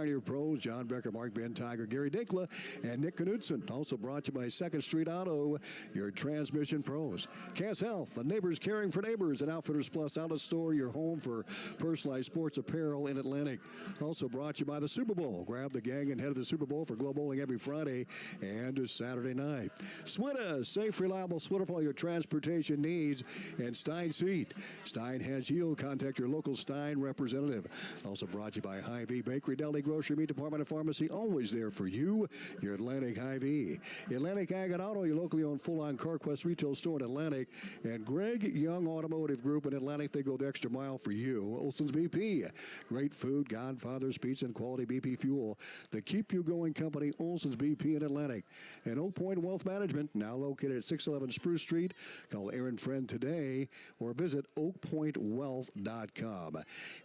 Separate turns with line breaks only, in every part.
Pioneer Pros, John Becker, Mark Van Tiger, Gary Dinkla, and Nick Knudsen. Also brought to you by 2nd Street Auto, your transmission pros. Cass Health, the neighbors caring for neighbors, and Outfitters Plus Outlet Store, your home for personalized sports apparel in Atlantic. Also brought to you by the Super Bowl. Grab the gang and head to the Super Bowl for Glow Bowling every Friday and Saturday night. Swinna, safe, reliable Swinna for all your transportation needs. And Stein Seed. Stein has yield. Contact your local Stein representative. Also brought to you by Hy-Vee Bakery, Deli, Grocery, Meat Department, and Pharmacy. Always there for you, your Atlantic Hy-Vee. Atlantic Ag and Auto, your locally owned full-on CarQuest retail store in Atlantic. And Greg Young Automotive Group in Atlantic, they go the extra mile for you. Olson's BP. Great food, Godfather's Pizza, and quality BP fuel. The Keep You Going company, Olson's BP in Atlantic. And Oak Point Wealth Management, now located at 611 Spruce Street. Call Aaron Friend today or visit oakpointwealth.com.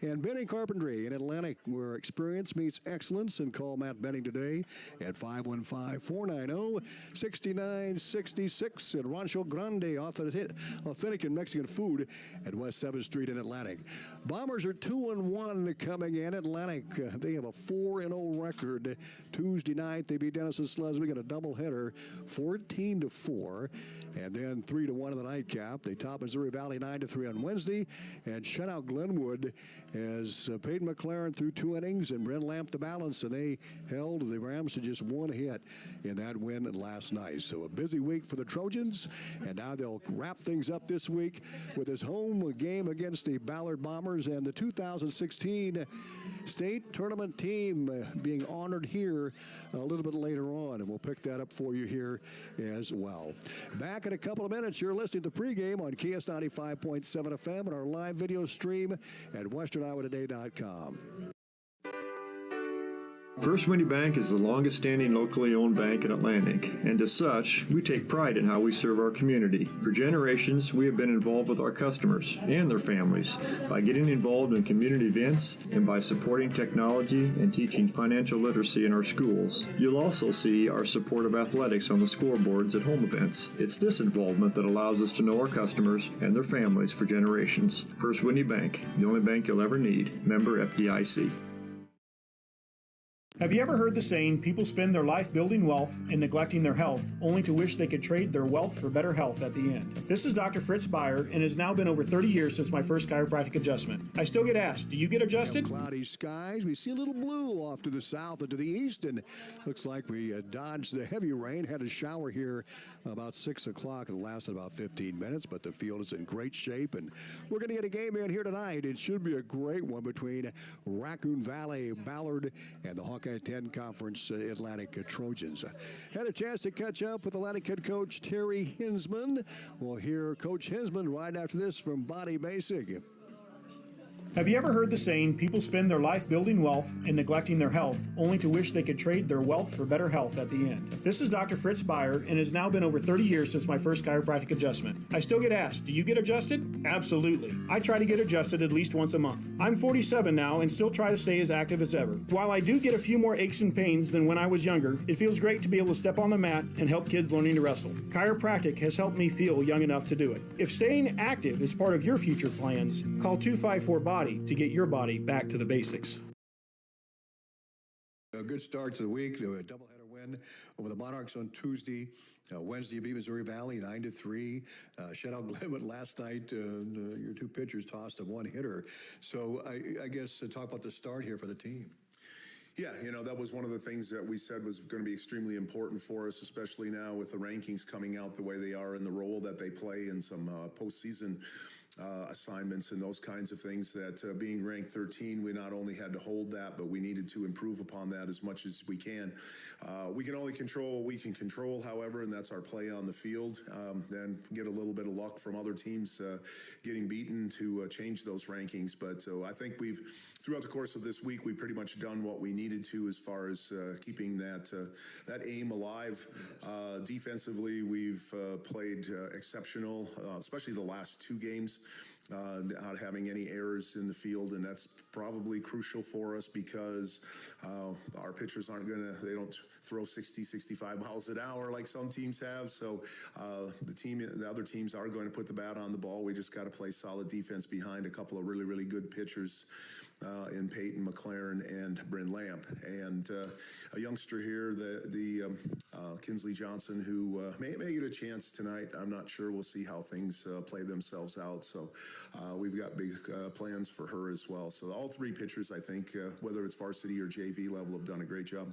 And Benning Carpentry in Atlantic, where experience meets excellence. And call Matt Benning today at 515-490-6966. And Rancho Grande, authentic and Mexican food at West 7th Street in Atlantic. Bombers are 2-1 coming in Atlantic. They have a 4-0 record. Tuesday night, they beat Denison Slesvig in a doubleheader, 14-4. And then 3-1 in the nightcap. They top Missouri Valley 9-3 on Wednesday. And shut out Glenwood as Peyton McLaren threw 2 innings and Brent Lamp the balance. And they held the Rams to just 1 hit in that win last night. So a busy week for the Trojans. And now they'll wrap things up this week with his home game against the Ballard Bombers and the 2016 state tournament team being honored here a little bit later on. And we'll pick that up for you here as well. Back in a couple of minutes, you're listening to pregame on KS 95.7 FM and our live video stream at westerniowatoday.com.
First Windy Bank is the longest-standing locally owned bank in Atlantic, and as such, we take pride in how we serve our community. For generations, we have been involved with our customers and their families by getting involved in community events and by supporting technology and teaching financial literacy in our schools. You'll also see our support of athletics on the scoreboards at home events. It's this involvement that allows us to know our customers and their families for generations. First Windy Bank, the only bank you'll ever need. Member FDIC.
Have you ever heard the saying, people spend their life building wealth and neglecting their health, only to wish they could trade their wealth for better health at the end? This is Dr. Fritz Beyer, and it has now been over 30 years since my first chiropractic adjustment. I still get asked, do you get adjusted?
Cloudy skies. We see a little blue off to the south and to the east, and looks like we dodged the heavy rain. Had a shower here about 6 o'clock. It lasted about 15 minutes, but the field is in great shape, and we're going to get a game in here tonight. It should be a great one between Raccoon Valley, Ballard, and the Hawkeye 10 Conference Atlantic Trojans. Had a chance to catch up with Atlantic head coach Terry Hinsman. We'll hear Coach Hinsman right after this from Body Basic.
Have you ever heard the saying, people spend their life building wealth and neglecting their health, only to wish they could trade their wealth for better health at the end? This is Dr. Fritz Beyer, and it has now been over 30 years since my first chiropractic adjustment. I still get asked, do you get adjusted? Absolutely. I try to get adjusted at least once a month. I'm 47 now and still try to stay as active as ever. While I do get a few more aches and pains than when I was younger, it feels great to be able to step on the mat and help kids learning to wrestle. Chiropractic has helped me feel young enough to do it. If staying active is part of your future plans, call 254-BODY to get your body back to the basics.
A good start to the week. A doubleheader win over the Monarchs on Tuesday. Wednesday, you beat Missouri Valley 9-3. Shut out Glenwood last night. Your 2 pitchers tossed a 1-hitter. So I guess talk about the start here for the team.
Yeah, that was one of the things that we said was going to be extremely important for us, especially now with the rankings coming out the way they are and the role that they play in some postseason assignments and those kinds of things, that being ranked 13, we not only had to hold that, but we needed to improve upon that as much as we can. We can only control what we can control, however, and that's our play on the field. Then get a little bit of luck from other teams getting beaten to change those rankings. But I think throughout the course of this week, we've pretty much done what we needed to as far as keeping that aim alive. Defensively, we've played exceptional, especially the last 2 games. Not having any errors in the field, and that's probably crucial for us because our pitchers they don't throw 60, 65 miles an hour like some teams have. So the other teams are going to put the bat on the ball. We just got to play solid defense behind a couple of really, really good pitchers. in Peyton McLaren and Bryn Lamp, and a youngster here, the Kinsley Johnson, who may get a chance tonight. I'm not sure. We'll see how things play themselves out. So we've got big plans for her as well. So all three pitchers, I think, whether it's varsity or JV level, have done a great job.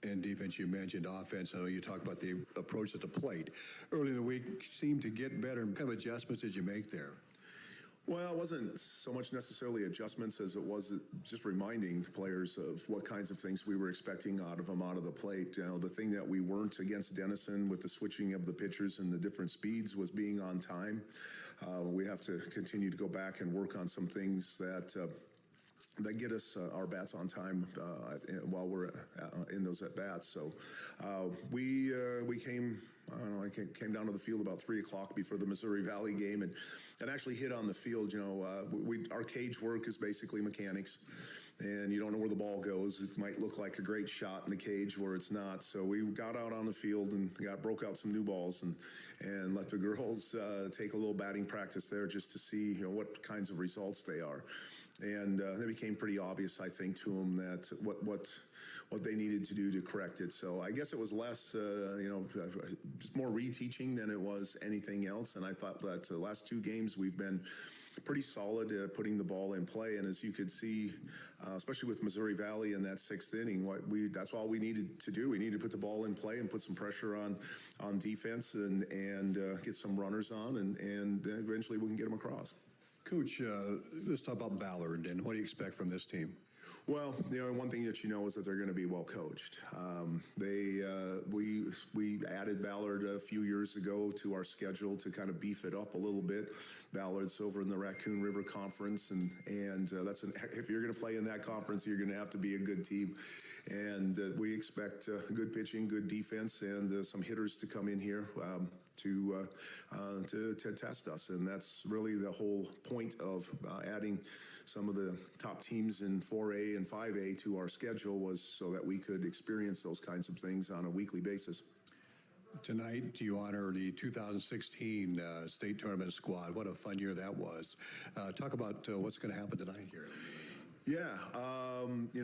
And defense, you mentioned offense. I know you talked about the approach at the plate. Early in the week seemed to get better. What kind of adjustments did you make there?
Well, it wasn't so much necessarily adjustments as it was just reminding players of what kinds of things we were expecting out of them out of the plate. You know, the thing that we weren't against Denison with the switching of the pitchers and the different speeds was being on time. We have to continue to go back and work on some things that get us our bats on time while we're in those at bats. So we came. I don't know. I came down to the field about 3 o'clock before the Missouri Valley game, and actually hit on the field. You know, our cage work is basically mechanics, and you don't know where the ball goes. It might look like a great shot in the cage where it's not. So we got out on the field and broke out some new balls and let the girls take a little batting practice there just to see, you know, what kinds of results they are. And it became pretty obvious, I think, to them that what they needed to do to correct it. So I guess it was less, just more reteaching than it was anything else. And I thought that the last 2 games we've been pretty solid putting the ball in play. And as you could see, especially with Missouri Valley in that 6th inning, that's all we needed to do. We needed to put the ball in play and put some pressure on defense and get some runners on, and eventually we can get them across.
Coach, let's talk about Ballard, and what do you expect from this team?
Well, you know, one thing that you know is that they're going to be well coached. We added Ballard a few years ago to our schedule to kind of beef it up a little bit. Ballard's over in the Raccoon River Conference, and if you're going to play in that conference, you're going to have to be a good team. And we expect good pitching, good defense, and some hitters to come in here to test us. And that's really the whole point of adding some of the top teams in 4A and 5A to our schedule, was so that we could experience those kinds of things on a weekly basis.
Tonight, you honor the 2016 state tournament squad. What a fun year that was. Talk about what's going to happen tonight here.
Yeah,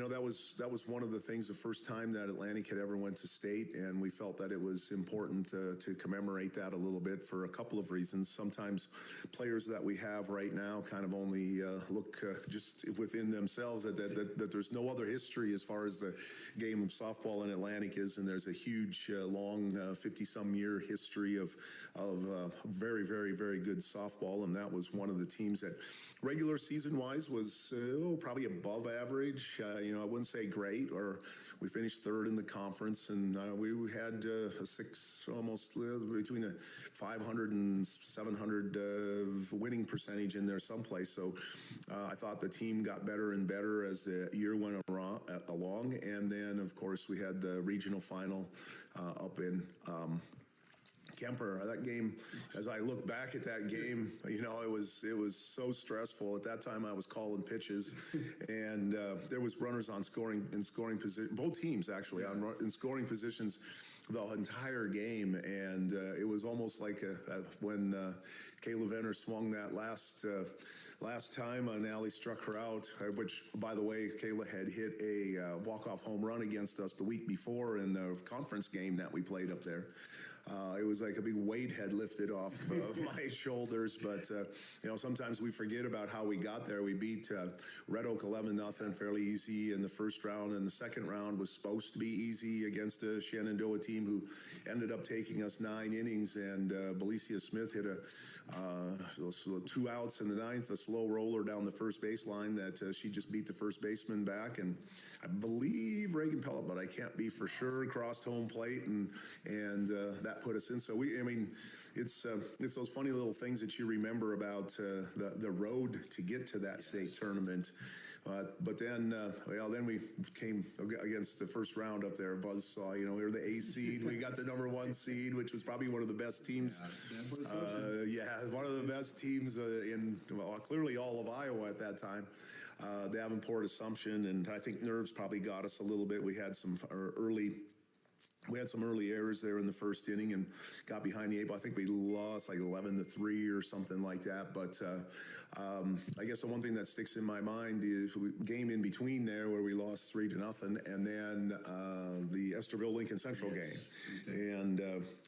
that was one of the things, the first time that Atlantic had ever went to state, and we felt that it was important to commemorate that a little bit for a couple of reasons. Sometimes players that we have right now kind of only look just within themselves, that there's no other history as far as the game of softball in Atlantic is, and there's a huge, long 50-some year history of very, very, very good softball, and that was one of the teams that regular season-wise was probably above average. I wouldn't say great, or we finished 3rd in the conference, and we had almost between a 500 and 700 winning percentage in there someplace. So I thought the team got better and better as the year went along. And then, of course, we had the regional final up in Kemper. That game, as I look back at that game, it was so stressful. At that time, I was calling pitches, and there was runners in scoring position. Both teams actually in scoring positions the entire game, and it was almost like when Kayla Venner swung that last time, Allie struck her out, which, by the way, Kayla had hit a walk-off home run against us the week before in the conference game that we played up there. It was like a big weight had lifted off my shoulders, but sometimes we forget about how we got there. We beat Red Oak 11-0, fairly easy in the first round, and the second round was supposed to be easy against a Shenandoah team who ended up taking us 9 innings, and Belicia Smith hit 2 outs in the 9th, a slow roller down the first baseline that she just beat the first baseman back, and I believe Reagan Pellet, but I can't be for sure, crossed home plate, and that put us in. So it's those funny little things that you remember about the road to get to that state tournament. But then we came against the first round up there. Buzzsaw, we were the A seed. We got the number 1 seed, which was probably one of the best teams. One of the best teams in clearly all of Iowa at that time. Davenport Assumption, and I think nerves probably got us a little bit. We had some early We had some early errors there in the first inning and got behind the eight ball. I think we lost like 11-3 or something like that. But I guess the one thing that sticks in my mind is game in between there where we lost 3-0, and then the Esterville Lincoln Central game, and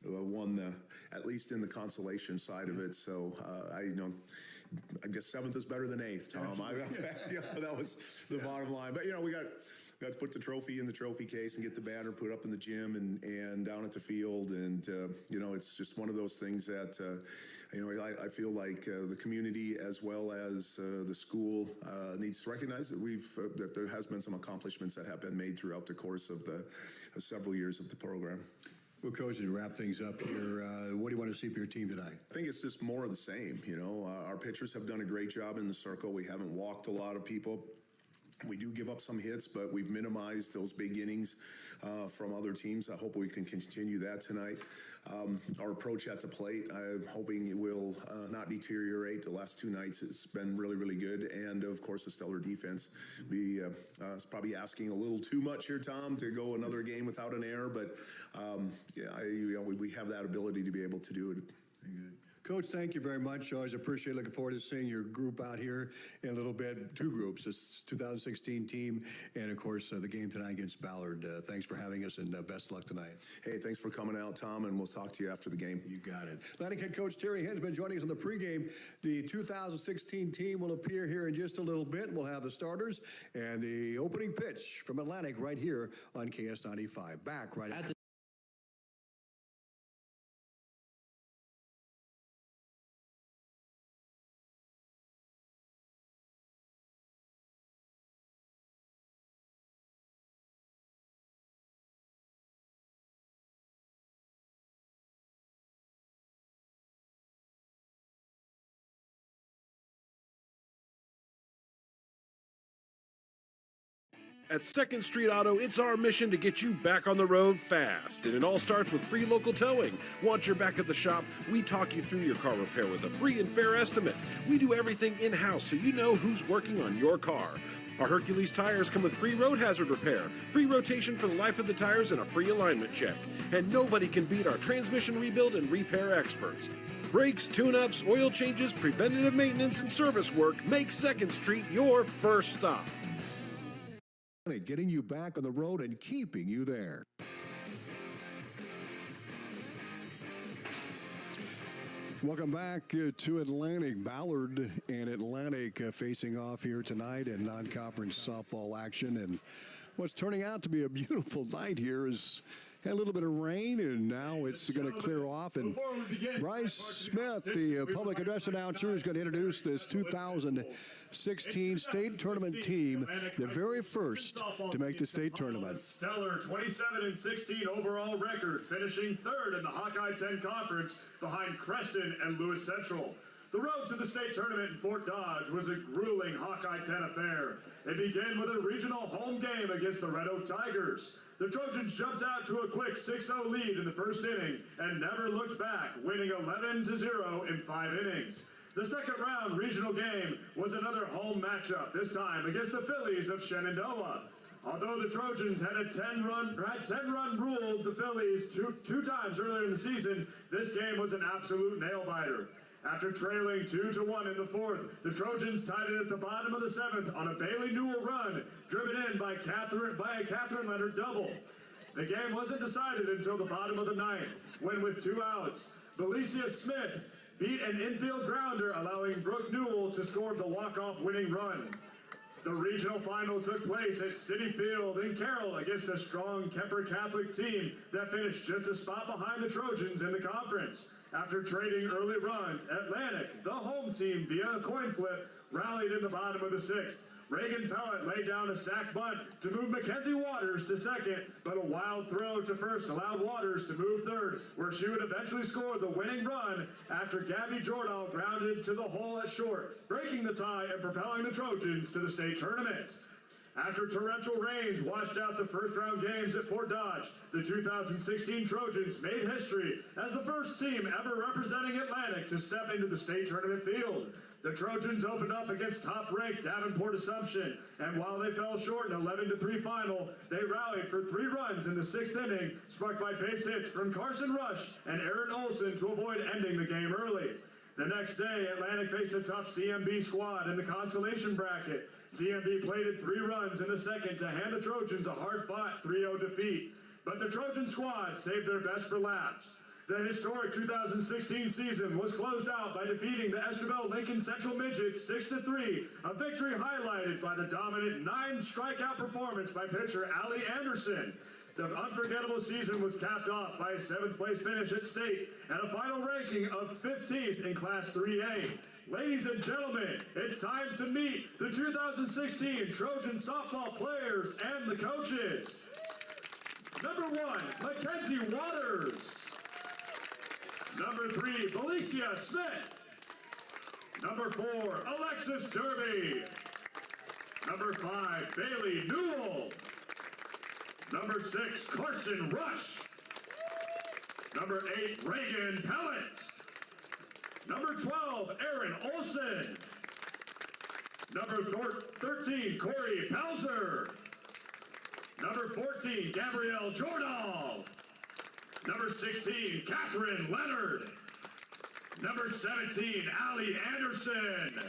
won at least in the consolation side of it. So I guess 7th is better than 8th, Tom. That was the bottom line. But we got to put the trophy in the trophy case and get the banner put up in the gym and down at the field. And, it's just one of those things that, I feel like the community as well as the school needs to recognize that there has been some accomplishments that have been made throughout the course of the several years of the program.
Well, Coach, to wrap things up here, what do you want to see for your team tonight?
I think it's just more of the same. Our pitchers have done a great job in the circle. We haven't walked a lot of people. We do give up some hits, but we've minimized those big innings from other teams. I hope we can continue that tonight. Our approach at the plate, I'm hoping it will not deteriorate. The last 2 nights, it's been really, really good. And, of course, the stellar defense. It's probably asking a little too much here, Tom, to go another game without an error. But, we have that ability to be able to do it.
Very good. Coach, thank you very much. Always appreciate it. Looking forward to seeing your group out here in a little bit. 2 groups, this 2016 team and, of course, the game tonight against Ballard. Thanks for having us, and best of luck tonight.
Hey, thanks for coming out, Tom, and we'll talk to you after the game.
You got it. Atlantic head coach Terry has been joining us on the pregame. The 2016 team will appear here in just a little bit. We'll have the starters and the opening pitch from Atlantic right here on KS95. Back right after.
At 2nd Street Auto, it's our mission to get you back on the road fast. And it all starts with free local towing. Once you're back at the shop, we talk you through your car repair with a free and fair estimate. We do everything in-house so you know who's working on your car. Our Hercules tires come with free road hazard repair, free rotation for the life of the tires, and a free alignment check. And nobody can beat our transmission rebuild and repair experts. Brakes, tune-ups, oil changes, preventative maintenance, and service work make 2nd Street your first stop.
Getting you back on the road and keeping you there. Welcome back to Atlantic. Ballard and Atlantic facing off here tonight in non-conference softball action. And what's turning out to be a beautiful night here is had a little bit of rain, and now it's going to clear off. And Bryce Smith, the public address announcer, is going to introduce this 2016 state tournament team, the very first to make the state tournament.
Stellar 27-16 overall record, finishing 3rd in the Hawkeye 10 Conference behind Creston and Lewis Central. The road to the state tournament in Fort Dodge was a grueling Hawkeye 10 affair. It began with a regional home game against the Red Oak Tigers. The Trojans jumped out to a quick 6-0 lead in the first inning and never looked back, winning 11-0 in 5 innings. The second round regional game was another home matchup, this time against the Phillies of Shenandoah. Although the Trojans had 10-run ruled the Phillies two times earlier in the season, this game was an absolute nail-biter. After trailing 2-1 in the 4th, the Trojans tied it at the bottom of the 7th on a Bailey Newell run, driven in by a Catherine Leonard double. The game wasn't decided until the bottom of the 9th, when with 2 outs, Belicia Smith beat an infield grounder, allowing Brooke Newell to score the walk-off winning run. The regional final took place at City Field in Carroll against a strong Kemper Catholic team that finished just a spot behind the Trojans in the conference. After trading early runs, Atlantic, the home team via a coin flip, rallied in the bottom of the 6th. Reagan Pellet laid down a sac bunt to move Mackenzie Waters to 2nd, but a wild throw to 1st allowed Waters to move 3rd, where she would eventually score the winning run after Gabby Jordahl grounded to the hole at short, breaking the tie and propelling the Trojans to the state tournament. After torrential rains washed out the first-round games at Fort Dodge, the 2016 Trojans made history as the first team ever representing Atlantic to step into the state tournament field. The Trojans opened up against top-ranked Davenport Assumption, and while they fell short in an 11-3 final, they rallied for 3 runs runs in the 6th inning, sparked by base hits from Carson Rush and Aaron Olson to avoid ending the game early. The next day, Atlantic faced a tough CMB squad in the consolation bracket. CMB plated 3 runs in the 2nd to hand the Trojans a hard-fought 3-0 defeat. But the Trojan squad saved their best for last. The historic 2016 season was closed out by defeating the Estebel Lincoln Central Midgets 6-3, a victory highlighted by the dominant 9-strikeout performance by pitcher Allie Anderson. The unforgettable season was capped off by a 7th-place finish at state and a final ranking of 15th in Class 3A. Ladies and gentlemen, it's time to meet the 2016 Trojan softball players and the coaches. Number 1, Mackenzie Waters. Number 3, Felicia Smith. Number 4, Alexis Derby. Number 5, Bailey Newell. Number 6, Carson Rush. Number 8, Reagan Pellet. Number 12, Aaron Olson. Number 13, Corey Pelzer. Number 14, Gabrielle Jordahl. Number 16, Catherine Leonard. Number 17, Allie Anderson.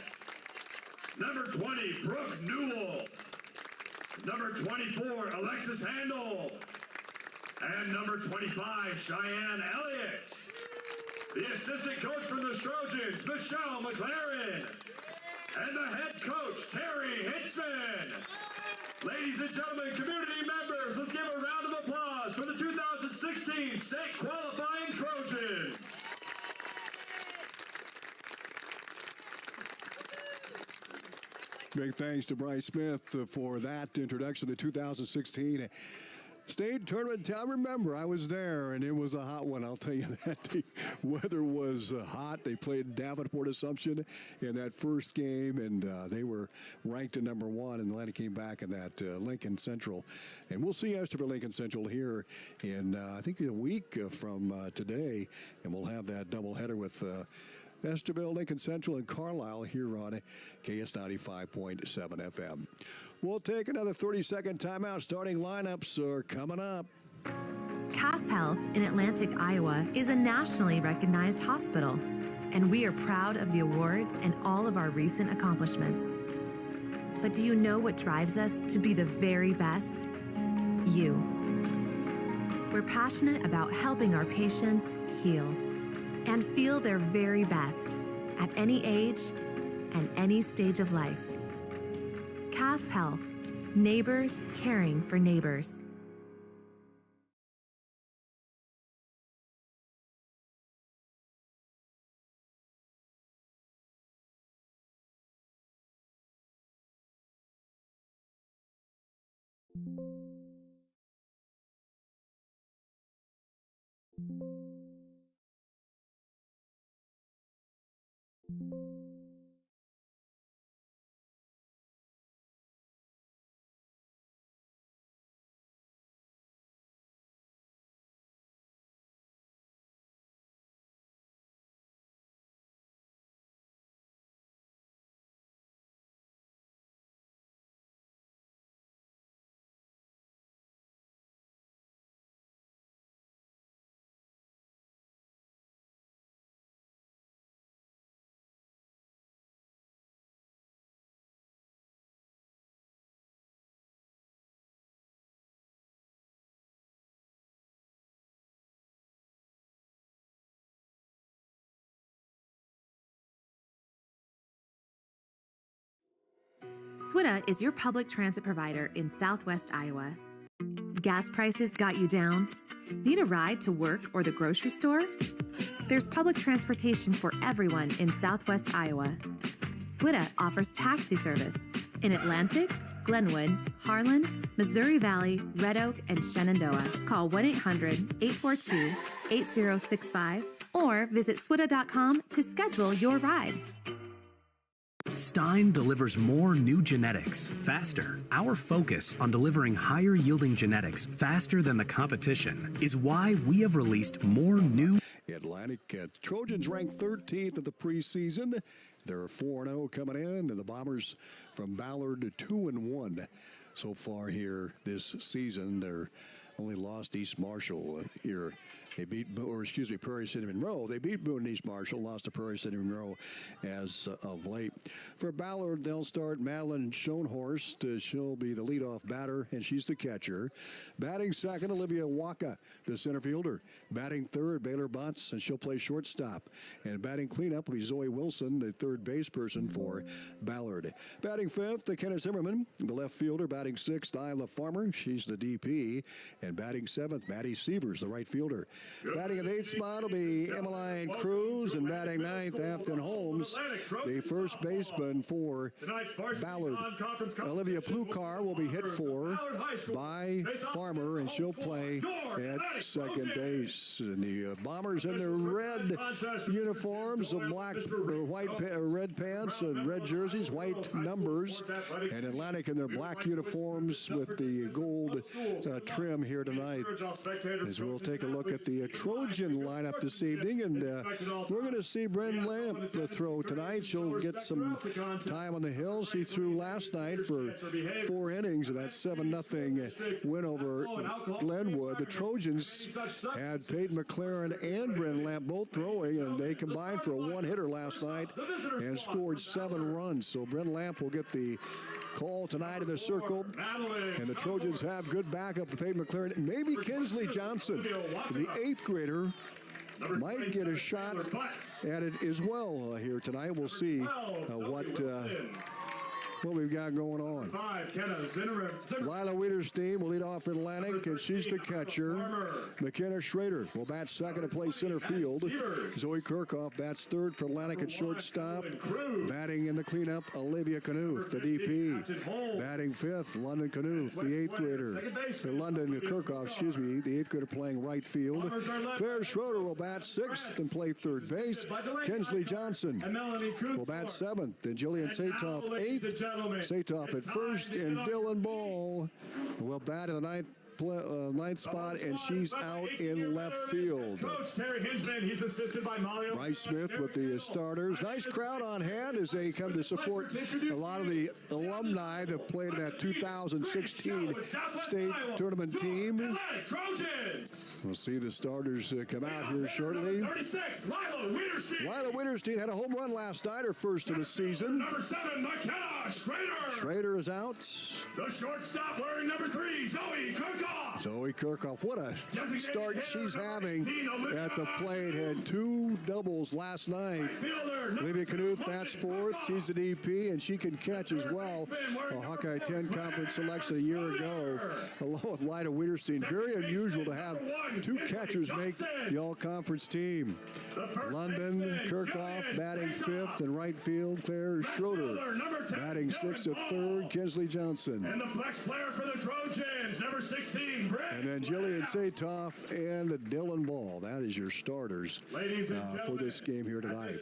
Number 20, Brooke Newell. Number 24, Alexis Handel. And number 25, Cheyenne Elliott. The assistant coach from the Trojans, Michelle McLaren. And the head coach, Terry Hitzman. Ladies and gentlemen, community members, let's give a round of applause for the 2016 state qualifying Trojans.
Big thanks to Bryce Smith for that introduction to the 2016 state tournament. I remember I was there, and it was a hot one. I'll tell you that. The weather was hot. They played Davenport Assumption in that first game, and they were ranked at number 1, and Atlanta came back in that Lincoln Central. And we'll see Esther Lincoln Central here in, I think, a week from today, and we'll have that doubleheader with Estherville, Lincoln Central, and Carlisle here on KS 95.7 FM. We'll take another 30-second timeout. Starting lineups are coming up.
Cass Health in Atlantic, Iowa is a nationally recognized hospital, and we are proud of the awards and all of our recent accomplishments. But do you know what drives us to be the very best? You. We're passionate about helping our patients heal and feel their very best at any age and any stage of life. Cass Health, neighbors caring for neighbors. SWITA is your public transit provider in Southwest Iowa. Gas prices got you down? Need a ride to work or the grocery store? There's public transportation for everyone in Southwest Iowa. SWITA offers taxi service in Atlantic, Glenwood, Harlan, Missouri Valley, Red Oak, and Shenandoah. Call 1-800-842-8065 or visit swita.com to schedule your ride.
Stein delivers more new genetics faster. Our focus on delivering higher yielding genetics faster than the competition is why we have released more new.
Atlantic Trojans ranked 13th of the preseason. They're 4-0 coming in, and the Bombers from Ballard 2-1 so far here this season. They're only lost East Marshall here. They beat, Prairie City Monroe. They beat Boone and East Marshall, lost to Prairie City Monroe as of late. For Ballard, they'll start Madeline Schoenhorst. She'll be the leadoff batter, and she's the catcher. Batting second, Olivia Waka, the center fielder. Batting third, Baylor Butts, and she'll play shortstop. And batting cleanup will be Zoe Wilson, the third base person for Ballard. Batting fifth, Kenna Zimmerman, the left fielder. Batting sixth, Isla Farmer. She's the DP. And batting seventh, Maddie Sievers, the right fielder. Batting at the eighth spot will be Emmeline Cruz, and batting ninth, Afton Holmes, the first baseman for Ballard. Olivia Plukar will be hit for by Farmer, and she'll play at second base. And the Bombers in their red uniforms, of black or white, red pants and red jerseys, white numbers, and Atlantic in their black uniforms with the gold trim here tonight. As we'll take a look at the Trojan lineup this evening, and we're going to see Bryn Lamp throw tonight. She'll get some time on the hill. She threw last night for 4 innings of that 7-0 win over Glenwood. The Trojans had Peyton McLaren and Bryn Lamp both throwing, and they combined for a one-hitter last night and scored 7 runs. So Bryn Lamp will get the call tonight in the circle, and the Trojans have good backup to Peyton McLaren. Maybe Kinsley Johnson, the 8th grader, might get a shot at it as well here tonight. We'll see what we've got going on. Lila Wiederstein will lead off for Atlantic, and she's the catcher. McKenna Schrader will bat second and play center field. Zoe Kirchhoff bats third for Atlantic at shortstop. Batting in the cleanup, Olivia Knuth, the DP. Batting fifth, London Knuth, the 8th grader. London Kirchhoff, the 8th grader playing right field. Claire Schroeder will bat sixth and play third base. Kinsley Johnson will bat seventh, and Jillian Satoff 8th. Satoff at first, and Dylan Ball will bat in the ninth spot, and she's out in left field.
Coach Terry Hinsman, he's assisted by Mario.
Bryce Smith with the starters. Nice crowd on hand as they come to support a lot of the alumni that played in that 2016 state tournament team. We'll see the starters come out here shortly.
36, Lila
Wiederstein had a home run last night, her first of the season.
Number 7, McKenna Schrader.
Schrader is out.
The shortstop wearing number 3, Zoe Kirchhoff.
Zoe Kirchhoff, what a start she's having at the plate. Had 2 doubles last night. Olivia Knuth bats fourth. She's the DP, and she can catch as well. A Hawkeye 10 conference selection a year ago, along with Lila Wiederstein. Very unusual to have 2 catchers make the all-conference team. London Kirchhoff batting fifth in right field. Claire Schroeder batting sixth at third. Kinsley Johnson.
And the flex player for the Trojans, number 16.
And then Jillian Satoff and Dylan Ball. That is your starters for this game here tonight.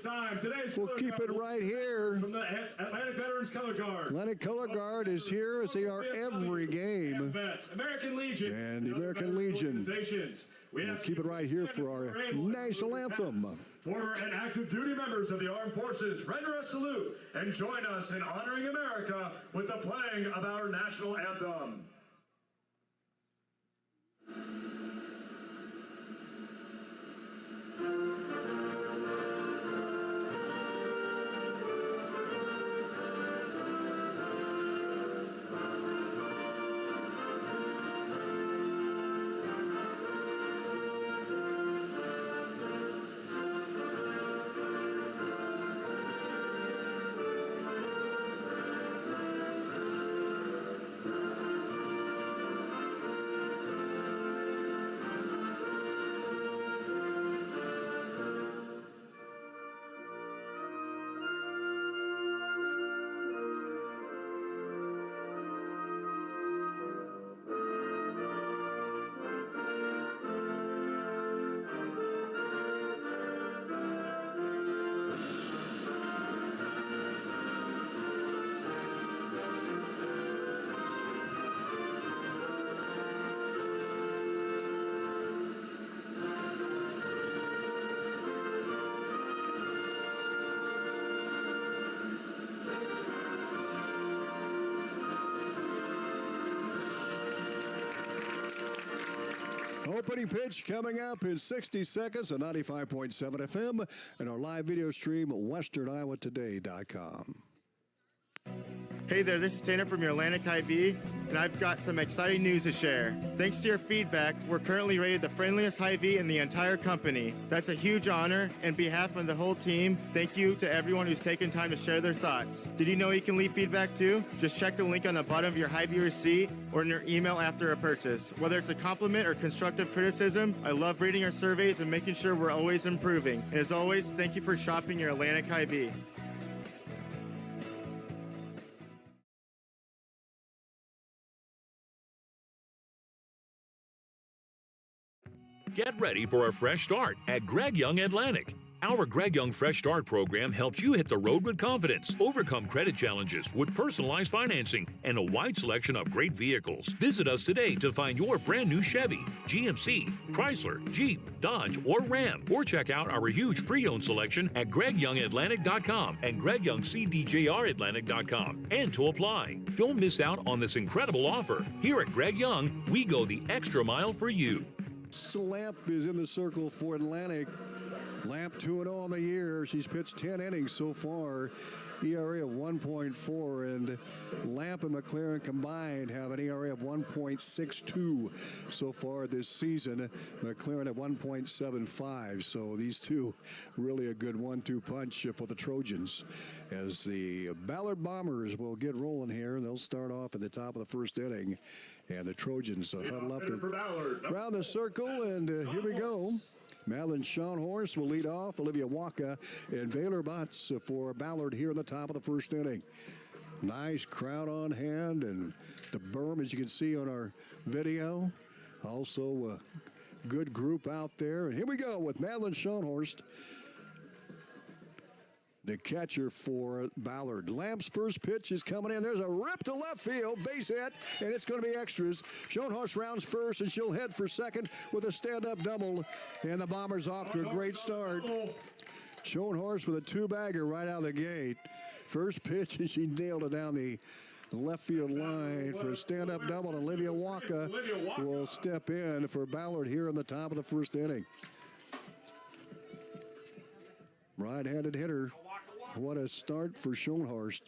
We'll keep it right here.
From the Atlantic Veterans Color Guard.
Atlantic Color Guard is here as they are every game.
American Legion.
And the American Legion. We'll keep it right here for our national anthem.
Former and active duty members of the armed forces, render a salute and join us in honoring America with the playing of our national anthem.
Opening pitch coming up in 60 seconds on 95.7 FM and our live video stream at westerniowatoday.com.
Hey there, this is Tanner from your Atlantic Hy-Vee, and I've got some exciting news to share. Thanks to your feedback, we're currently rated the friendliest Hy-Vee in the entire company. That's a huge honor. On behalf of the whole team, thank you to everyone who's taken time to share their thoughts. Did you know you can leave feedback too? Just check the link on the bottom of your Hy-Vee receipt or in your email after a purchase. Whether it's a compliment or constructive criticism, I love reading our surveys and making sure we're always improving. And as always, thank you for shopping your Atlantic Hy-Vee.
Get ready for a fresh start at Greg Young Atlantic. Our Greg Young Fresh Start program helps you hit the road with confidence, overcome credit challenges with personalized financing, and a wide selection of great vehicles. Visit us today to find your brand new Chevy, GMC, Chrysler, Jeep, Dodge, or Ram. Or check out our huge pre-owned selection at GregYoungAtlantic.com and GregYoungCDJRAtlantic.com. And to apply. Don't miss out on this incredible offer. Here at Greg Young, we go the extra mile for you.
Lamp is in the circle for Atlantic. Lamp 2-0 on the year. She's pitched 10 innings so far. ERA of 1.4, and Lamp and McLaren combined have an ERA of 1.62 so far this season. McLaren at 1.75, so these two really a good 1-2 punch for the Trojans. As the Ballard Bombers will get rolling here, they'll start off at the top of the first inning, and the Trojans huddle up around the circle, and here we go. Madeline Schonhorst will lead off. Olivia Waka and Baylor Butts for Ballard here in the top of the first inning. Nice crowd on hand, and the berm, as you can see on our video. Also a good group out there. And here we go with Madeline Schonhorst, the catcher for Ballard. Lamp's first pitch is coming in. There's a rip to left field, base hit, and it's going to be extras. Schonhorst rounds first, and she'll head for second with a stand-up double. And the Bombers off to a great start. Schonhorst with a two-bagger right out of the gate. First pitch, and she nailed it down the left field line for a stand-up double. And Olivia Waka will step in for Ballard here in the top of the first inning. Right-handed hitter. What a start for Schonhorst.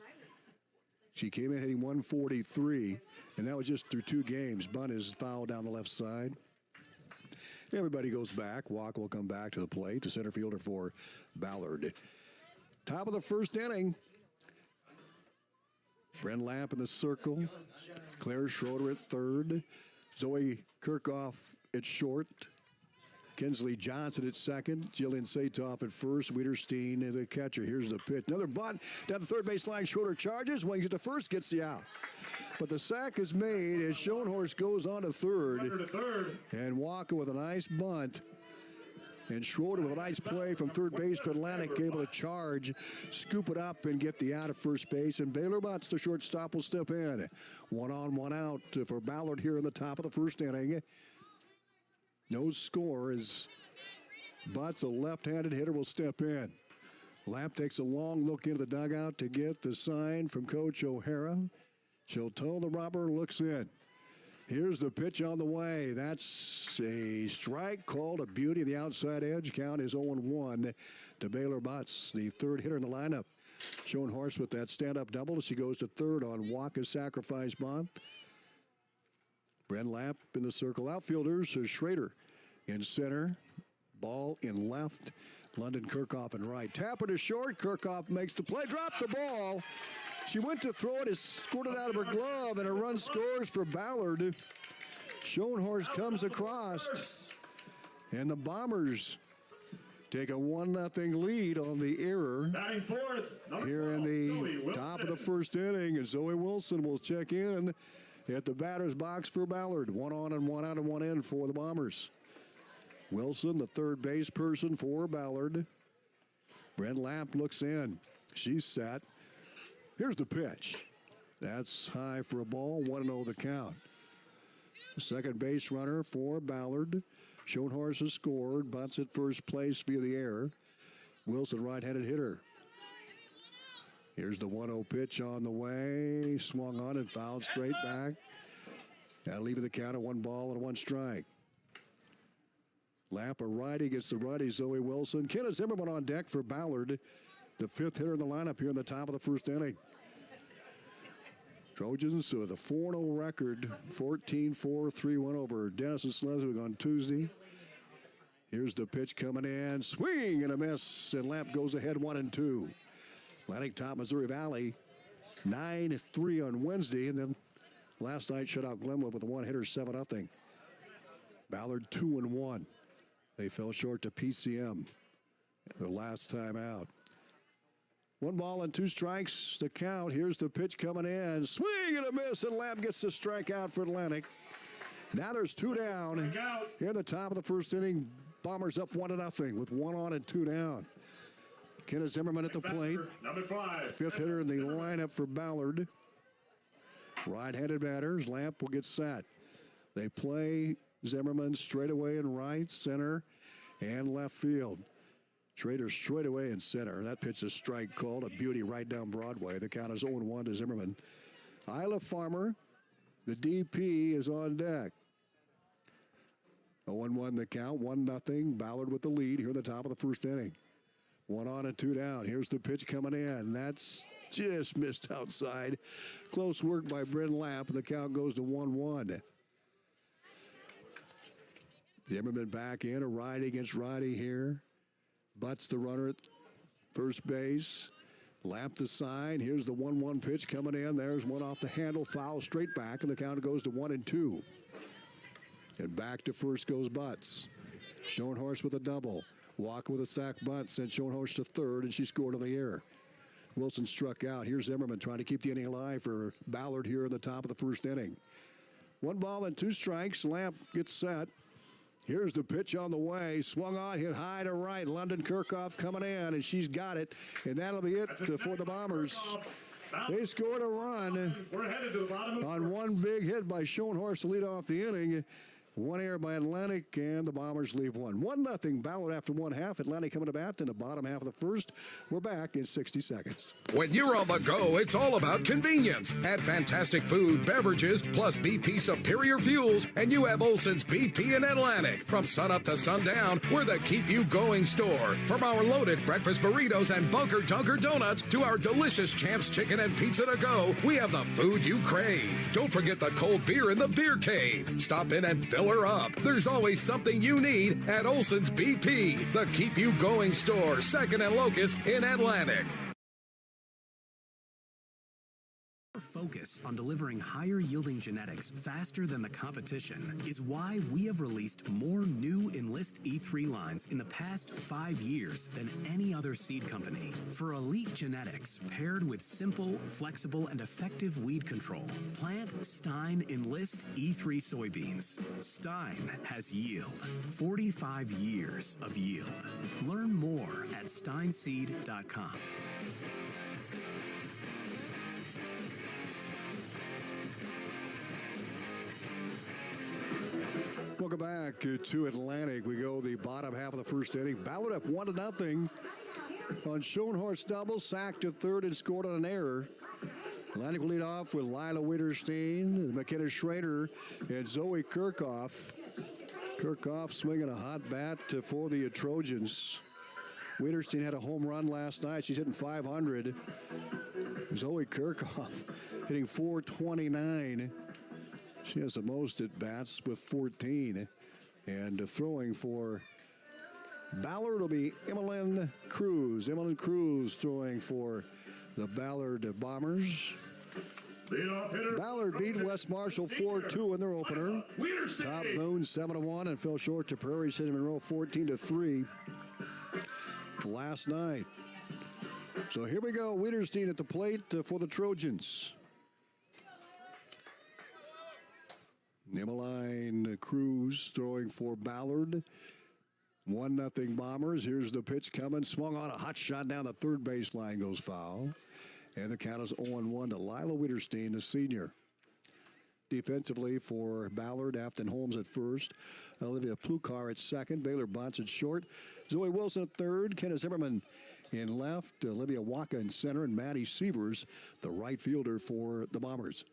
She came in hitting 143, and that was just through 2 games. Bunt is fouled down the left side. Everybody goes back. Walk will come back to the plate, to center fielder for Ballard. Top of the first inning. Bren Lamp in the circle. Claire Schroeder at third. Zoe Kirchhoff at short. Kinsley Johnson at second. Jillian Satoff at first. Wiederstein the catcher. Here's the pitch. Another bunt down the third base line. Schroeder charges. Wings it to first. Gets the out. But the sack is made as Schonhorst goes on to third. And Walker with a nice bunt. And Schroeder with a nice play from third base for Atlantic, able to charge, scoop it up, and get the out at first base. And Baylor Butts, the shortstop, will step in. 1 on, 1 out for Ballard here in the top of the first inning. No score as Butts, a left-handed hitter, will step in. Lamp takes a long look into the dugout to get the sign from Coach O'Hara. She'll toe the rubber, looks in. Here's the pitch on the way. That's a strike called a beauty. The outside edge count is 0-1 to Baylor Butts, the third hitter in the lineup. Schonhorst with that stand-up double. She goes to third on Waka's sacrifice bunt. Bren Lamp in the circle. Outfielders, Schrader in center. Ball in left. London Kirchhoff in right. Tapper to short. Kirchhoff makes the play. Dropped the ball. She went to throw it. It squirted out of her glove, and a run scores for Ballard. Schonhorst comes across, and the Bombers take a 1-0 lead on the error here in the top of the first inning. And Zoe Wilson will check in at the batter's box for Ballard. 1 on and 1 out and 1 in for the Bombers. Wilson, the third base person for Ballard. Bren Lamp looks in. She's set. Here's the pitch. That's high for a ball. 1-0 the count. The second base runner for Ballard. Schonhorst has scored. Butts at first place via the air. Wilson, right-handed hitter. Here's the 1-0 pitch on the way. Swung on and fouled straight back. That'll leave the count at 1 ball and 1 strike. Lamp a righty gets the righty, Zoe Wilson. Kenneth Zimmerman on deck for Ballard, the 5th hitter in the lineup here in the top of the 1st inning. Trojans with a 4-0 record, 14-4, 3-1 over Denison Slesvig on Tuesday. Here's the pitch coming in, swing and a miss, and Lamp goes ahead 1-2. Atlantic top Missouri Valley, 9-3 on Wednesday, and then last night shut out Glenwood with a one-hitter, 7-0. Ballard 2-1. They fell short to PCM their last time out. 1 ball and 2 strikes to count. Here's the pitch coming in. Swing and a miss, and Lamp gets the strikeout for Atlantic. Now there's 2 down. Here in the top of the 1st inning, Bombers up 1-0 with 1 on and 2 down. Kenneth Zimmerman at the plate.
Number 5.
5th hitter in the lineup for Ballard. Right-handed batters. Lamp will get set. They play Zimmerman straight away in right, center, and left field. Schrader straight away in center. That pitch is strike called, a beauty right down Broadway. The count is 0-1 to Zimmerman. Isla Farmer, the DP, is on deck. 0-1 the count, 1-0. Ballard with the lead here in the top of the 1st inning. 1 on and 2 down. Here's the pitch coming in. That's just missed outside. Close work by Bryn Lamp, and the count goes to 1-1. Zimmerman back in, a righty against righty here. Butts the runner at first base. Lamp the sign. Here's the 1-1 pitch coming in. There's one off the handle, foul straight back, and the count goes to 1-2. And back to first goes Butts. Schoenhorst with a double. Walker with a sac bunt sent Schoenhorst to third, and she scored on the air. Wilson struck out. Here's Zimmerman trying to keep the inning alive for Ballard here in the top of the 1st inning. 1 ball and 2 strikes. Lamp gets set. Here's the pitch on the way. Swung on, hit high to right. London Kirchhoff coming in, and she's got it. And that'll be it for the Bombers. They scored a run on one big hit by Schoenhorst to lead off the inning. 1 error by Atlantic, and the Bombers leave 1-0 Ballard after 1/2. Atlantic coming to bat in the bottom half of the 1st. We're back in 60 seconds.
When you're on the go, it's all about convenience. Add fantastic food, beverages, plus BP superior fuels, and you have Olson's BP in Atlantic. From sunup to sundown, we're the keep-you-going store. From our loaded breakfast burritos and Bunker Dunker donuts to our delicious Champs chicken and pizza to go, we have the food you crave. Don't forget the cold beer in the beer cave. Stop in and fill her up. There's always something you need at Olson's BP, the keep-you-going store, 2nd and Locust in Atlantic.
Our focus on delivering higher yielding genetics faster than the competition is why we have released more new Enlist E3 lines in the past 5 years than any other seed company. For elite genetics paired with simple, flexible, and effective weed control, plant Stein Enlist E3 soybeans. Stein has yield, 45 years of yield. Learn more at steinseed.com.
Welcome back to Atlantic. We go the bottom half of the 1st inning. Ballard up 1-0 on Schoenhorst double, sacked to third and scored on an error. Atlantic will lead off with Lila Witterstein, McKenna Schrader, and Zoe Kirchhoff. Kirchhoff swinging a hot bat for the Trojans. Witterstein had a home run last night. She's hitting .500. Zoe Kirchhoff hitting .429. She has the most at bats with 14. And throwing for Ballard will be Emmeline Cruz. Emmeline Cruz throwing for the Ballard Bombers. Ballard beat West Marshall 4-2 in their opener. Top Boone 7-1 and fell short to Prairie City Monroe 14-3 last night. So here we go. Witterstein at the plate for the Trojans. Emmeline Cruz throwing for Ballard. 1-0 Bombers. Here's the pitch coming. Swung on a hot shot down the third baseline. Goes foul. And the count is 0-1 to Lila Witterstein, the senior. Defensively for Ballard, Afton Holmes at first. Olivia Plukar at second. Baylor Bonts at short. Zoe Wilson at third. Kenneth Zimmerman in left. Olivia Waka in center. And Maddie Sievers, the right fielder for the Bombers.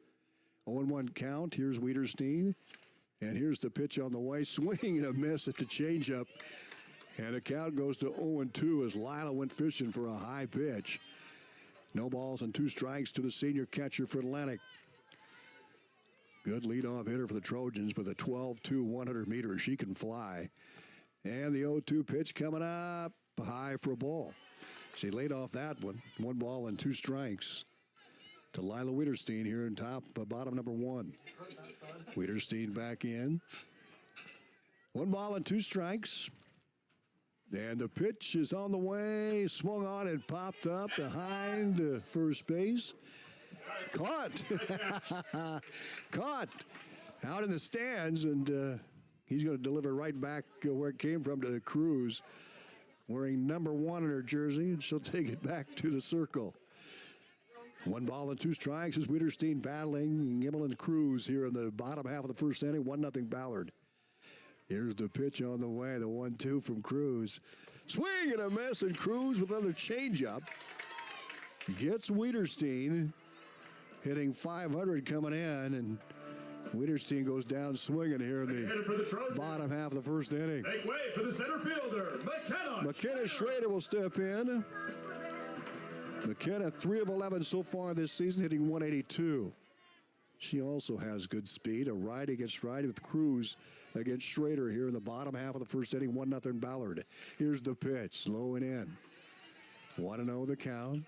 0-1 count. Here's Witterstein. And here's the pitch on the way. Swing and a miss at the changeup. And the count goes to 0-2 as Lila went fishing for a high pitch. No balls and 2 strikes to the senior catcher for Atlantic. Good leadoff hitter for the Trojans with a 12-2 100 meter. She can fly. And the 0-2 pitch coming up high for a ball. She laid off that one. 1 ball and 2 strikes to Lila Wiederstein here in bottom number 1. Wiederstein back in. 1 ball and 2 strikes. And the pitch is on the way. Swung on and popped up behind first base. Caught. Caught. Out in the stands, and he's going to deliver right back where it came from to Cruz, wearing number 1 in her jersey, and she'll take it back to the circle. 1 ball and 2 strikes as Wiederstein battling Gimmel and Cruz here in the bottom half of the first inning. 1-0 Ballard. Here's the pitch on the way, the 1-2 from Cruz. Swing and a miss, and Cruz with another changeup gets Wiederstein, hitting .500 coming in, and Wiederstein goes down swinging here in the bottom half of the first inning.
Make way for the center fielder,
McKenna Schrader will step in. McKenna, 3 of 11 so far this season, hitting .182. She also has good speed. A righty against righty with Cruz against Schrader here in the bottom half of the first inning. 1-0 Ballard. Here's the pitch, low and in. 1-0 the count.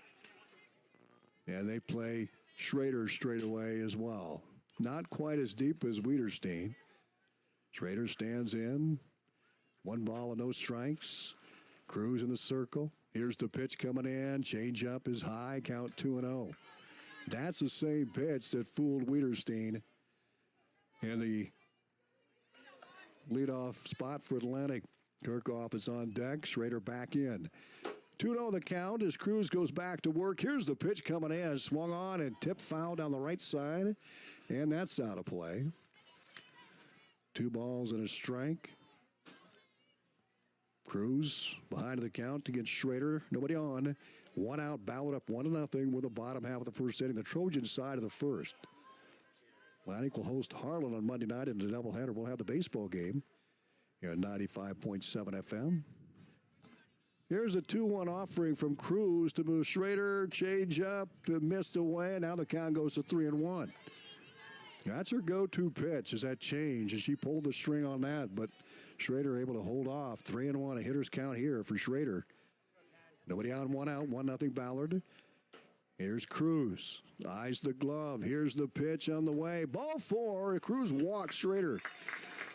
And they play Schrader straight away as well. Not quite as deep as Wiederstein. Schrader stands in. 1 ball and no strikes. Cruz in the circle. Here's the pitch coming in. Change up is high. Count 2-0. That's the same pitch that fooled Wiederstein. And the leadoff spot for Atlantic. Kirchhoff is on deck. Schrader back in. 2-0 the count as Cruz goes back to work. Here's the pitch coming in. Swung on and tipped foul down the right side. And that's out of play. 2 balls and a strike. Cruz behind the count against Schrader. Nobody on. 1 out. Ballard up 1-0 with the bottom half of the first inning. The Trojan side of the first. Atlantic will host Harlan on Monday night in the doubleheader. We'll have the baseball game here at 95.7 FM. Here's a 2-1 offering from Cruz to move Schrader. Change up, missed away. Now the count goes to 3-1. That's her go-to pitch, is that change, and she pulled the string on that, but Schrader able to hold off. 3-1, a hitter's count here for Schrader. Nobody on, 1 out, 1-0 Ballard. Here's Cruz. Eyes the glove. Here's the pitch on the way. Ball 4. Cruz walks Schrader.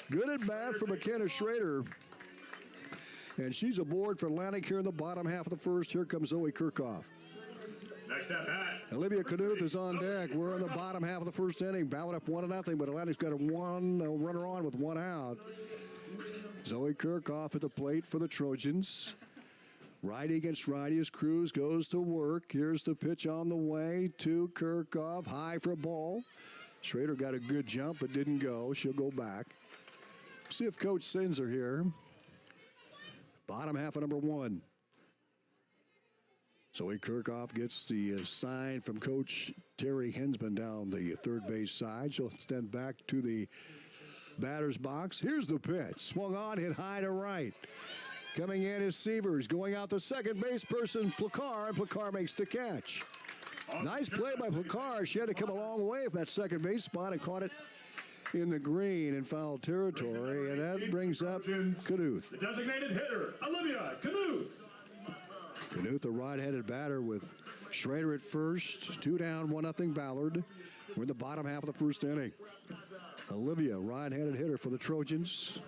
Good at bat for McKenna Schrader. And she's aboard for Atlantic here in the bottom half of the first. Here comes Zoe Kirchhoff.
Next at bat,
Olivia Knuth is on deck. We're in the bottom half of the first inning. Ballard up 1-0, but Atlantic's got a runner on with 1 out. Zoe Kirchhoff at the plate for the Trojans. Righty against righty as Cruz goes to work. Here's the pitch on the way to Kirchhoff. High for a ball. Schrader got a good jump, but didn't go. She'll go back. See if Coach sends her here. Bottom half of number 1. Zoe Kirchhoff gets the sign from Coach Terry Hensman down the third base side. She'll stand back to the batter's box. Here's the pitch. Swung on, hit high to right. Coming in is Sievers. Going out the second base person, Placar, and Placar makes the catch. Nice play by Placar. She had to come a long way from that second base spot and caught it in the green in foul territory, and that brings up Knuth.
the designated hitter, Olivia Knuth.
Knuth, a right-handed batter with Schrader at first. 2 down, 1-0 Ballard. We're in the bottom half of the first inning. Olivia, right-handed hitter for the Trojans.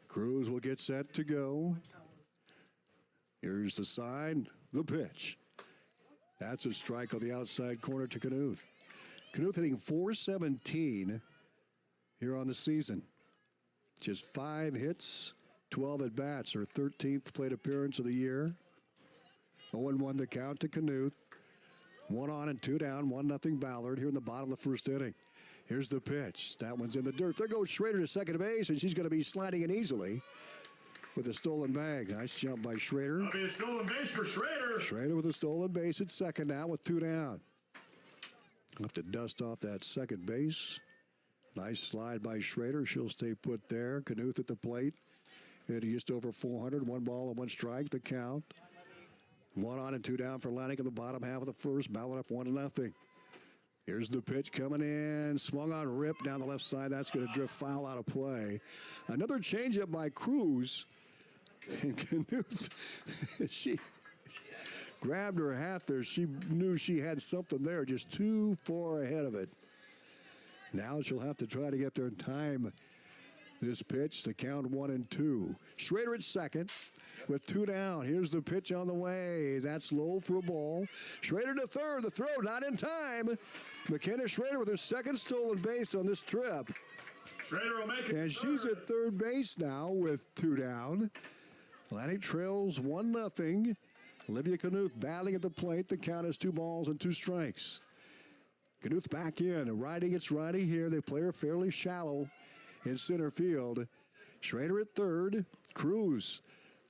Cruz will get set to go. Here's the sign, the pitch. That's a strike on the outside corner to Knuth. Knuth hitting .417 here on the season. Just 5 hits, 12 at-bats, her 13th plate appearance of the year. 0-1 the count to Knuth. 1 on and 2 down, 1-0 Ballard here in the bottom of the first inning. Here's the pitch. That one's in the dirt. There goes Schrader to second base, and she's going to be sliding in easily with a stolen bag. Nice jump by Schrader.
That'll be a stolen base for Schrader.
Schrader with a stolen base at second now with 2 down. I'll have to dust off that second base. Nice slide by Schrader. She'll stay put there. Knuth at the plate. Hitting just over 400. 1 ball and 1 strike, the count. 1 on and 2 down for Atlantic in the bottom half of the first. Ballard up 1-0. Here's the pitch coming in. Swung on, rip down the left side. That's going to drift foul out of play. Another changeup by Cruz. And Knuth, she grabbed her hat there. She knew she had something there, just too far ahead of it. Now she'll have to try to get there in time. This pitch, the count 1-2. Schrader at second with 2 down. Here's the pitch on the way. That's low for a ball. Schrader to third. The throw not in time. McKenna Schrader with her second stolen base on this trip.
Schrader will make it.
And she's at third base now with 2 down. Atlantic trails 1-0. Olivia Knuth battling at the plate. The count is 2 balls and 2 strikes. Knuth back in. Righty gets righty here. They play her fairly shallow in center field. Schrader at third. Cruz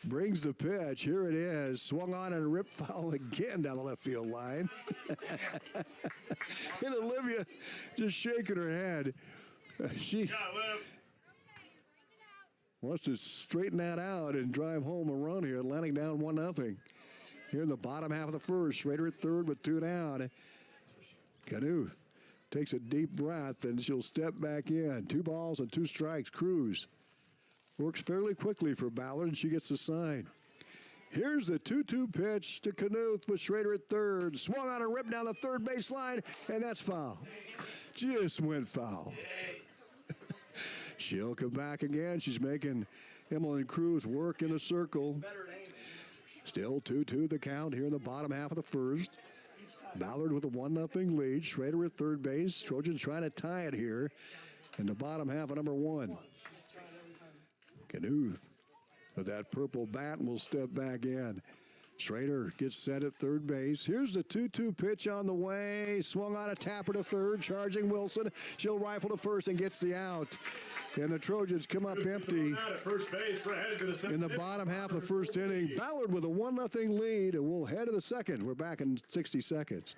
brings the pitch. Here it is. Swung on and ripped foul again down the left field line. And Olivia just shaking her head. She wants to straighten that out and drive home a run here. Atlantic down 1-0. Here in the bottom half of the first. Schrader at third with 2 down. Knuth takes a deep breath and she'll step back in. 2 balls and 2 strikes. Cruz works fairly quickly for Ballard and she gets the sign. Here's the 2-2 pitch to Knuth with Schrader at third. Swung on a rip down the third baseline, and that's foul. Just went foul. She'll come back again. She's making Emily Cruz work in the circle. Still 2-2 the count here in the bottom half of the first. Ballard with a 1-0 lead. Schrader at third base. Trojan trying to tie it here in the bottom half of number 1. Knuth with that purple bat will step back in. Schrader gets set at third base. Here's the 2-2 pitch on the way. Swung on a tapper to third. Charging Wilson. She'll rifle to first and gets the out. And the Trojans come up empty in the bottom half of the first inning. Ballard with a 1-0 lead, and we'll head to the second. We're back in 60 seconds.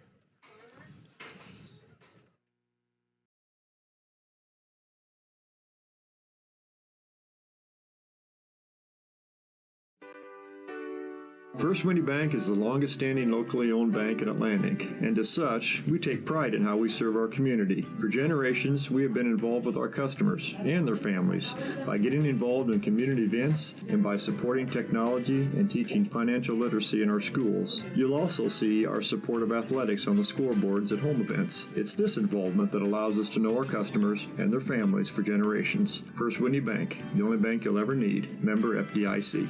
First Windy Bank is the longest standing locally owned bank in Atlantic, and as such, we take pride in how we serve our community. For generations, we have been involved with our customers and their families by getting involved in community events and by supporting technology and teaching financial literacy in our schools. You'll also see our support of athletics on the scoreboards at home events. It's this involvement that allows us to know our customers and their families for generations. First Windy Bank, the only bank you'll ever need. Member FDIC.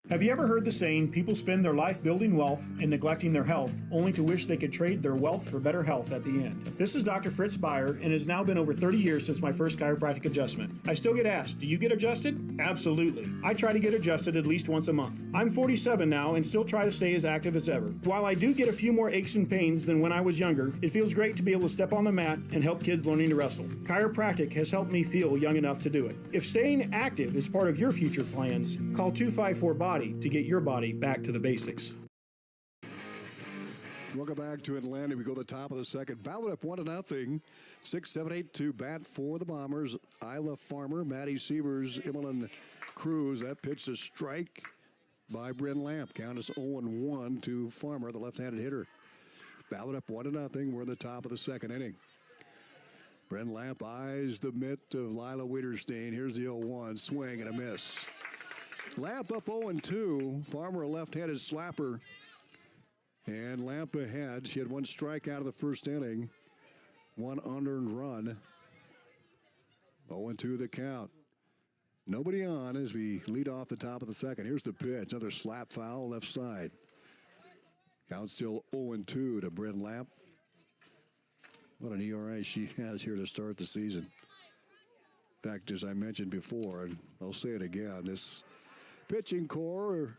Have you ever heard the saying, people spend their life building wealth and neglecting their health, only to wish they could trade their wealth for better health at the end? This is Dr. Fritz Ballard, and it has now been over 30 years since my first chiropractic adjustment. I still get asked, do you get adjusted? Absolutely. I try to get adjusted at least once a month. I'm 47 now and still try to stay as active as ever. While I do get a few more aches and pains than when I was younger, it feels great to be able to step on the mat and help kids learning to wrestle. Chiropractic has helped me feel young enough to do it. If staying active is part of your future plans, call 254-BODY to get your body back to the basics.
Welcome back to Atlanta. We go to the top of the second. Ballard up 1-0. 6-7-8 to bat for the Bombers. Isla Farmer, Maddie Sievers, Emmeline Cruz. That pitch is strike by Bryn Lamp. Count is 0-1 to Farmer, the left-handed hitter. Ballard up 1-0. We're in the top of the second inning. Bryn Lamp eyes the mitt of Lila Wiederstein. Here's the 0-1. Swing and a miss. Lamp up 0-2. Farmer a left-handed slapper. And Lamp ahead. She had 1 strikeout of the first inning. 1 unearned run. 0-2 the count. Nobody on as we lead off the top of the second. Here's the pitch. Another slap foul left side. Count still 0-2 to Bryn Lamp. What an ERA she has here to start the season. In fact, as I mentioned before, and I'll say it again, this pitching core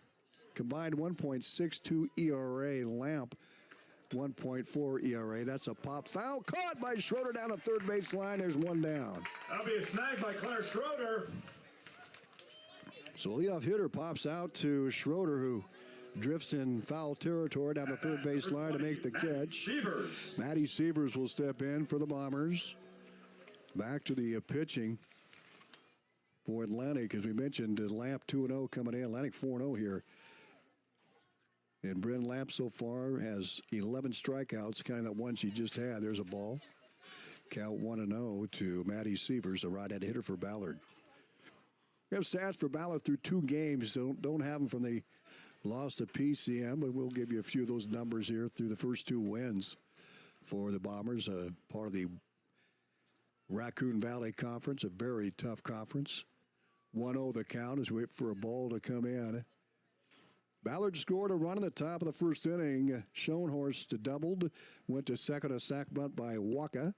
combined 1.62 ERA. Lamp 1.4 ERA. That's a pop foul caught by Schroeder down the third base line. There's 1 down.
That'll be a snag by Claire Schroeder.
So leadoff hitter pops out to Schroeder, who drifts in foul territory down the third base line to make the catch.
Sievers.
Maddie Sievers will step in for the Bombers. Back to the pitching for Atlantic. As we mentioned, Lamp 2-0 coming in. Atlantic 4-0 here. And Bryn Lamp so far has 11 strikeouts, kind of that one she just had. There's a ball. Count 1-0 to Maddie Sievers, the right-handed hitter for Ballard. We have stats for Ballard through 2 games. So don't have them from the loss to PCM, but we'll give you a few of those numbers here through the first 2 wins for the Bombers, part of the Raccoon Valley Conference, a very tough conference. 1-0 the count as we wait for a ball to come in. Ballard scored a run in the top of the first inning. Schoenhorst doubled, went to second, a sac bunt by Waka.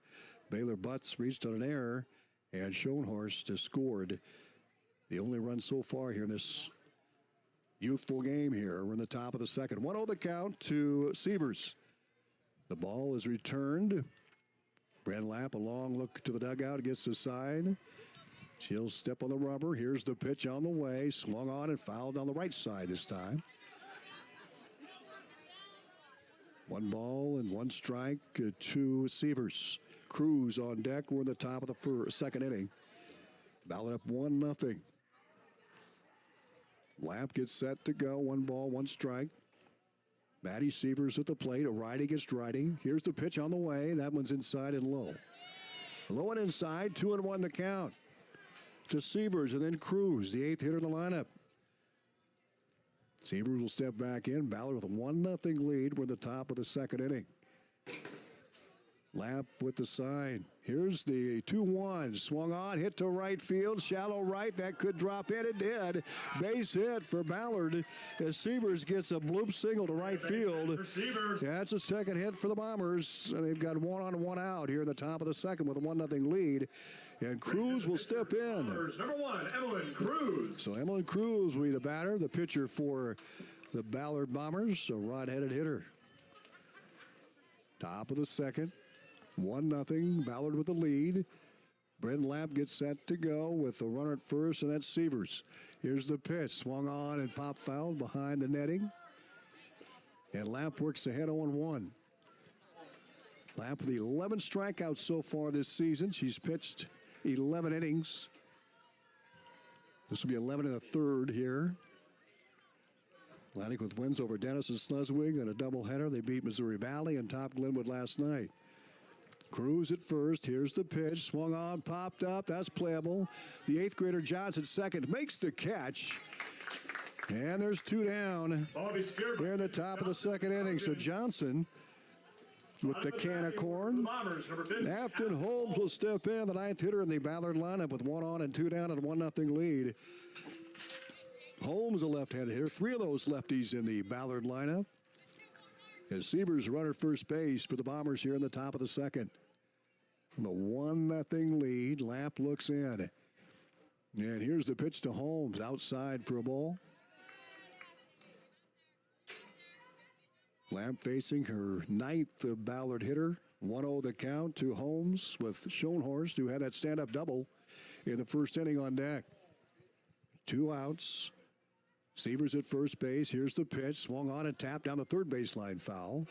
Baylor Butts reached on an error, and Schoenhorst has scored the only run so far here in this youthful game here. We're in the top of the second. 1-0 the count to Sievers. The ball is returned. Bryn Lamp, a long look to the dugout, gets the side. She'll step on the rubber. Here's the pitch on the way. Swung on and fouled on the right side this time. 1 ball and 1 strike to Sievers. Cruz on deck. We're in the top of the second inning. Ballard up 1-0. Lamp gets set to go. 1 ball, 1 strike. Maddie Sievers at the plate, a righty against righty. Here's the pitch on the way. That one's inside and low. Low and inside, 2-1 the count to Sievers, and then Cruz, the 8th hitter in the lineup. Sievers will step back in. Ballard with a 1-0 lead. We're at the top of the second inning. Lamp with the sign. Here's the 2-1. Swung on, hit to right field. Shallow right. That could drop in. It did. Base hit for Ballard as Sievers gets a bloop single to right field. That's a second hit for the Bombers. And they've got 1 on, 1 out here in the top of the second with a 1-0 lead. And Cruz will step in.
Number 1, Emmeline Cruz.
So Emmeline Cruz will be the batter, the pitcher for the Ballard Bombers, a right-handed hitter. Top of the second. 1-0, Ballard with the lead. Bryn Lamp gets set to go with the runner at first, and that's Sievers. Here's the pitch, swung on and pop fouled behind the netting. And Lamp works ahead 0-1. Lamp with 11 strikeouts so far this season. She's pitched 11 innings. This will be 11 in the third here. Atlantic with wins over Denison Sleswig and a doubleheader. They beat Missouri Valley and topped Glenwood last night. Cruz at first. Here's the pitch. Swung on, popped up. That's playable. The 8th grader Johnson second makes the catch. And there's 2 down here in the top of the second inning. So Johnson with the can of corn. Afton Holmes will step in, the 9th hitter in the Ballard lineup with 1 on and 2 down and a 1-0 lead. Holmes, a left-handed hitter. 3 of those lefties in the Ballard lineup. As Sievers runner first base for the Bombers here in the top of the second. The 1-0 lead. Lamp looks in. And here's the pitch to Holmes. Outside for a ball. Lamp facing her 9th Ballard hitter. 1-0 the count to Holmes with Schoenhorst, who had that stand-up double in the first inning on deck. 2 outs. Sievers at first base. Here's the pitch. Swung on and tapped down the third baseline foul.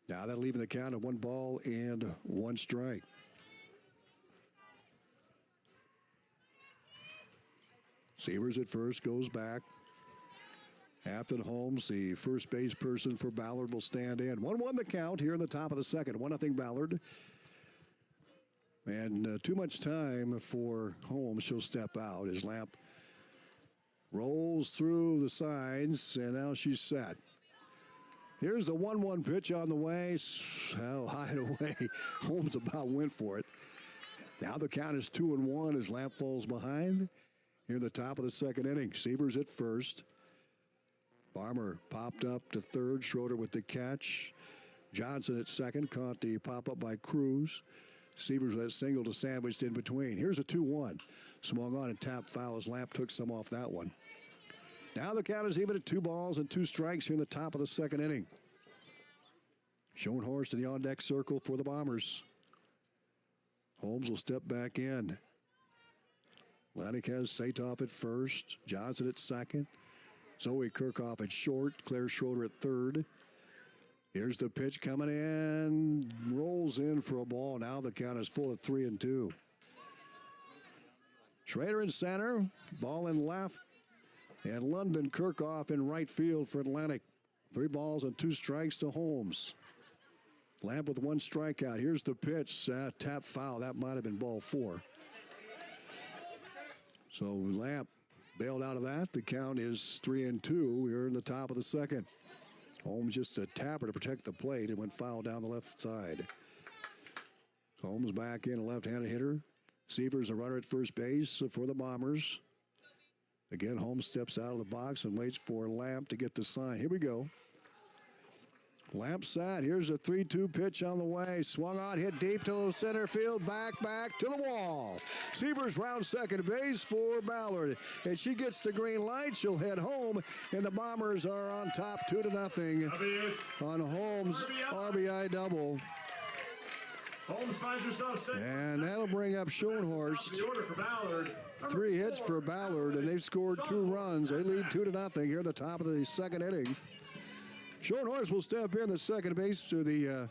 Now that'll leave the count of 1 ball and 1 strike. Sievers at first, goes back. Afton Holmes, the first base person for Ballard, will stand in. 1-1 the count here in the top of the second. 1-0 Ballard. And too much time for Holmes. She'll step out as Lamp rolls through the signs, and now she's set. Here's the 1-1 pitch on the way. High and away. Holmes about went for it. Now the count is 2-1 as Lamp falls behind. Here in the top of the second inning. Sievers at first. Farmer popped up to third. Schroeder with the catch. Johnson at second. Caught the pop-up by Cruz. Sievers with that single to sandwiched in between. Here's a 2-1. Swung on and tapped foul as Lamp took some off that one. Now the count is even at 2 balls and 2 strikes here in the top of the second inning. Schoenhorst in the on-deck circle for the Bombers. Holmes will step back in. Atlantic has Satoff at first. Johnson at second. Zoe Kirchhoff at short. Claire Schroeder at third. Here's the pitch coming in. Rolls in for a ball. Now the count is full at 3-2. Schrader in center, ball in left, and London Kirchhoff in right field for Atlantic. 3 balls and 2 strikes to Holmes. Lamp with 1 strikeout. Here's the pitch. Tap foul. That might have been ball 4. So Lamp bailed out of that. The count is 3-2. We're in the top of the second. Holmes just a tapper to protect the plate and went foul down the left side. Holmes back in, a left-handed hitter. Seaver's a runner at first base for the Bombers. Again, Holmes steps out of the box and waits for Lamp to get the sign. Here we go. Lamp sat. Here's a 3-2 pitch on the way. Swung on, hit deep to center field. Back to the wall. Seaver's round second base for Ballard. And she gets the green light. She'll head home. And the Bombers are on top 2-0 on Holmes' RBI double.
Holmes finds herself second.
And that'll bring up Schoenhorst.
The order for Ballard.
3 hits for Ballard, and they've scored 2 runs. They lead 2-0 here at the top of the second inning. Schoenhorst will step in the second base to the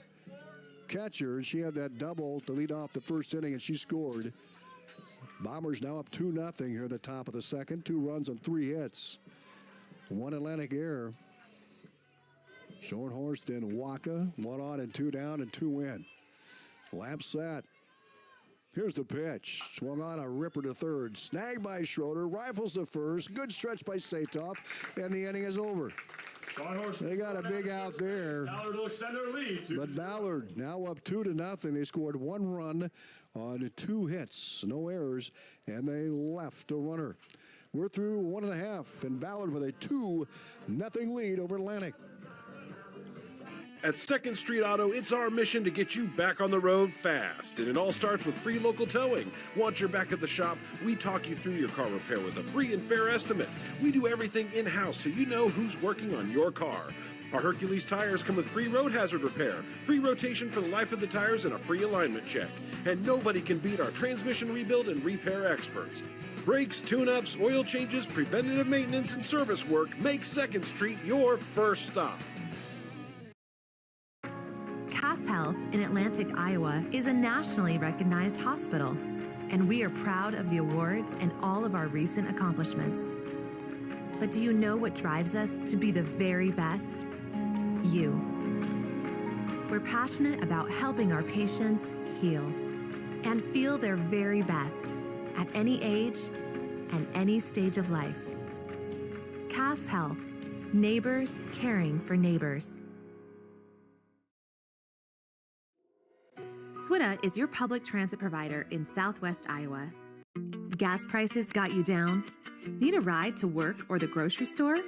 catcher. She had that double to lead off the first inning, and she scored. Bombers now up 2-0 here at the top of the second. 2 runs and 3 hits. 1 Atlantic error. Schoenhorst and Waka. 1 on and 2 down and 2 in. Lamp sat. Here's the pitch. Swung on a ripper to third. Snagged by Schroeder. Rifles to first. Good stretch by Satoff. And the inning is over. They got a big out there.
Ballard will extend their lead.
But Ballard now up 2-0. They scored 1 run on 2 hits. No errors. And they left a runner. We're through 1.5. And Ballard with a 2-0 lead over Atlantic.
At 2nd Street Auto, it's our mission to get you back on the road fast. And it all starts with free local towing. Once you're back at the shop, we talk you through your car repair with a free and fair estimate. We do everything in-house so you know who's working on your car. Our Hercules tires come with free road hazard repair, free rotation for the life of the tires, and a free alignment check. And nobody can beat our transmission rebuild and repair experts. Brakes, tune-ups, oil changes, preventative maintenance, and service work make 2nd Street your first stop.
Cass Health in Atlantic, Iowa is a nationally recognized hospital, and we are proud of the awards and all of our recent accomplishments. But do you know what drives us to be the very best? You. We're passionate about helping our patients heal and feel their very best at any age and any stage of life. Cass Health, neighbors caring for neighbors. SWITA is your public transit provider in Southwest Iowa. Gas prices got you down? Need a ride to work or the grocery store?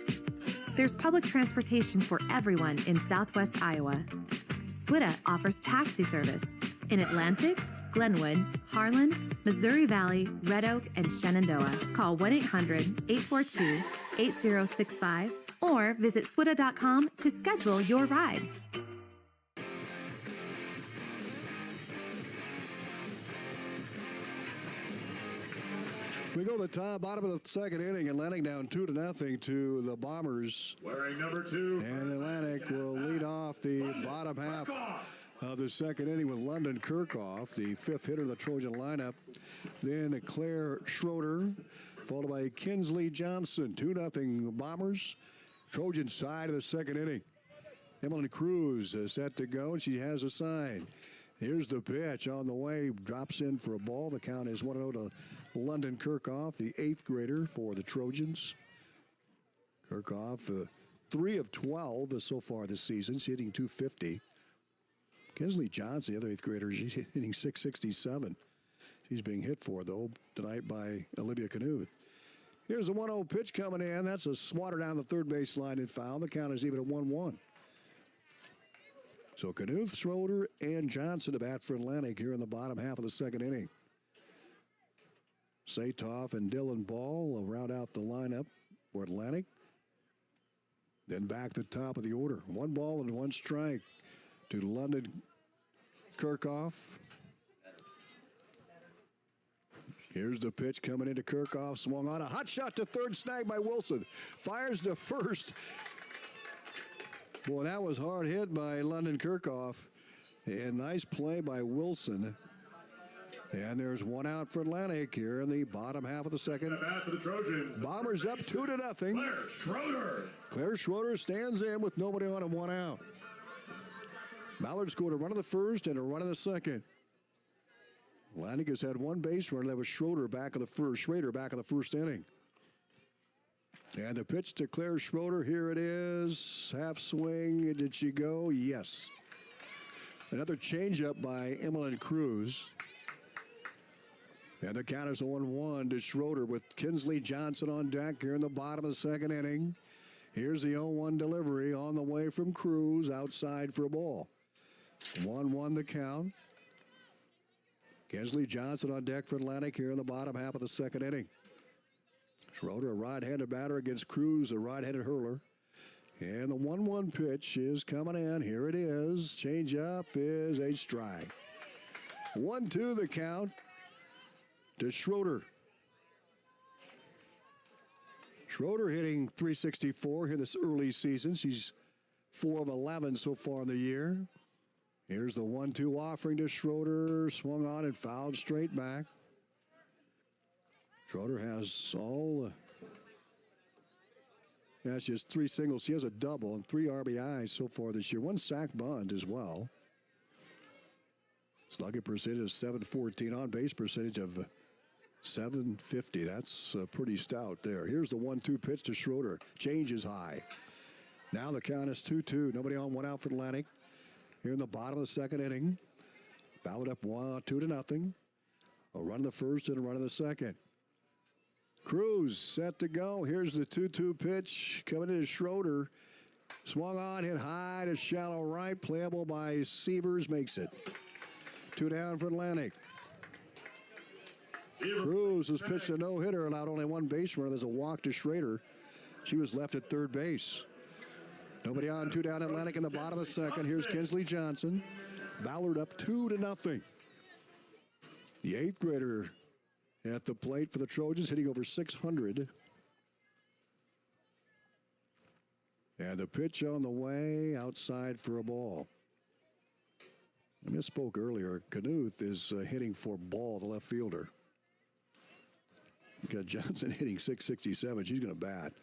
There's public transportation for everyone in Southwest Iowa. SWITA offers taxi service in Atlantic, Glenwood, Harlan, Missouri Valley, Red Oak, and Shenandoah. Call 1-800-842-8065 or visit swita.com to schedule your ride.
We go to the top, bottom of the second inning. Atlantic down 2-0 to the Bombers.
Wearing number 2.
And Atlantic will lead off the bottom half of the second inning with London Kirchhoff, the 5th hitter of the Trojan lineup. Then Claire Schroeder, followed by Kinsley Johnson. 2-0 Bombers. Trojan side of the second inning. Emily Cruz is set to go, and she has a sign. Here's the pitch on the way. Drops in for a ball. The count is 1-0 to London Kirchhoff, the 8th grader for the Trojans. Kirchhoff, 3 of 12 so far this season. She's hitting .250. Kinsley Johnson, the other 8th grader, she's hitting .667. She's being hit for, though, tonight by Olivia Knuth. Here's a 1-0 pitch coming in. That's a swatter down the third base line and foul. The count is even at 1-1. So Knuth, Schroeder, and Johnson to bat for Atlantic here in the bottom half of the second inning. Satoff and Dylan Ball will round out the lineup for Atlantic. Then back to the top of the order. 1 ball and 1 strike to London Kirchhoff. Here's the pitch coming into Kirchhoff. Swung on a hot shot to third, snagged by Wilson. Fires to first. Boy, that was hard hit by London Kirchhoff. And nice play by Wilson. And there's one out for Atlantic here in the bottom half of the second.
At bat for the Trojans.
Bombers up 2-0.
Claire Schroeder.
Claire Schroeder stands in with nobody on and one out. Ballard scored a run in the first and a run in the second. Atlantic has had one base runner. That was Schroeder back in the first inning. And the pitch to Claire Schroeder. Here it is. Half swing. Did she go? Yes. Another changeup by Emmeline Cruz. And the count is 1-1 to Schroeder with Kinsley Johnson on deck here in the bottom of the second inning. Here's the 0-1 delivery on the way from Cruz outside for a ball. 1-1 the count. Kinsley Johnson on deck for Atlantic here in the bottom half of the second inning. Schroeder, a right-handed batter against Cruz, a right-handed hurler. And the 1-1 pitch is coming in. Here it is. Change up is a strike. 1-2 the count to Schroeder. Schroeder hitting .364 here this early season. She's 4 of 11 so far in the year. Here's the 1-2 offering to Schroeder. Swung on and fouled straight back. Schroeder has that's just 3 singles. She has a double and 3 RBIs so far this year. 1 sack bunt as well. Slugging percentage of .714. On base percentage of .750. That's pretty stout there. Here's the 1-2 pitch to Schroeder. Change is high. Now the count is 2-2. Nobody on, one out for Atlantic. Here in the bottom of the second inning. Ballard up 2-0. A run in the first and a run in the second. Cruz set to go. Here's the 2-2 pitch coming into Schroeder. Swung on, hit high to shallow right. Playable by Severs, makes it 2 down for Atlantic. Cruz has pitched a no-hitter, allowed only 1 base runner. There's a walk to Schrader. She was left at third base. Nobody on, 2 down Atlantic in the bottom of the second. Here's Kinsley Johnson. Ballard up 2-0. The 8th grader at the plate for the Trojans, hitting over 600. And the pitch on the way, outside for a ball. I misspoke earlier. Knuth is hitting for ball, the left fielder. We've got Johnson hitting .667. She's going to bat.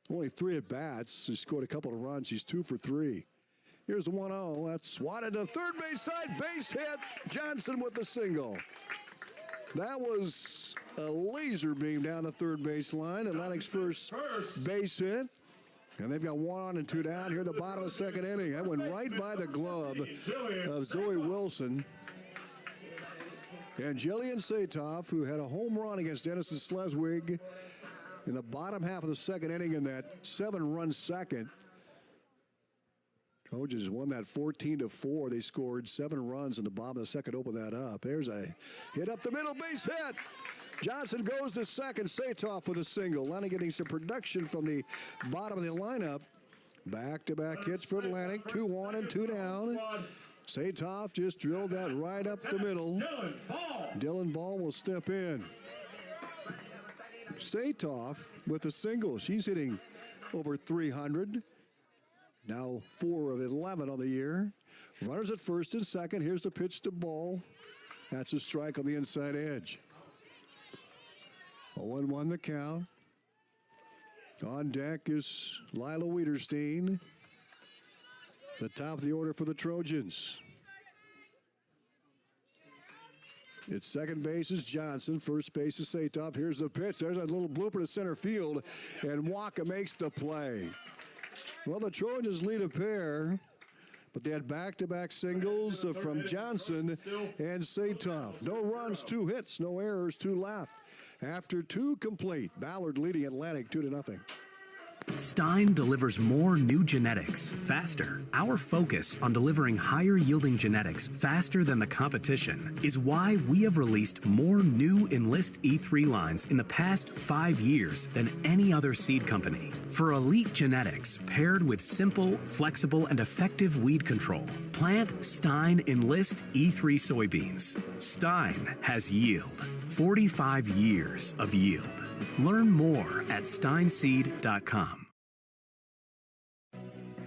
Only 3 at bats. She scored a couple of runs. She's 2 for 3. Here's the 1-0. That's swatted to third base side. Base hit. Johnson with the single. That was a laser beam down the third base line. Atlantic's first base hit. And they've got 1 on and 2 down here at the bottom of the second inning. That went right by the glove of Zoe Wilson. And Jillian Satoff, who had a home run against Denison Sleswig in the bottom half of the second inning in that 7-run second. Trojans won that 14-4. They scored 7 runs in the bottom of the second to open that up. There's a hit up the middle, base hit. Johnson goes to second. Satoff with a single. Atlantic getting some production from the bottom of the lineup. Back-to-back hits for Atlantic. 2 on and 2 down. Satoff just drilled that right up the middle. Dylan Ball will step in. Satoff with a single. She's hitting over 300. Now 4 of 11 on the year. Runners at first and second. Here's the pitch to Ball. That's a strike on the inside edge. 0-1 the count. On deck is Lila Wiederstein. The top of the order for the Trojans. It's second base is Johnson. First base is Satoff. Here's the pitch. There's a little blooper to center field. And Waka makes the play. Well, the Trojans lead a pair, but they had back-to-back singles from Johnson and Satoff. No runs, 2 hits, no errors, 2 left. After 2 complete, Ballard leading Atlantic 2-0.
Stein delivers more new genetics faster. Our focus on delivering higher yielding genetics faster than the competition is why we have released more new Enlist E3 lines in the past 5 years than any other seed company. For elite genetics paired with simple, flexible, and effective weed control, plant Stein Enlist E3 soybeans. Stein has yield. 45 years of yield. Learn more at steinseed.com.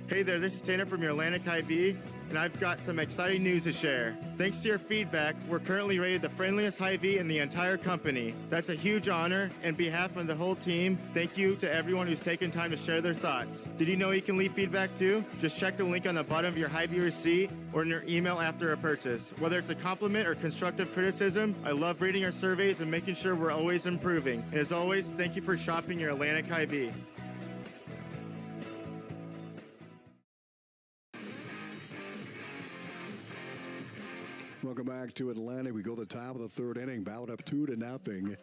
Hey there, this is Tanner from your Atlantic IV, and I've got some exciting news to share. Thanks to your feedback, we're currently rated the friendliest Hy-Vee in the entire company. That's a huge honor, and on behalf of the whole team, thank you to everyone who's taken time to share their thoughts. Did you know you can leave feedback too? Just check the link on the bottom of your Hy-Vee receipt or in your email after a purchase. Whether it's a compliment or constructive criticism, I love reading our surveys and making sure we're always improving. And as always, thank you for shopping your Atlantic Hy-Vee.
Welcome back to Atlantic. We go to the top of the third inning. Ballard up 2-0.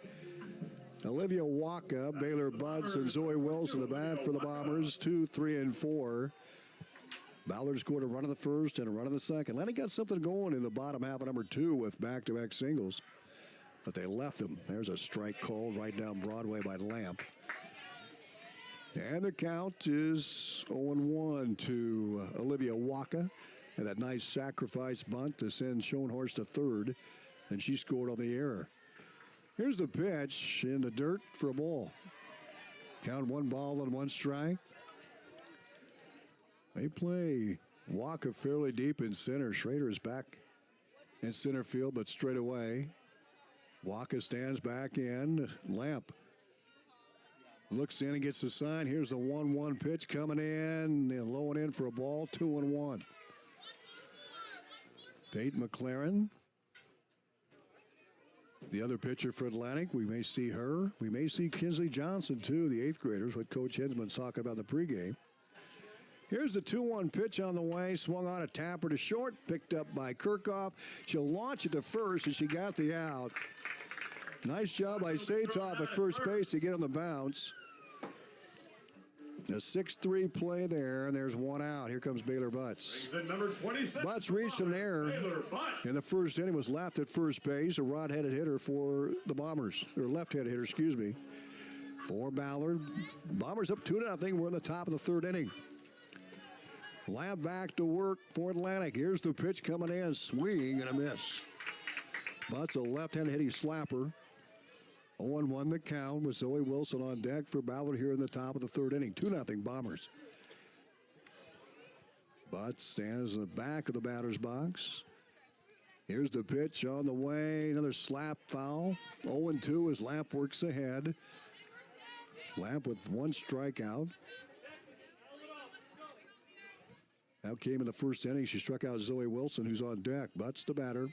Olivia Waka, Baylor Butts, and Zoe Wilson the bat for the Bombers. 2, 3, and 4. Ballard scored a run in the first and a run in the second. Atlantic got something going in the bottom half of number 2 with back-to-back singles, but they left them. There's a strike called right down Broadway by Lamp. And the count is 0-1 to Olivia Waka. And that nice sacrifice bunt to send Schoenhorst to third. And she scored on the error. Here's the pitch in the dirt for a ball. Count 1 ball and 1 strike. They play Waka fairly deep in center. Schrader is back in center field, but straight away. Waka stands back in. Lamp looks in and gets the sign. Here's the 1-1 pitch coming in and low and in for a ball. 2-1. Peyton McLaren, the other pitcher for Atlantic. We may see her. We may see Kinsley Johnson, too, the 8th graders, what Coach Hinsman's talking about in the pregame. Here's the 2-1 pitch on the way. Swung on a tapper to short. Picked up by Kirchhoff. She'll launch it to first, and she got the out. Nice job by Satoff at first base to get on the bounce. A 6-3 play there, and there's 1 out. Here comes Baylor Butts. Butts reached an error in the first inning, was left at first base. A rod-headed hitter for the Bombers, or left-handed hitter, excuse me, for Ballard. Bombers up 2-0. We're in the top of the third inning. Lamp back to work for Atlantic. Here's the pitch coming in, swing and a miss. Butts a left-handed hitting slapper. 0-1 the count with Zoe Wilson on deck for Ballard here in the top of the third inning. 2-0 Bombers. Butts stands in the back of the batter's box. Here's the pitch on the way. Another slap foul. 0-2 as Lamp works ahead. Lamp with 1 strikeout. That came in the first inning. She struck out Zoe Wilson, who's on deck. Butts the batter.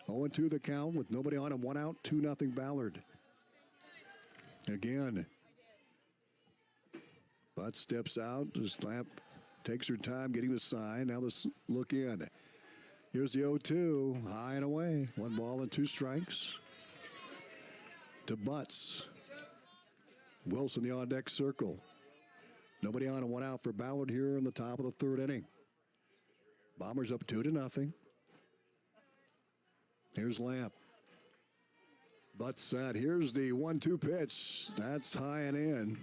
0-2 the count with nobody on and 1 out. 2-0 Ballard. Again. Butts steps out. Just Lamp takes her time getting the sign. Now let's look in. Here's the 0-2. High and away. 1 ball and 2 strikes. To Butts. Wilson the on-deck circle. Nobody on and 1 out for Ballard here in the top of the third inning. Bombers up 2-0. Here's Lamp. Butts set. Here's the 1-2 pitch. That's high and in.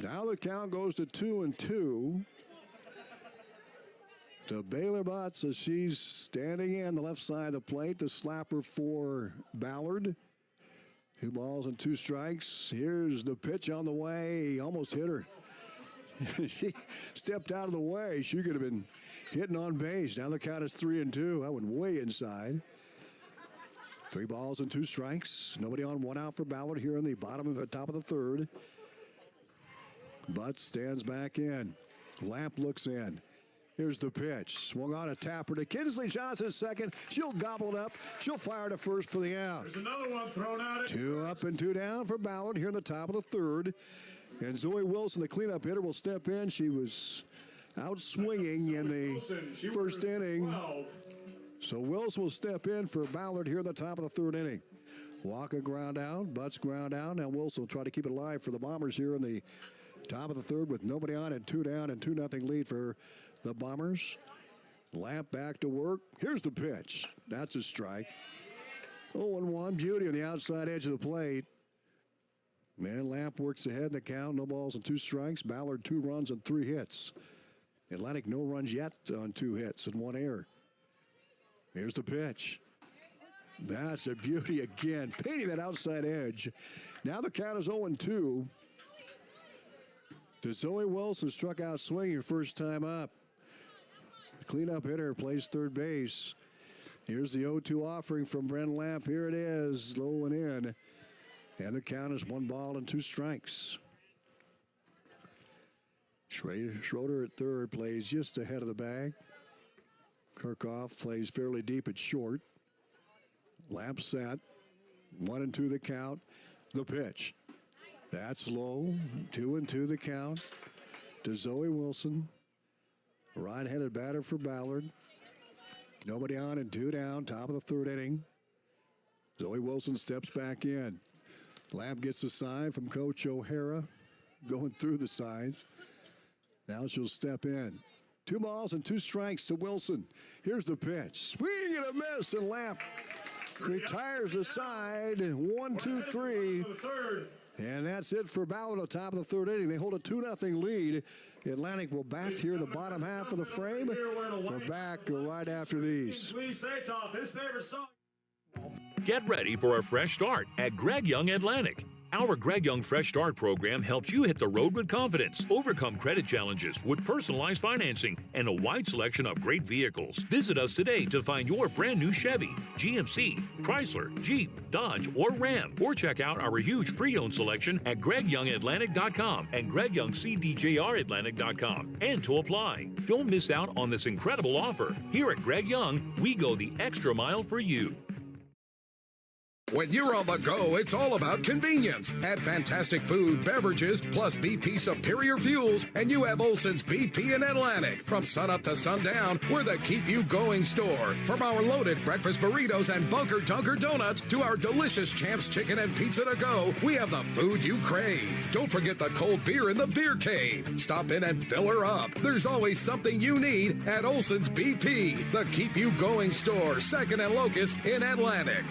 Now the count goes to 2-2. To Baylor Butts as she's standing in the left side of the plate. The slapper for Ballard. 2 balls and 2 strikes. Here's the pitch on the way. He almost hit her. She stepped out of the way. She could have been hitting on base. Now the count is 3-2. That went way inside. 3 balls and 2 strikes. Nobody on, 1 out for Ballard here in the bottom of the top of the third. Butts stands back in. Lamp looks in. Here's the pitch. Swung on a tapper to Kinsley Johnson second. She'll gobble it up. She'll fire to first for the out.
There's another one thrown out.
2 up and 2 down for Ballard here in the top of the third. And Zoe Wilson, the cleanup hitter, will step in. She was out swinging in the first inning. So Wilson will step in for Ballard here in the top of the third inning. Waka ground out, Butts ground out. Now Wilson will try to keep it alive for the Bombers here in the top of the third with nobody on and 2 down and 2-0 lead for the Bombers. Lamp back to work. Here's the pitch. That's a strike. 0-1. Beauty on the outside edge of the plate. Man, Lamp works ahead in the count. No balls and 2 strikes. Ballard 2 runs and 3 hits. Atlantic no runs yet on 2 hits and 1 error. Here's the pitch. That's a beauty again. Painting that outside edge. Now the count is 0-2. To Zoe Wilson, struck out swinging her first time up. cleanup hitter, plays third base. Here's the 0-2 offering from Brent Lamp. Here it is, low and in. And the count is 1 ball and 2 strikes. Schroeder at third plays just ahead of the bag. Kirchhoff plays fairly deep at short. Lamp set. 1-2 the count. The pitch. That's low. 2-2 the count to Zoe Wilson. Right-handed batter for Ballard. Nobody on and 2 down. Top of the third inning. Zoe Wilson steps back in. Lamp gets a sign from Coach O'Hara. Going through the signs. Now she'll step in. 2 balls and 2 strikes to Wilson. Here's the pitch. Swing and a miss, and Lamp retires the side. 1-2-3. And that's it for Ballard on top of the third inning. They hold a 2-0 lead. Atlantic will bat here the bottom half of the frame. We're back right after these.
Get ready for a fresh start at Greg Young Atlantic. Our Greg Young Fresh Start program helps you hit the road with confidence, overcome credit challenges with personalized financing, and a wide selection of great vehicles. Visit us today to find your brand new Chevy, GMC, Chrysler, Jeep, Dodge, or Ram, or check out our huge pre-owned selection at GregYoungAtlantic.com and GregYoungCDJRAtlantic.com. And to apply. Don't miss out on this incredible offer. Here at Greg Young, we go the extra mile for you.
When you're on the go, it's all about convenience. Add fantastic food, beverages, plus BP superior fuels, and you have Olson's BP in Atlantic. From sunup to sundown, we're the keep-you-going store. From our loaded breakfast burritos and Bunker Dunker donuts to our delicious Champs chicken and pizza to go, we have the food you crave. Don't forget the cold beer in the beer cave. Stop in and fill her up. There's always something you need at Olson's BP, the keep-you-going store, 2nd and Locust in Atlantic.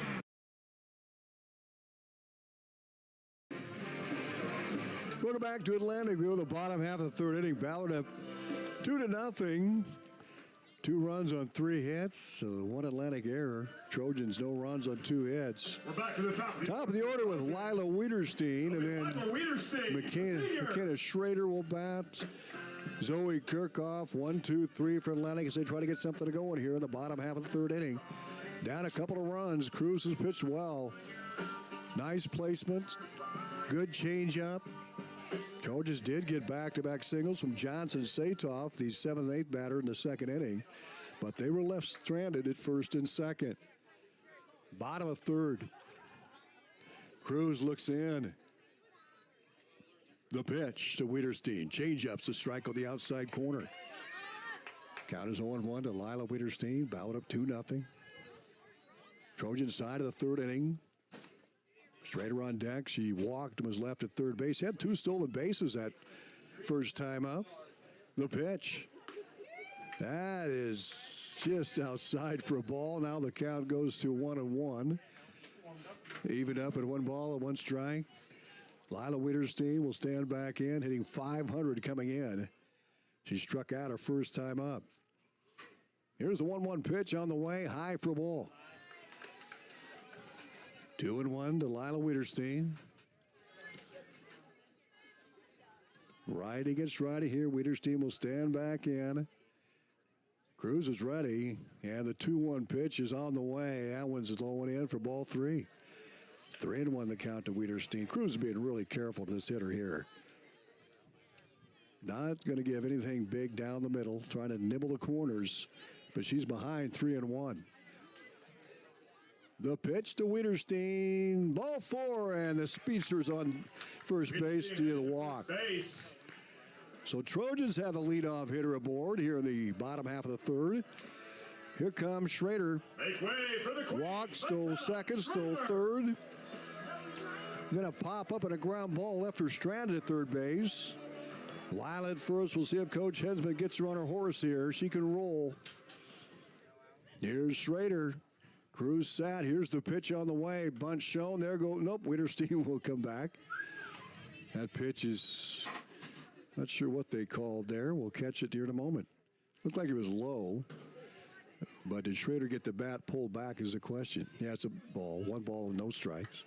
We're back to Atlantic. We go to the bottom half of the third inning. Ballard up 2-0. 2 runs on 3 hits. 1 Atlantic error. Trojans no runs on 2 hits.
We're back to the
Top of the order with Lila Wiederstein, and then McKenna Schrader will bat. Zoe Kirchhoff, 1-2-3 for Atlantic as they try to get something going here in the bottom half of the third inning. Down a couple of runs. Cruz has pitched well. Nice placement. Good changeup. Trojans did get back-to-back singles from Johnson Satoff, the 7th and 8th batter in the 2nd inning, but they were left stranded at 1st and 2nd. Bottom of 3rd. Cruz looks in. The pitch to Wiederstein. Change-ups to strike on the outside corner. Count is 0-1 to Lila Wiederstein. Ballard up 2-0. Trojan side of the 3rd inning. Schrader on deck. She walked and was left at third base. Had 2 stolen bases that first time up. The pitch. That is just outside for a ball. Now the count goes to 1-1. Even up at 1 ball and 1 strike. Lila Wiederstein will stand back in, hitting .500 coming in. She struck out her first time up. Here's the 1-1 pitch on the way. High for a ball. 2-1 to Lila Wiederstein. Righty against righty here. Wiederstein will stand back in. Cruz is ready, and the 2-1 pitch is on the way. That one's low and in for ball 3. 3-1 the count to Wiederstein. Cruz is being really careful to this hitter here. Not going to give anything big down the middle, trying to nibble the corners, but she's behind 3-1. The pitch to Wiederstein. Ball 4, and the speedster's on first base to the walk. So Trojans have the leadoff hitter aboard here in the bottom half of the 3rd. Here comes Schrader. Walk, stole 2nd, stole 3rd. Then a pop-up and a ground ball left her stranded at third base. Lila at first. We'll see if Coach Hensman gets her on her horse here. She can roll. Here's Schrader. Cruz sat. Here's the pitch on the way. Bunt shown. There go. Nope. Wiederstein will come back. That pitch is not sure what they called there. We'll catch it here in a moment. Looked like it was low. But did Schrader get the bat pulled back is the question. Yeah, it's a ball. 1 ball, no strikes.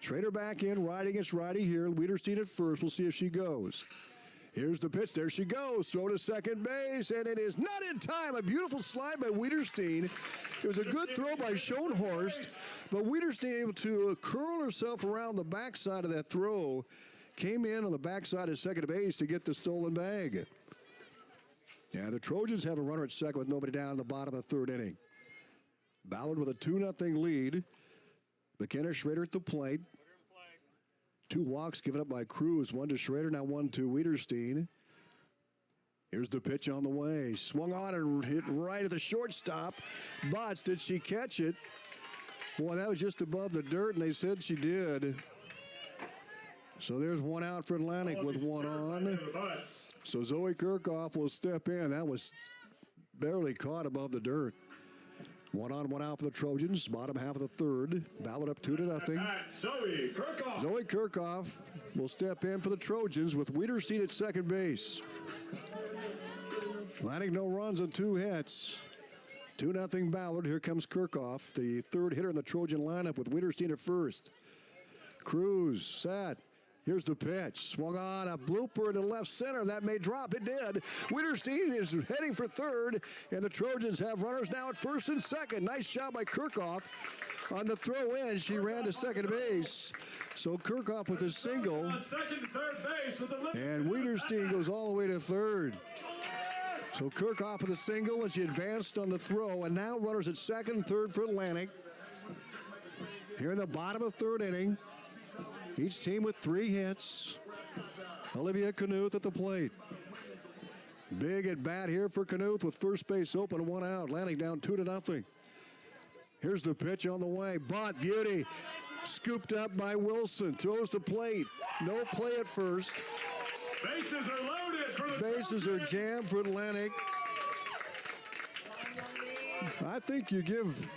Schrader back in, righty against righty here. Wiederstein at first. We'll see if she goes. Here's the pitch. There she goes. Throw to second base, and it is not in time. A beautiful slide by Wiederstein. It was a good throw by Schoenhorst, but Wiederstein able to curl herself around the backside of that throw. Came in on the backside of second base to get the stolen bag. Yeah, the Trojans have a runner at second with nobody down in the bottom of the third inning. Ballard with a 2-0 lead. McKenna Schrader at the plate. 2 walks given up by Cruz. 1 to Schrader, now 1 to Wiederstein. Here's the pitch on the way. Swung on and hit right at the shortstop. But did she catch it? Boy, that was just above the dirt, and they said she did. So there's 1 out for Atlantic with 1 on. So Zoe Kirchhoff will step in. That was barely caught above the dirt. 1 on, 1 out for the Trojans. Bottom half of the third. Ballard up 2-0.
Zoe Kirchhoff.
Zoe Kirchhoff will step in for the Trojans with Wiederstein at second base. Atlantic no runs on 2 hits. 2-0 Ballard. Here comes Kirchhoff, the third hitter in the Trojan lineup with Wiederstein at first. Cruz set. Here's the pitch. Swung on, a blooper into left center. That may drop. It did. Wiederstein is heading for third, and the Trojans have runners now at first and second. Nice job by Kirchhoff on the throw in. She ran to second base. So Kirchhoff with a single. And Wiederstein goes all the way to third. So Kirchhoff with a single, and she advanced on the throw. And now runners at second and third for Atlantic. Here in the bottom of the third inning. Each team with 3 hits. Olivia Knuth at the plate. Big at bat here for Knuth with first base open, 1 out. Atlantic down 2-0. Here's the pitch on the way. Bunt, beauty. Scooped up by Wilson. Throws the plate. No play at first.
Bases are loaded for the
Bases are jammed for Atlantic. I think you give...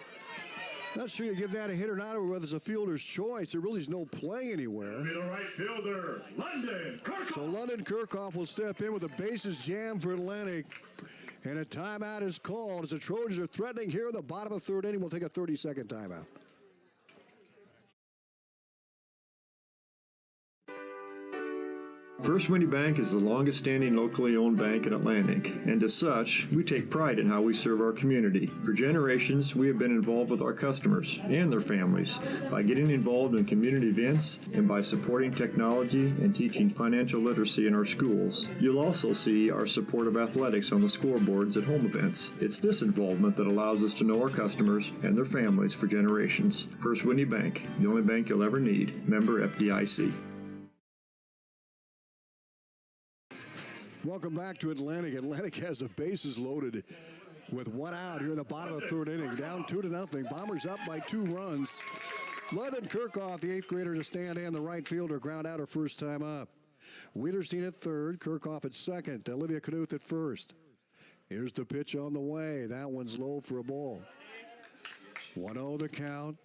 Not sure you give that a hit or not, or whether it's a fielder's choice. There really is no play anywhere.
middle right fielder, London Kirchhoff.
So London Kirchhoff will step in with the bases jammed for Atlantic. And a timeout is called as the Trojans are threatening here in the bottom of the third inning. We'll take a 30-second timeout.
First Winnie Bank is the longest standing locally owned bank in Atlantic, and as such, we take pride in how we serve our community. For generations, we have been involved with our customers and their families by getting involved in community events and by supporting technology and teaching financial literacy in our schools. You'll also see our support of athletics on the scoreboards at home events. It's this involvement that allows us to know our customers and their families for generations. First Winnie Bank, the only bank you'll ever need. Member FDIC.
Welcome back to Atlantic. Atlantic has the bases loaded with 1 out here in the bottom of the third inning. Down 2-0. Bombers up by 2 runs. London Kirchhoff, the 8th grader to stand in, the right fielder, ground out her first time up. Wiederstein at third, Kirchhoff at second, Olivia Knuth at first. Here's the pitch on the way. That one's low for a ball. 1-0 the count.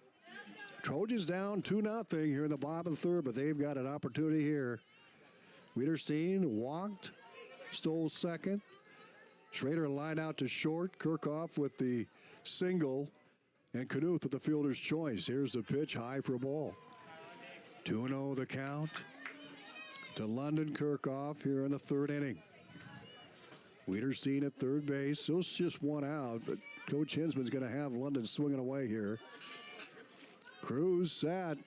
Trojans down 2-0 here in the bottom of the third, but they've got an opportunity here. Wiederstein walked. Stole second. Schrader lined out to short. Kirchhoff with the single. And Knuth with the fielder's choice. Here's the pitch, high for a ball. 2-0 the count to London Kirchhoff here in the third inning. Wiederstein at third base. So it's just 1 out, but Coach Hinsman's going to have London swinging away here. Cruz set.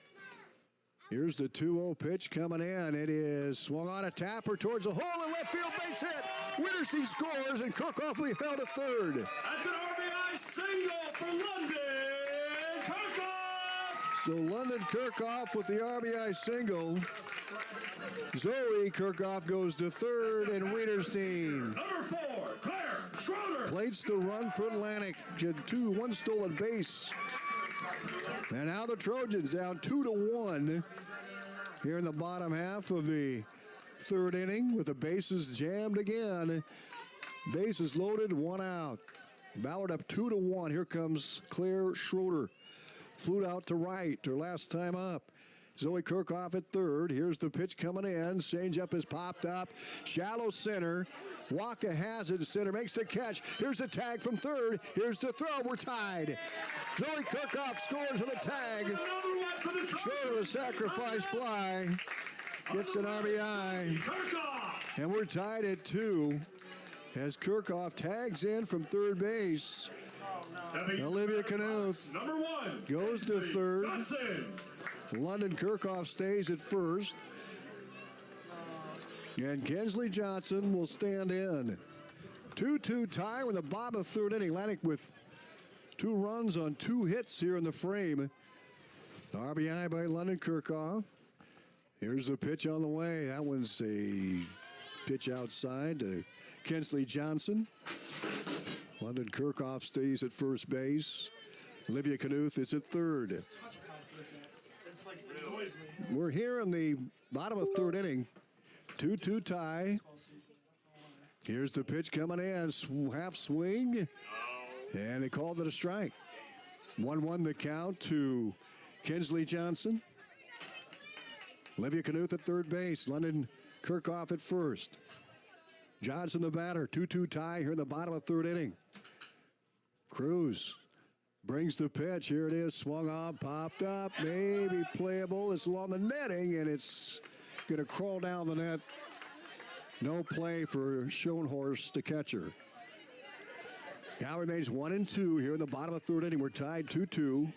Here's the 2-0 pitch coming in. It is swung on a tapper towards the hole in left field, base hit. Wiederstein scores, and Kirchhoff will be held at third.
That's an RBI single for London Kirchhoff.
So London Kirchhoff with the RBI single. Zoe Kirchhoff goes to third, and Wiederstein.
Number 4, Claire Schroeder.
Plates the run for Atlantic. She had 1 stolen base. And now the Trojans down 2-1 here in the bottom half of the third inning with the bases jammed again. Bases loaded, 1 out. Ballard up 2-1. Here comes Claire Schroeder. Flew out to right, her last time up. Zoe Kirchhoff at third. Here's the pitch coming in. Changeup is popped up. Shallow center. Waka has it. Center makes the catch. Here's the tag from third. Here's the throw. We're tied. Zoe Kirchhoff scores with a tag. Short of a sacrifice fly. Gets an RBI. And we're tied at 2 as Kirchhoff tags in from third base. Olivia Knuth
Number 1
goes to third.
Johnson.
London Kirchhoff stays at first. And Kinsley Johnson will stand in. 2-2 tie with the bottom of the third inning. Atlantic with 2 runs on 2 hits here in the frame. RBI by London Kirchhoff. Here's the pitch on the way. That one's a pitch outside to Kinsley Johnson. London Kirchhoff stays at first base. Olivia Knuth is at third. We're here in the bottom of third inning. 2-2 tie. Here's the pitch coming in. Half swing. And they called it a strike. 1-1 the count to Kinsley Johnson. Olivia Knuth at third base. London Kirchhoff at first. Johnson the batter. 2-2 tie here in the bottom of third inning. Cruz brings the pitch. Here it is. Swung on, popped up. Maybe playable. It's along the netting, and it's going to crawl down the net. No play for Schoenhorst, the catcher. Now remains 1-2 here in the bottom of third inning. We're tied 2-2.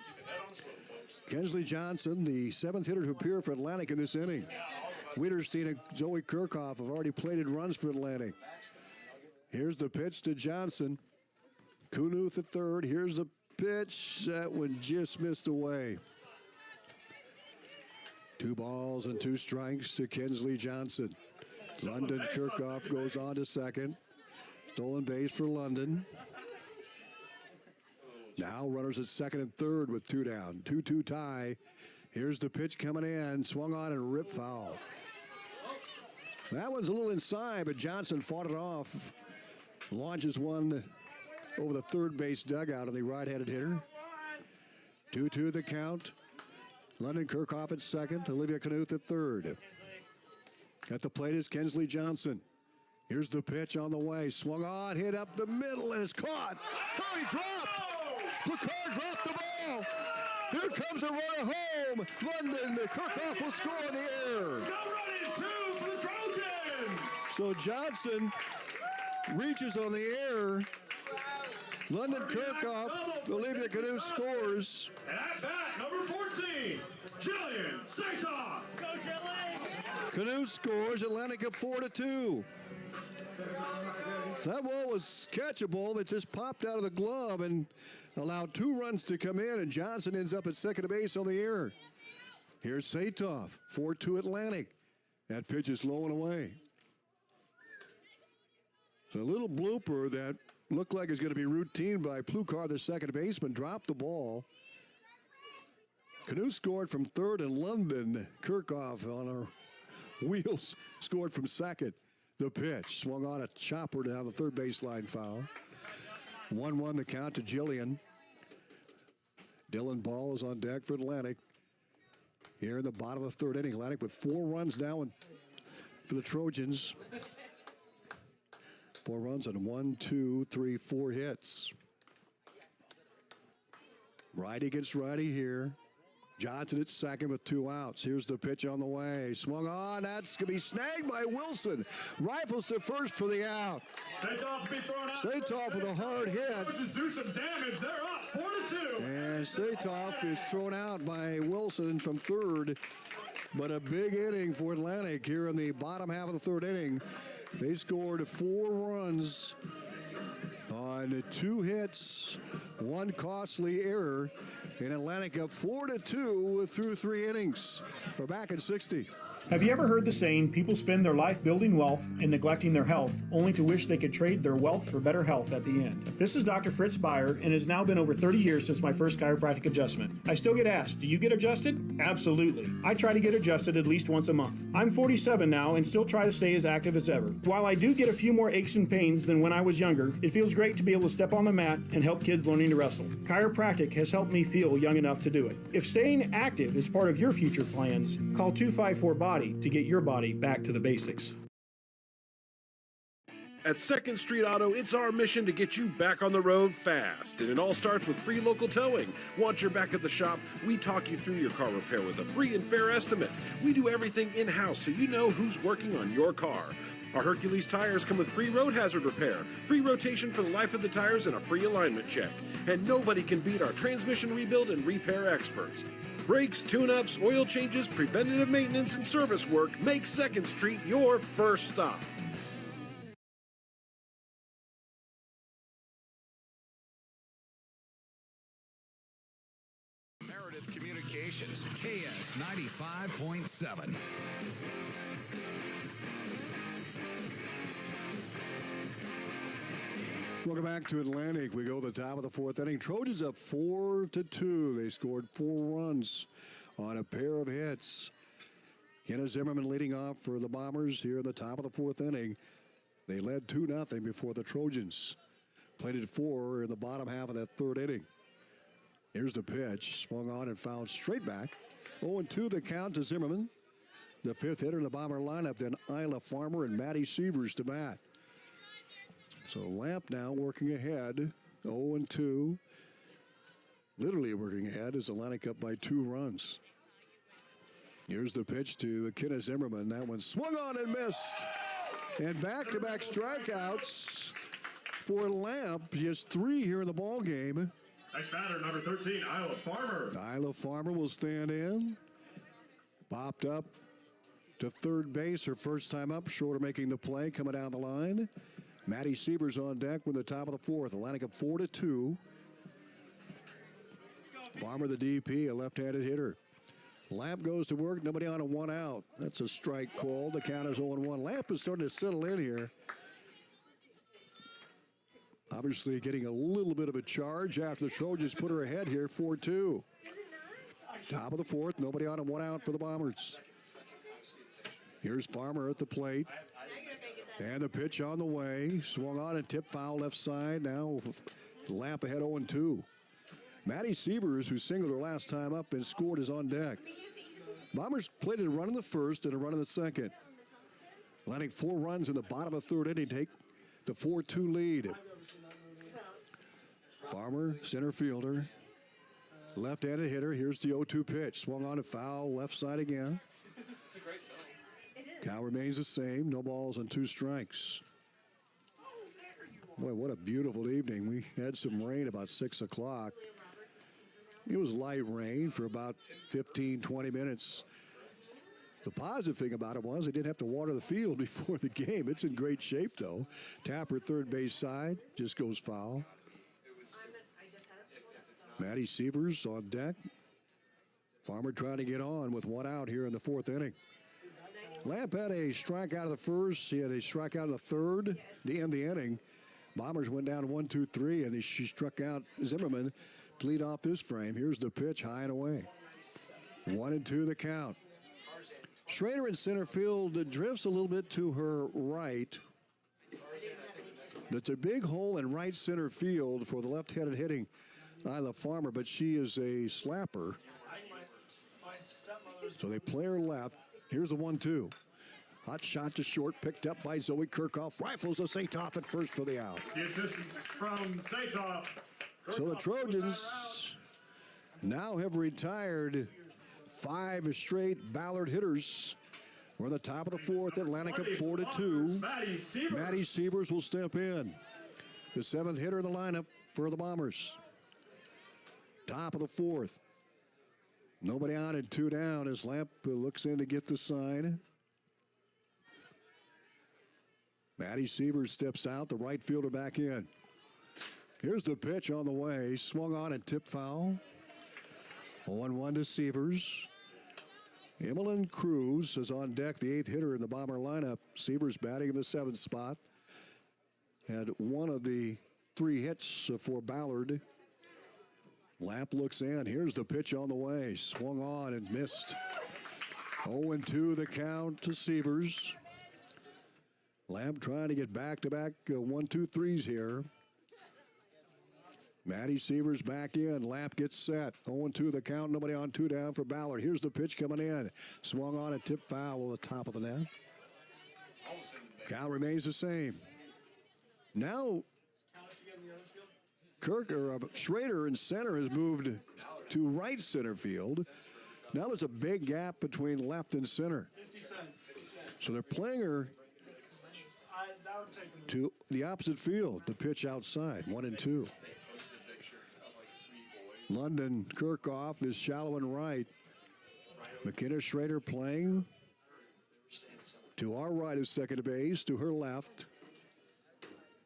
Kinsley Johnson, the 7th hitter to appear for Atlantic in this inning. Wiederstein and Zoe Kirchhoff have already plated runs for Atlantic. Here's the pitch to Johnson. Knuth at third. Here's the pitch. That one just missed away. 2 balls and 2 strikes to Kinsley Johnson. London Kirchhoff goes on to second. Stolen base for London. Now runners at second and third with 2 down. 2-2 tie. Here's the pitch coming in. Swung on and ripped foul. That one's a little inside, but Johnson fought it off. Launches one over the third base dugout of the right-handed hitter. 2-2 the count. London Kirchhoff at second. Olivia Knuth at third. At the plate is Kinsley Johnson. Here's the pitch on the way. Swung on, hit up the middle, and it's caught. Oh, he dropped. Picard dropped the ball. Here comes a runner home. London Kirchhoff will score in the air.
Got running 2 for the Trojans.
So Johnson reaches on the air. London Kirchhoff, Olivia Knuth scores.
And at bat, number 14, Jillian Saitoff. Go Jillian.
Knuth scores. Atlantic up 4-2. That ball was catchable. It just popped out of the glove and allowed 2 runs to come in, and Johnson ends up at second base on the air. Here's Saitoff, 4-2 Atlantic. That pitch is low and away. So a little blooper that looked like it's going to be routine by Plukar, the second baseman, dropped the ball. Knuth scored from third, and London Kirchhoff on our wheels scored from second. The pitch swung on a chopper down the third baseline foul. 1-1 the count to Jillian. Dylan Ball is on deck for Atlantic. Here in the bottom of the third inning, Atlantic with 4 runs now for the Trojans. 4 runs and 1, 2, 3, 4 hits. Righty against righty here. Johnson at second with 2 outs. Here's the pitch on the way. Swung on. That's going to be snagged by Wilson. Rifles to first for the out.
Saitoff be thrown out.
Saitoff with a hard hit.
Trojans do some damage. They're up 4-2.
And Saitoff is thrown out by Wilson from third. But a big inning for Atlantic here in the bottom half of the third inning. They scored 4 runs on 2 hits, 1 costly error. And Atlantic up 4-2 through 3 innings. We're back at 60.
Have you ever heard the saying, people spend their life building wealth and neglecting their health, only to wish they could trade their wealth for better health at the end? This is Dr. Fritz Ballard, and it has now been over 30 years since my first chiropractic adjustment. I still get asked, do you get adjusted? Absolutely. I try to get adjusted at least once a month. I'm 47 now and still try to stay as active as ever. While I do get a few more aches and pains than when I was younger, it feels great to be able to step on the mat and help kids learning to wrestle. Chiropractic has helped me feel young enough to do it. If staying active is part of your future plans, call 254-BODY to get your body back to the basics.
At 2nd Street Auto, it's our mission to get you back on the road fast. And it all starts with free local towing. Once you're back at the shop, we talk you through your car repair with a free and fair estimate. We do everything in-house so you know who's working on your car. Our Hercules tires come with free road hazard repair, free rotation for the life of the tires, and a free alignment check. And nobody can beat our transmission rebuild and repair experts. Brakes, tune-ups, oil changes, preventative maintenance, and service work make 2nd Street your first stop.
Meredith Communications, KS 95.7.
Welcome back to Atlantic. We go to the top of the 4th inning. Trojans up 4-2. They scored 4 runs on a pair of hits. Kenneth Zimmerman leading off for the Bombers here in the top of the 4th inning. They led 2-0 before the Trojans played it 4 in the bottom half of that 3rd inning. Here's the pitch. Swung on and fouled straight back. 0-2 the count to Zimmerman. The 5th hitter in the Bomber lineup, then Isla Farmer and Maddie Sievers to bat. So Lamp now working ahead, 0-2. Literally working ahead as Atlantic up by 2 runs. Here's the pitch to Kenneth Zimmerman. That one swung on and missed. And back-to-back strikeouts for Lamp. Just 3 here in the ball game.
Next batter, number 13, Isla Farmer.
Isla Farmer will stand in. Popped up to 3rd base, her first time up. Shorter making the play, coming down the line. Maddie Sievers on deck with the top of the 4th. Atlantic up 4-2. Farmer, the DP, a left-handed hitter. Lamp goes to work. Nobody on, and 1 out. That's a strike call. The count is 0-1. Lamp is starting to settle in here. Obviously getting a little bit of a charge after the Trojans put her ahead here, 4-2. Top of the 4th. Nobody on, and 1 out for the Bombers. Here's Farmer at the plate. And the pitch on the way. Swung on and tipped foul left side. Now Lamp ahead 0-2. Maddie Sievers, who singled her last time up and scored, is on deck. Bombers played a run in the 1st and a run in the 2nd. Atlantic 4 runs in the bottom of the 3rd inning take the 4-2 lead. Farmer, center fielder. Left-handed hitter. Here's the 0-2 pitch. Swung on and foul left side again.
It's a great film.
Count remains the same. No balls and 2 strikes. Boy, what a beautiful evening. We had some rain about 6 o'clock. It was light rain for about 15, 20 minutes. The positive thing about it was they didn't have to water the field before the game. It's in great shape, though. Tapper, 3rd base side, just goes foul. Maddie Sievers on deck. Farmer trying to get on with 1 out here in the 4th inning. Lamp had a strikeout of the 1st. He had a strikeout of the 3rd to end the inning. Bombers went down 1-2-3, and she struck out Zimmerman to lead off this frame. Here's the pitch, high and away. 1-2 the count. Schrader in center field drifts a little bit to her right. That's a big hole in right center field for the left-handed hitting Isla Farmer, but she is a slapper. So they play her left. Here's the 1-2. Hot shot to short, picked up by Zoe Kirchhoff. Rifles a Saitoff at first for the out.
The assistance from Saitoff.
So the Trojans now have retired 5 straight Ballard hitters. We're at the top of the 4th. Atlantic up 4-2. Maddie Sievers will step in. The 7th hitter in the lineup for the Bombers. Top of the 4th. Nobody out and 2 down as Lamp looks in to get the sign. Maddie Sievers steps out, the right fielder back in. Here's the pitch on the way. Swung on and tipped foul. 0-1 to Sievers. Emmeline Cruz is on deck, the 8th hitter in the Bomber lineup. Sievers batting in the 7th spot. Had 1 of the 3 hits for Ballard. Lamp looks in. Here's the pitch on the way. Swung on and missed. 0-2 the count to Sievers. Lamp trying to get back-to-back 1-2-3s here. Maddie Sievers back in. Lamp gets set. 0-2 the count. Nobody on, 2 down for Ballard. Here's the pitch coming in. Swung on a tip foul on the top of the net. Count remains the same. Now, Schrader in center has moved to right center field. Now there's a big gap between left and center. So they're playing her to the opposite field. The pitch outside, 1-2. London Kirchhoff is shallow and right. McKenna Schrader playing to our right is second base, to her left.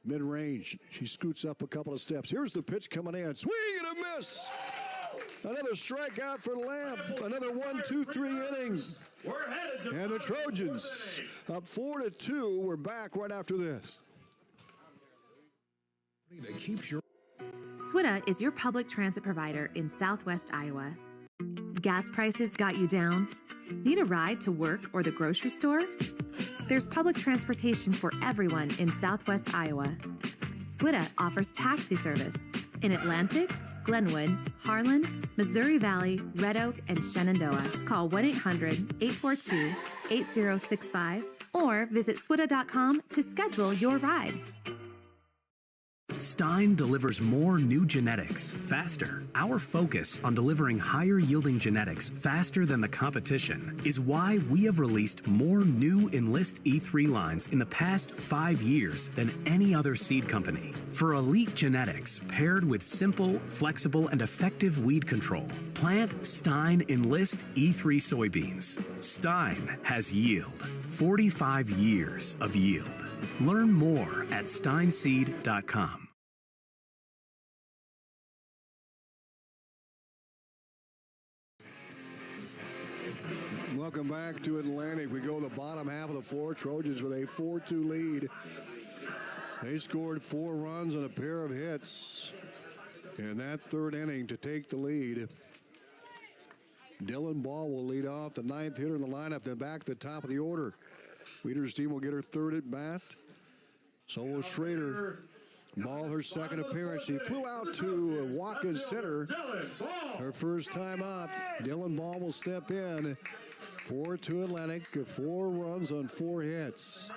Mid-range, she scoots up a couple of steps. Here's the pitch coming in. Swing and a miss. Another strikeout for Lamp. Another 1-2-3 innings. And the Trojans up 4-2. We're back right after this.
That keeps your
SWITA is your public transit provider in Southwest Iowa. Gas prices got you down? Need a ride to work or the grocery store? There's public transportation for everyone in Southwest Iowa. SWITA offers taxi service in Atlantic, Glenwood, Harlan, Missouri Valley, Red Oak, and Shenandoah. Call 1-800-842-8065 or visit SWITA.com to schedule your ride.
Stein delivers more new genetics faster. Our focus on delivering higher yielding genetics faster than the competition is why we have released more new Enlist E3 lines in the past 5 years than any other seed company. For elite genetics paired with simple, flexible, and effective weed control, plant Stein Enlist E3 soybeans. Stein has yield. 45 years of yield. Learn more at steinseed.com.
Welcome back to Atlantic. We go to the bottom half of the floor. Trojans with a 4-2 lead. They scored 4 runs and a pair of hits in that third inning to take the lead. Dylan Ball will lead off, the 9th hitter in the lineup, then back to the top of the order. Weeder's team will get her third at bat. So will Schrader. Ball, her second appearance. She flew out to Waukee center. Her first time up. Dylan Ball will step in. 4-2 Atlantic. 4 runs on 4 hits.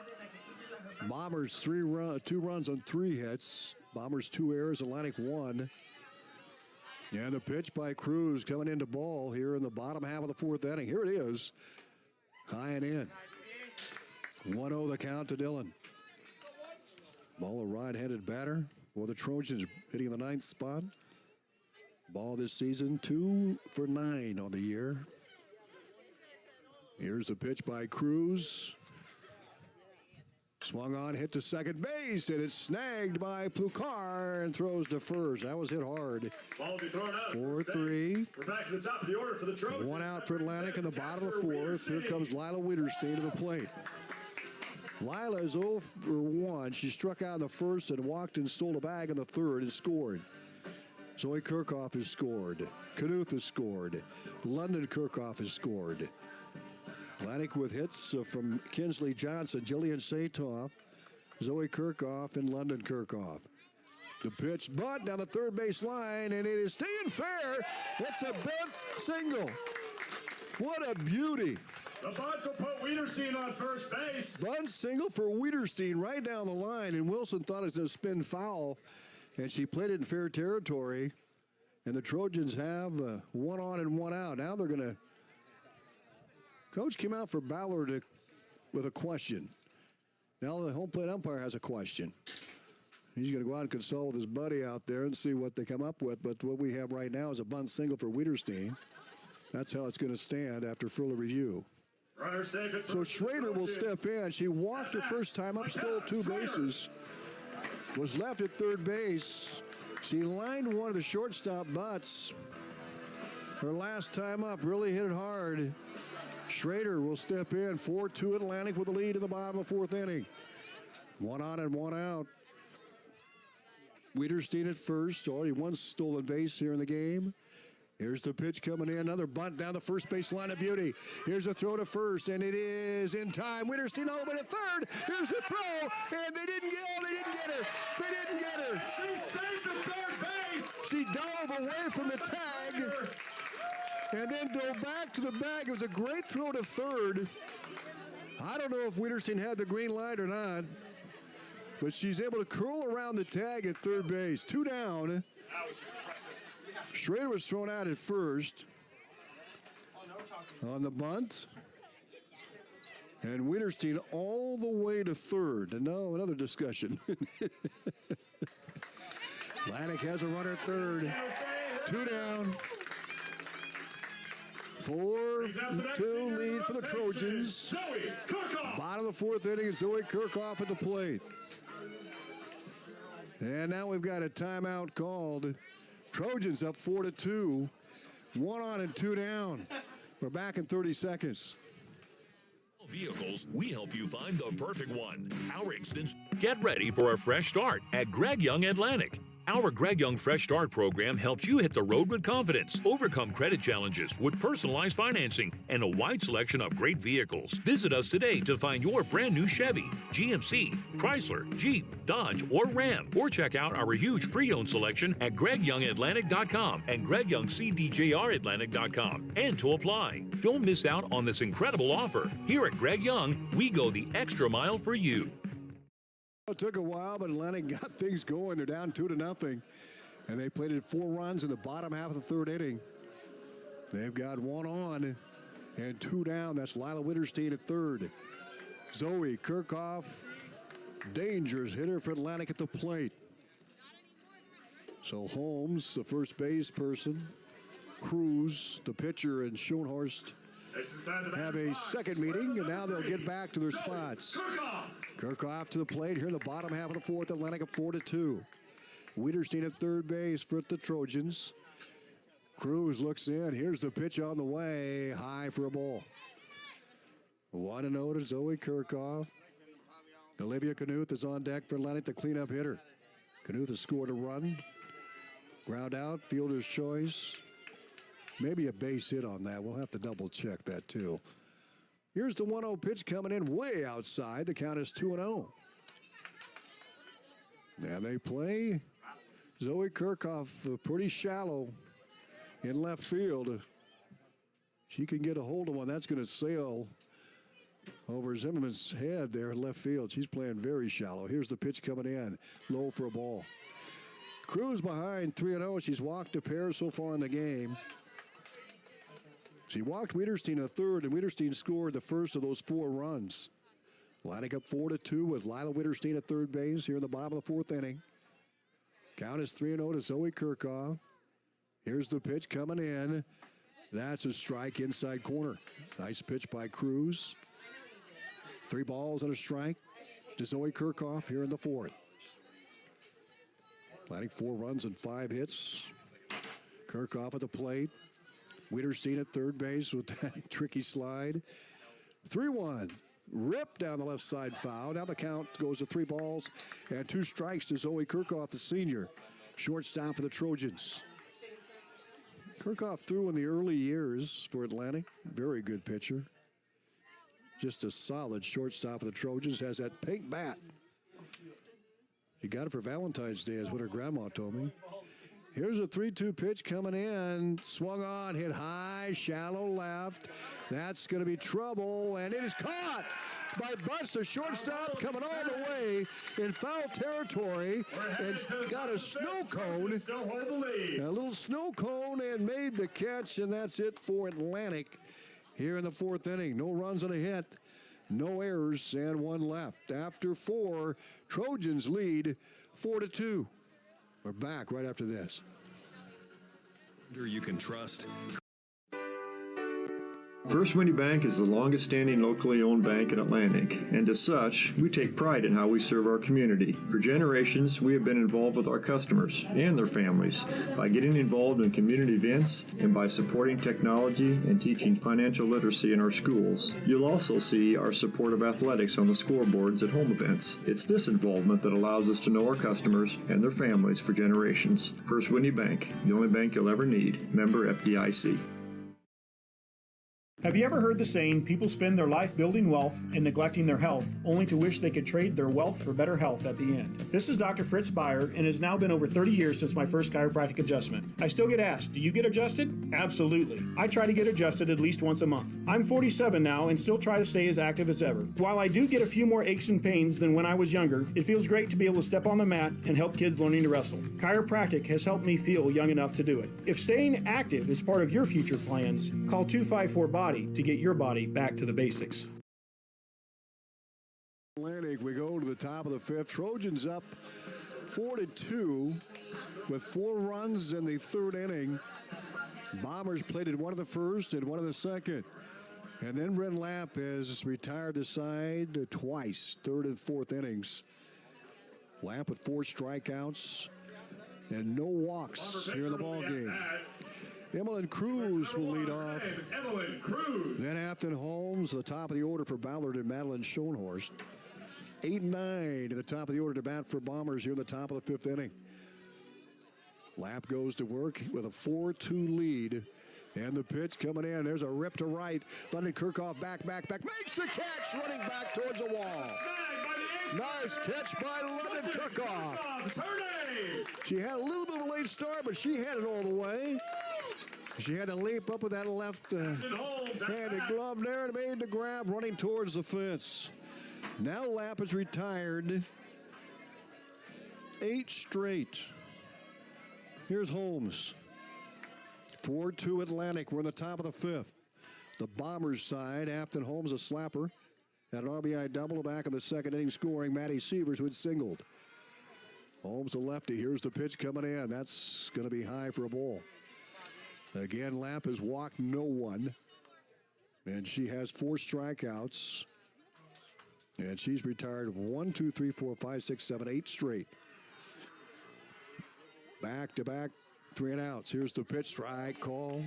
Bombers 2 runs on 3 hits. Bombers 2 errors. Atlantic 1. And the pitch by Cruz coming into Ball here in the bottom half of the 4th inning. Here it is. High and in. 1-0 the count to Dylan. Ball, a right-handed batter for the Trojans, hitting the 9th spot. Ball this season 2 for 9 on the year. Here's a pitch by Cruz. Swung on, hit to second base, and it's snagged by Plucar and throws to first. That was hit hard. 4-3.
We're back to the top of the order for the Trojans.
1 out for Atlantic in the bottom of the 4th. Here comes Lila Wiederstein to the plate. Lila is 0 for 1. She struck out in the first and walked and stole a bag in the third and scored. Zoe Kirchhoff has scored. Knuth has scored. London Kirchhoff has scored. Atlantic with hits from Kinsley Johnson, Jillian Satoff, Zoe Kirchhoff, and London Kirchhoff. The pitch, bunt down the third base line, and it is staying fair. It's a bunt single. What a beauty.
The bunt will put Wiederstein on first base.
Bunt single for Wiederstein right down the line, and Wilson thought it was going to spin foul, and she played it in fair territory. And the Trojans have 1 on and 1 out. Now they're going to. Coach came out for Ballard with a question. Now the home plate umpire has a question. He's going to go out and consult with his buddy out there and see what they come up with. But what we have right now is a bunt single for Wiederstein. That's how it's going to stand after further review. So Schrader will step in. She walked her first time up, stole 2 bases, was left at third base. She lined one of the shortstop butts. Her last time up, really hit it hard. Schrader will step in. 4-2 Atlantic with the lead in the bottom of the 4th inning. 1 on and 1 out. Wiederstein at first. Already 1 stolen base here in the game. Here's the pitch coming in. Another bunt down the first base line of beauty. Here's a throw to first, and it is in time. Wiederstein all the way to third. Here's the throw, and they didn't get her. They didn't get her.
She saved the third base.
She dove away from the tag, and then dove back to the bag. It was a great throw to third. I don't know if Wiederstein had the green light or not, but she's able to curl around the tag at third base. 2 down.
That was impressive.
Schrader was thrown out at first on the bunt. And Wienerstein all the way to third. And now another discussion. Atlantic has a runner at third. 2 down. 4-2 lead for the Trojans. Bottom of the 4th inning, and Zoe Kirchhoff at the plate. And now we've got a timeout called. Trojans up 4-2. 1 on and 2 down. We're back in 30 seconds.
Vehicles, we help you find the perfect one. Our extension. Get ready for a fresh start at Greg Young Atlantic. Our Greg Young Fresh Start program helps you hit the road with confidence, overcome credit challenges with personalized financing, and a wide selection of great vehicles. Visit us today to find your brand new Chevy, GMC, Chrysler, Jeep, Dodge, or Ram. Or check out our huge pre-owned selection at GregYoungAtlantic.com and GregYoungCDJRAtlantic.com. And to apply. Don't miss out on this incredible offer. Here at Greg Young, we go the extra mile for you.
It took a while, but Atlantic got things going. They're down 2-0, and they played it 4 runs in the bottom half of the 3rd inning. They've got 1 on and 2 down. That's Lila Witterstein at third. Zoe Kirchhoff, dangerous hitter for Atlantic at the plate. So Holmes, the first base person, Cruz, the pitcher, and Schoenhorst have a second meeting, and now they'll get back to their spots. Kirchhoff to the plate here in the bottom half of the 4th. Atlantic up 4-2. Witterstein at third base for the Trojans. Cruz looks in. Here's the pitch on the way. High for a ball. 1-0 to Zoe Kirchhoff. Olivia Knuth is on deck for Atlantic, the cleanup hitter. Knuth has scored a run. Ground out, fielder's choice. Maybe a base hit on that. We'll have to double check that too. Here's the 1-0 pitch coming in way outside. The count is 2-0. And they play Zoe Kirchhoff pretty shallow in left field. She can get a hold of one. That's going to sail over Zimmerman's head there in left field. She's playing very shallow. Here's the pitch coming in. Low for a ball. Cruz behind 3-0. She's walked a pair so far in the game. She walked Witterstein a third, and Witterstein scored the first of those 4 runs. Atlantic up 4-2 with Lila Witterstein at third base here in the bottom of the 4th inning. Count is 3-0 to Zoe Kirchhoff. Here's the pitch coming in. That's a strike inside corner. Nice pitch by Cruz. 3 balls and a strike to Zoe Kirchhoff here in the 4th. Atlantic 4 runs and 5 hits. Kirchhoff at the plate. Witterstein at third base with that tricky slide. 3-1. Rip down the left side foul. Now the count goes to 3 balls and 2 strikes to Zoe Kirchhoff, the senior. Shortstop for the Trojans. Kirchhoff threw in the early years for Atlantic. Very good pitcher. Just a solid shortstop for the Trojans. Has that pink bat. She got it for Valentine's Day, is what her grandma told me. Here's a 3-2 pitch coming in. Swung on, hit high, shallow left. That's going to be trouble, and it is caught by Butts, the shortstop, coming all the way in foul territory. And got a snow cone. A little snow cone, and made the catch, and that's it for Atlantic here in the 4th inning. No runs and a hit, no errors, and 1 left. After 4, Trojans lead 4-2. We're back right after this.
You can trust.
First Windy Bank is the longest standing locally owned bank in Atlantic, and as such, we take pride in how we serve our community. For generations, we have been involved with our customers and their families by getting involved in community events and by supporting technology and teaching financial literacy in our schools. You'll also see our support of athletics on the scoreboards at home events. It's this involvement that allows us to know our customers and their families for generations. First Windy Bank, the only bank you'll ever need. Member FDIC.
Have you ever heard the saying, people spend their life building wealth and neglecting their health, only to wish they could trade their wealth for better health at the end? This is Dr. Fritz Ballard, and it has now been over 30 years since my first chiropractic adjustment. I still get asked, do you get adjusted? Absolutely. I try to get adjusted at least once a month. I'm 47 now and still try to stay as active as ever. While I do get a few more aches and pains than when I was younger, it feels great to be able to step on the mat and help kids learning to wrestle. Chiropractic has helped me feel young enough to do it. If staying active is part of your future plans, call 254-BODY to get your body back to the basics.
Atlantic, we go to the top of the fifth. Trojans up 4-2 with 4 runs in the third inning. Bombers played in one of the first and one of the second. And then Brent Lapp has retired the side twice, third and fourth innings. Lapp with 4 strikeouts and no walks here in the ball game. Emmeline Cruz will lead off. Then Afton Holmes, the top of the order for Ballard and Madeline Schoenhorst. 8-9 to the top of the order to bat for Bombers here in the top of the fifth inning. Lapp goes to work with a 4-2 lead. And the pitch coming in. There's a rip to right. London Kirchhoff back. Makes the catch, running back towards the wall. Nice catch by London Kirchhoff. She had a little bit of a late start, but she had it all the way. She had to leap up with that left-handed glove there and made the grab, running towards the fence. Now Lapp is retired. 8 straight. Here's Holmes. 4-2 Atlantic. We're in the top of the fifth. The Bombers side, Afton Holmes, a slapper. Had an RBI double back in the second inning scoring. Maddie Sievers, who had singled. Holmes, the lefty. Here's the pitch coming in. That's going to be high for a ball. Again, Lapp has walked no one. And she has 4 strikeouts. And she's retired 1, 2, 3, 4, 5, 6, 7, 8 straight. Back-to-back 3 and outs. Here's the pitch, strike call.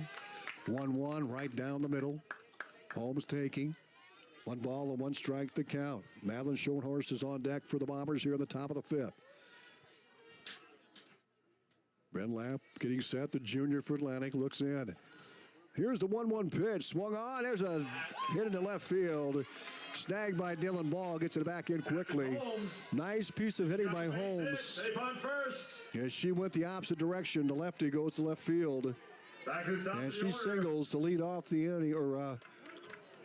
1-1 right down the middle. Holmes taking. 1 ball and 1 strike to count. Madeline Schoenhorst is on deck for the Bombers here in the top of the fifth. Brent Lapp getting set. The junior for Atlantic looks in. Here's the 1-1 pitch. Swung on. There's a hit into left field. Snagged by Dylan Ball. Gets it back in quickly. Nice piece of hitting by Holmes. As she went the opposite direction. The lefty goes to left field. And she singles to lead off the inning,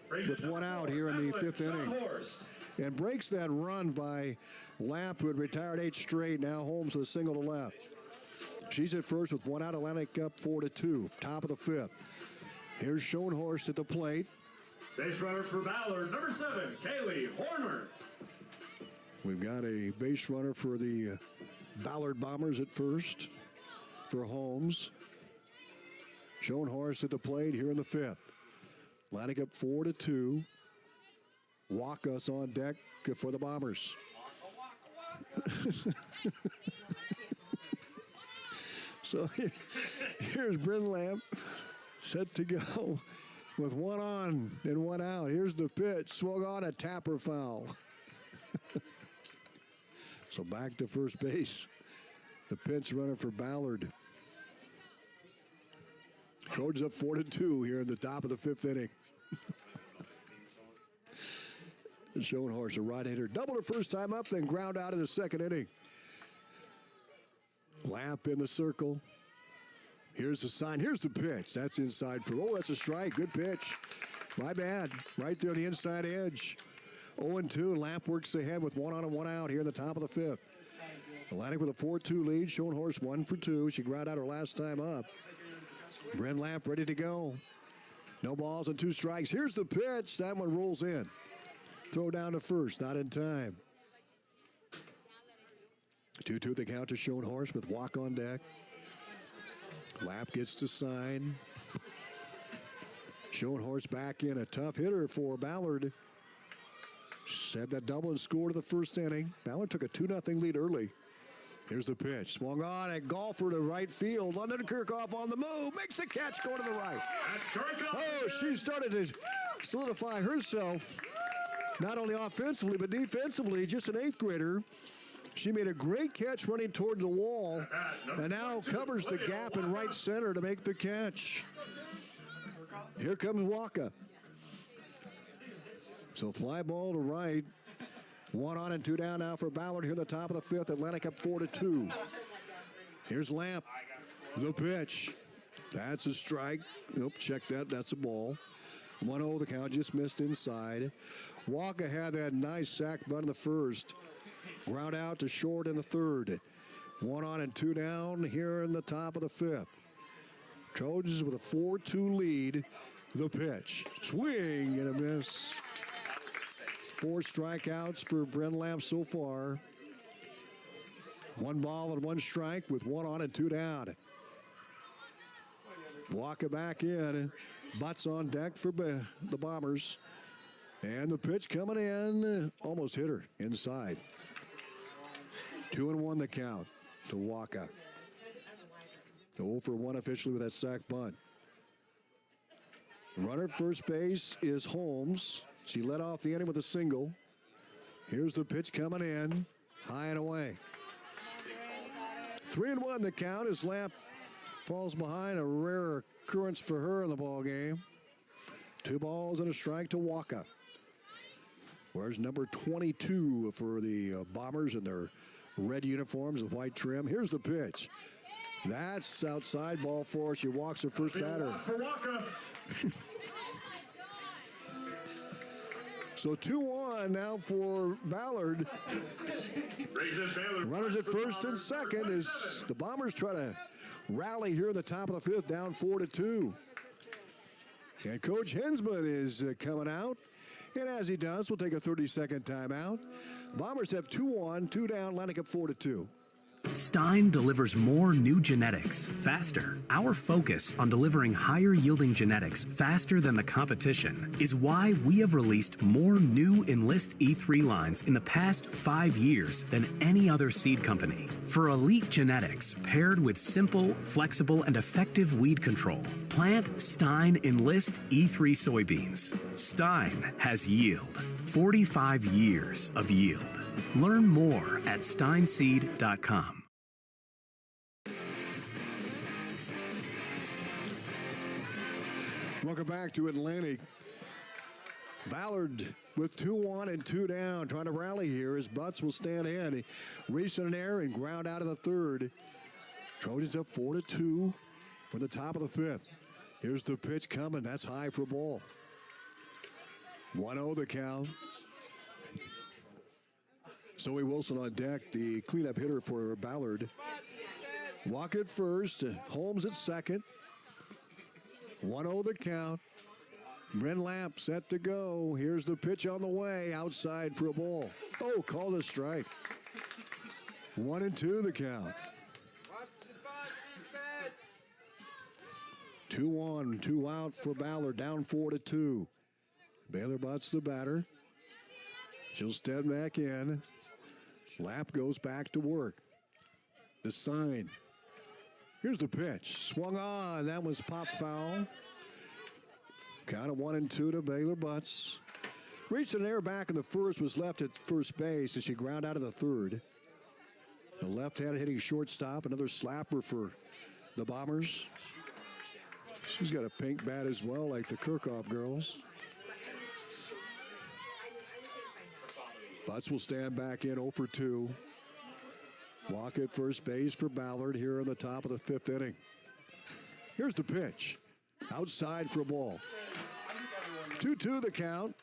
with 1 out here in the fifth inning. And breaks that run by Lapp, who had retired 8 straight. Now Holmes with a single to left. She's at first with 1 out. Atlantic up 4-2. Top of the fifth. Here's Schoenhorst at the plate.
Base runner for Ballard, number 7, Kaylee Horner.
We've got a base runner for the Ballard Bombers at first for Holmes. Schoenhorst at the plate here in the fifth. Atlantic up 4-2. Waka's on deck for the Bombers. So here's Brent Lapp set to go with 1 on and 1 out. Here's the pitch. Swung on, a tapper foul. So back to first base. The pinch runner for Ballard. Trojans up 4-2 here in the top of the fifth inning. Schoenhorst, a right hitter. Doubled her first time up, then ground out in the second inning. Lapp in the circle. Here's the sign. Here's the pitch. That's inside for. Oh, that's a strike. Good pitch. My bad. Right there on the inside edge. 0-2. Lapp works ahead with 1 on and 1 out here in the top of the fifth. Atlantic with a 4-2 lead. Schoenhorst 1 for 2. She ground out her last time up. Brent Lapp ready to go. No balls and 2 strikes. Here's the pitch. That one rolls in. Throw down to first. Not in time. 2-2 the count to Schoenhorst with walk on deck. Lapp gets to sign. Schoenhorst back in, a tough hitter for Ballard. Had that double and scored in the first inning. Ballard took a 2-0 lead early. Here's the pitch. Swung on, a golfer to right field. London Kirchhoff on the move. Makes the catch, going to the right. Oh, she started to solidify herself, not only offensively, but defensively. Just an 8th grader. She made a great catch running towards the wall, and now covers the gap in right center to make the catch. Here comes Waka. So fly ball to right. 1 on and 2 down now for Ballard here in the top of the fifth. Atlantic up 4-2. Here's Lapp. The pitch. That's a strike. Nope, check that. That's a ball. 1-0 the count. Just missed inside. Waka had that nice sack bunt in the first. Ground out to short in the third. 1 on and 2 down here in the top of the fifth. Trojans with a 4-2 lead. The pitch. Swing and a miss. 4 strikeouts for Bryn Lamb so far. 1 ball and 1 strike with 1 on and 2 down. Walker back in. Butts on deck for the Bombers. And the pitch coming in. Almost hit her inside. 2-1 the count to Walker. 0 for 1 officially with that sac bunt. Runner at first base is Holmes. She led off the inning with a single. Here's the pitch coming in. High and away. 3-1 the count as Lamp falls behind, a rare occurrence for her in the ball game. 2 balls and a strike to Walker. Where's number 22 for the Bombers in their red uniforms with white trim? Here's the pitch. That's outside, ball 4. She walks her first batter. So 2-1 now for Ballard. Runners at first and second as the Bombers try to rally here in the top of the 5th, down 4-2. And Coach Hensman is coming out. And as he does, we'll take a 30-second timeout. Bombers have 2-1, 2 down, lining up 4-2.
Stein delivers more new genetics faster. Our focus on delivering higher yielding genetics faster than the competition is why we have released more new Enlist E3 lines in the past 5 years than any other seed company. For elite genetics paired with simple, flexible, and effective weed control, plant Stein Enlist E3 soybeans. Stein has yield. 45 years of yield. Learn more at steinseed.com.
Welcome back to Atlantic. Ballard with 2-1 and 2 down, trying to rally here as Butts will stand in. He reached an air and ground out of the 3rd. Trojans up 4-2 for the top of the 5th. Here's the pitch coming. That's high for a ball. 1-0 the count. Zoe Wilson on deck, the cleanup hitter for Ballard. Walk at first, Holmes at second. 1-0 the count. Bryn Lamp set to go. Here's the pitch on the way, outside for a ball. Oh, called a strike. 1-2 the count. 2-1, 2 out for Ballard, down 4-2. Baylor Butts the batter. She'll step back in. Lamp goes back to work. The sign. Here's the pitch. Swung on. That was pop foul. Count of 1-2 to Baylor Butts. Reached an air back in the 1st, was left at first base as she ground out of the 3rd. The left-handed hitting shortstop. Another slapper for the Bombers. She's got a pink bat as well, like the Kirchhoff girls. Butts will stand back in 0 for 2. Walk at first base for Ballard here in the top of the 5th inning. Here's the pitch. Outside for a ball. 2-2 the count.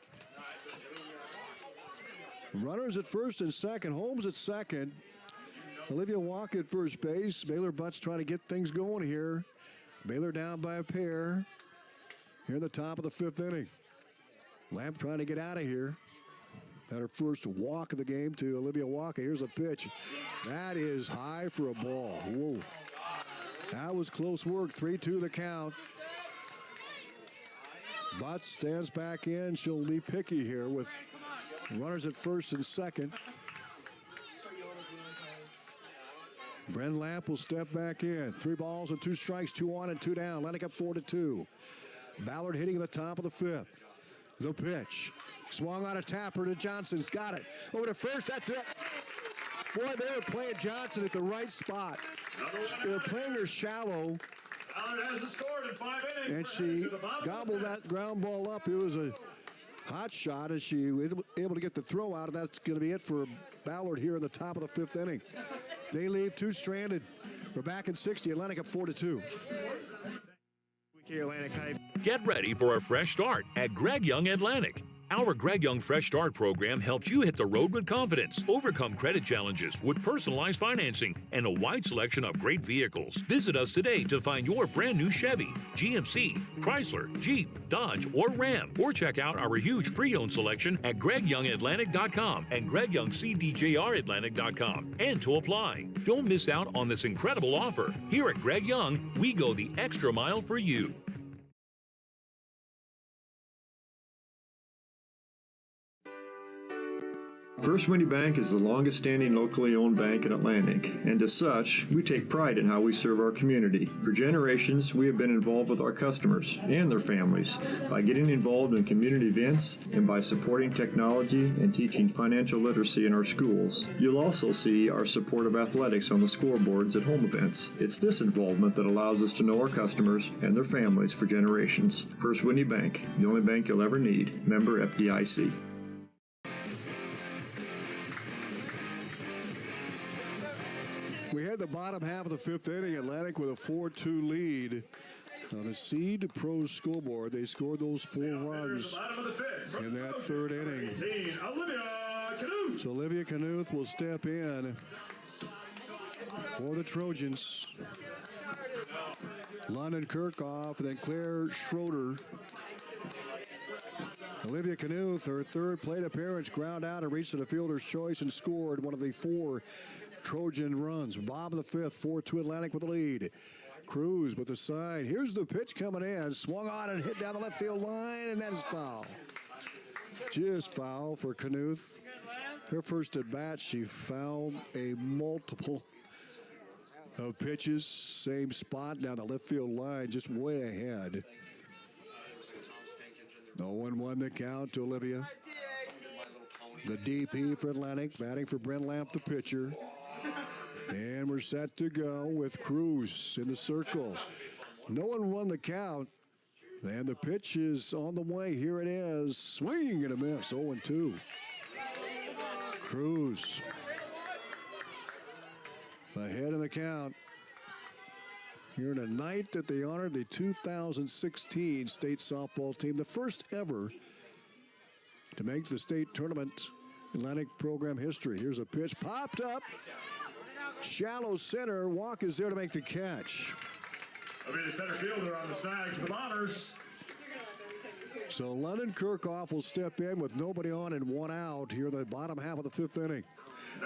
Runners at first and second. Holmes at second. Olivia Walk at first base. Baylor Butts trying to get things going here. Baylor down by a pair. Here in the top of the 5th inning. Lamp trying to get out of here. Had her first walk of the game to Olivia Walker. Here's a pitch. That is high for a ball. Whoa. That was close work. 3-2 the count. Butts stands back in. She'll be picky here with runners at first and second. Bryn Lamp will step back in. 3 balls and 2 strikes, 2 on and 2 down. Lining up 4-2. Ballard hitting at the top of the 5th. The pitch. Swung on a tapper to Johnson's got it. Over to first, that's it. Boy, they were playing Johnson at the right spot. They were playing her shallow. And she gobbled that ground ball up. It was a hot shot as she was able to get the throw out. That's going to be it for Ballard here in the top of the 5th inning. They leave 2 stranded. We're back in 60. Atlantic up 4-2.
Atlantic High.
Get ready for a fresh start at Greg Young Atlantic. Our Greg Young Fresh Start program helps you hit the road with confidence, overcome credit challenges with personalized financing, and a wide selection of great vehicles. Visit us today to find your brand new Chevy, GMC, Chrysler, Jeep, Dodge, or Ram. Or check out our huge pre-owned selection at GregYoungAtlantic.com and GregYoungCDJRAtlantic.com. And to apply. Don't miss out on this incredible offer. Here at Greg Young, we go the extra mile for you.
First Winnie Bank is the longest standing locally owned bank in Atlantic, and as such, we take pride in how we serve our community. For generations, we have been involved with our customers and their families by getting involved in community events and by supporting technology and teaching financial literacy in our schools. You'll also see our support of athletics on the scoreboards at home events. It's this involvement that allows us to know our customers and their families for generations. First Winnie Bank, the only bank you'll ever need. Member FDIC.
We had the bottom half of the fifth inning. Atlantic with a 4-2 lead on the Seed Pros scoreboard. They scored those 4 runs in that third inning. So Olivia Knuth will step in for the Trojans. London Kirchhoff and then Claire Schroeder. Olivia Knuth, her third plate appearance, ground out and reached to the fielder's choice and scored one of the 4 Trojan runs. Bob of the fifth, 4-2 Atlantic with the lead. Cruz with the side. Here's the pitch coming in. Swung on and hit down the left field line, and that is foul. Just foul for Knuth. Her first at bat, she fouled a multiple of pitches. Same spot down the left field line, just way ahead. 0-1 the count to Olivia. The DP for Atlantic, batting for Brent Lamp, the pitcher. And we're set to go with Cruz in the circle. No one won the count. And the pitch is on the way. Here it is. Swing and a miss. 0-2. Cruz ahead in the count. Here in a night that they honored the 2016 state softball team, the first ever to make the state tournament. Atlantic program history. Here's a pitch popped up. Shallow center. Walk is there to make the catch.
I'll be the center fielder on the snag for the Bombers.
So London Kirchhoff will step in with nobody on and 1 out here in the bottom half of the fifth inning.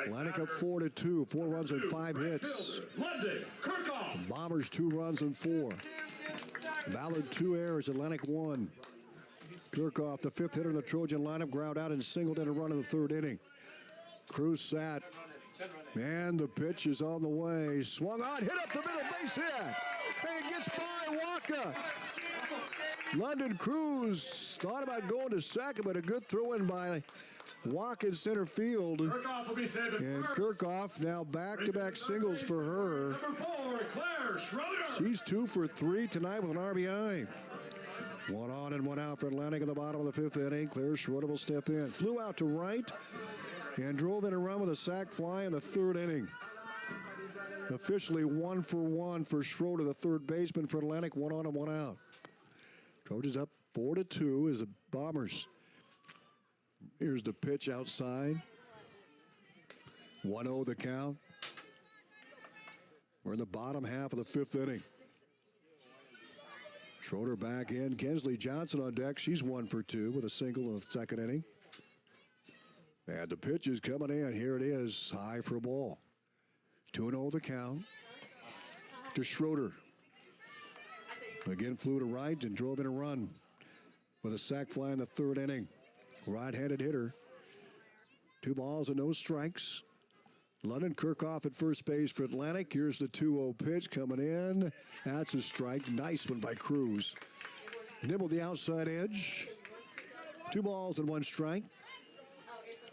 Atlantic up 4-2, 4 runs and 5 hits.
London Kirchhoff.
Bombers 2 runs and 4. Ballard 2 errors. Atlantic 1. Kirchhoff, the fifth hitter in the Trojan lineup, ground out and singled in a run in the third inning. Cruz sat. And the pitch is on the way. Swung on, hit up the middle, base hit. And it gets by Waka. London Cruz thought about going to second, but a good throw in by Waka in center field.
Kirchhoff will be saving
and
first.
Kirchhoff now back-to-back singles for her.
Number 4, Claire Schroeder.
She's 2 for 3 tonight with an RBI. 1 on and 1 out for Atlantic at the bottom of the fifth inning. Claire Schroeder will step in. Flew out to right and drove in a run with a sac fly in the third inning. Officially 1 for 1 for Schroeder, the third baseman for Atlantic. 1 on and 1 out. Trojans up 4-2 as the Bombers. Here's the pitch outside. 1-0 the count. We're in the bottom half of the fifth inning. Schroeder back in. Kensley Johnson on deck. She's 1 for 2 with a single in the second inning. And the pitch is coming in. Here it is. High for a ball. 2-0 the count to Schroeder. Again flew to right and drove in a run with a sac fly in the third inning. Right-handed hitter. 2 balls and no strikes. London Kirchhoff at first base for Atlantic. Here's the 2-0 pitch coming in. That's a strike. Nice one by Cruz. Nibbled the outside edge. 2 balls and 1 strike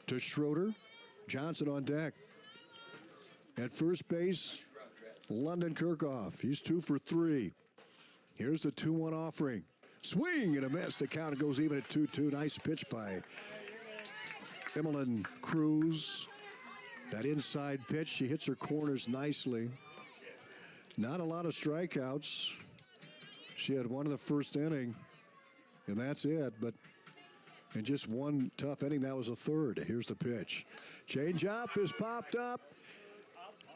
to Schroeder. Johnson on deck. At first base, London Kirchhoff. He's 2 for 3. Here's the 2-1 offering. Swing and a miss. The count goes even at 2-2. Nice pitch by Emmeline Cruz. That inside pitch, she hits her corners nicely. Not a lot of strikeouts. She had 1 in the first inning, and that's it. But In just one tough inning, that was a third. Here's the pitch. Change up is popped up.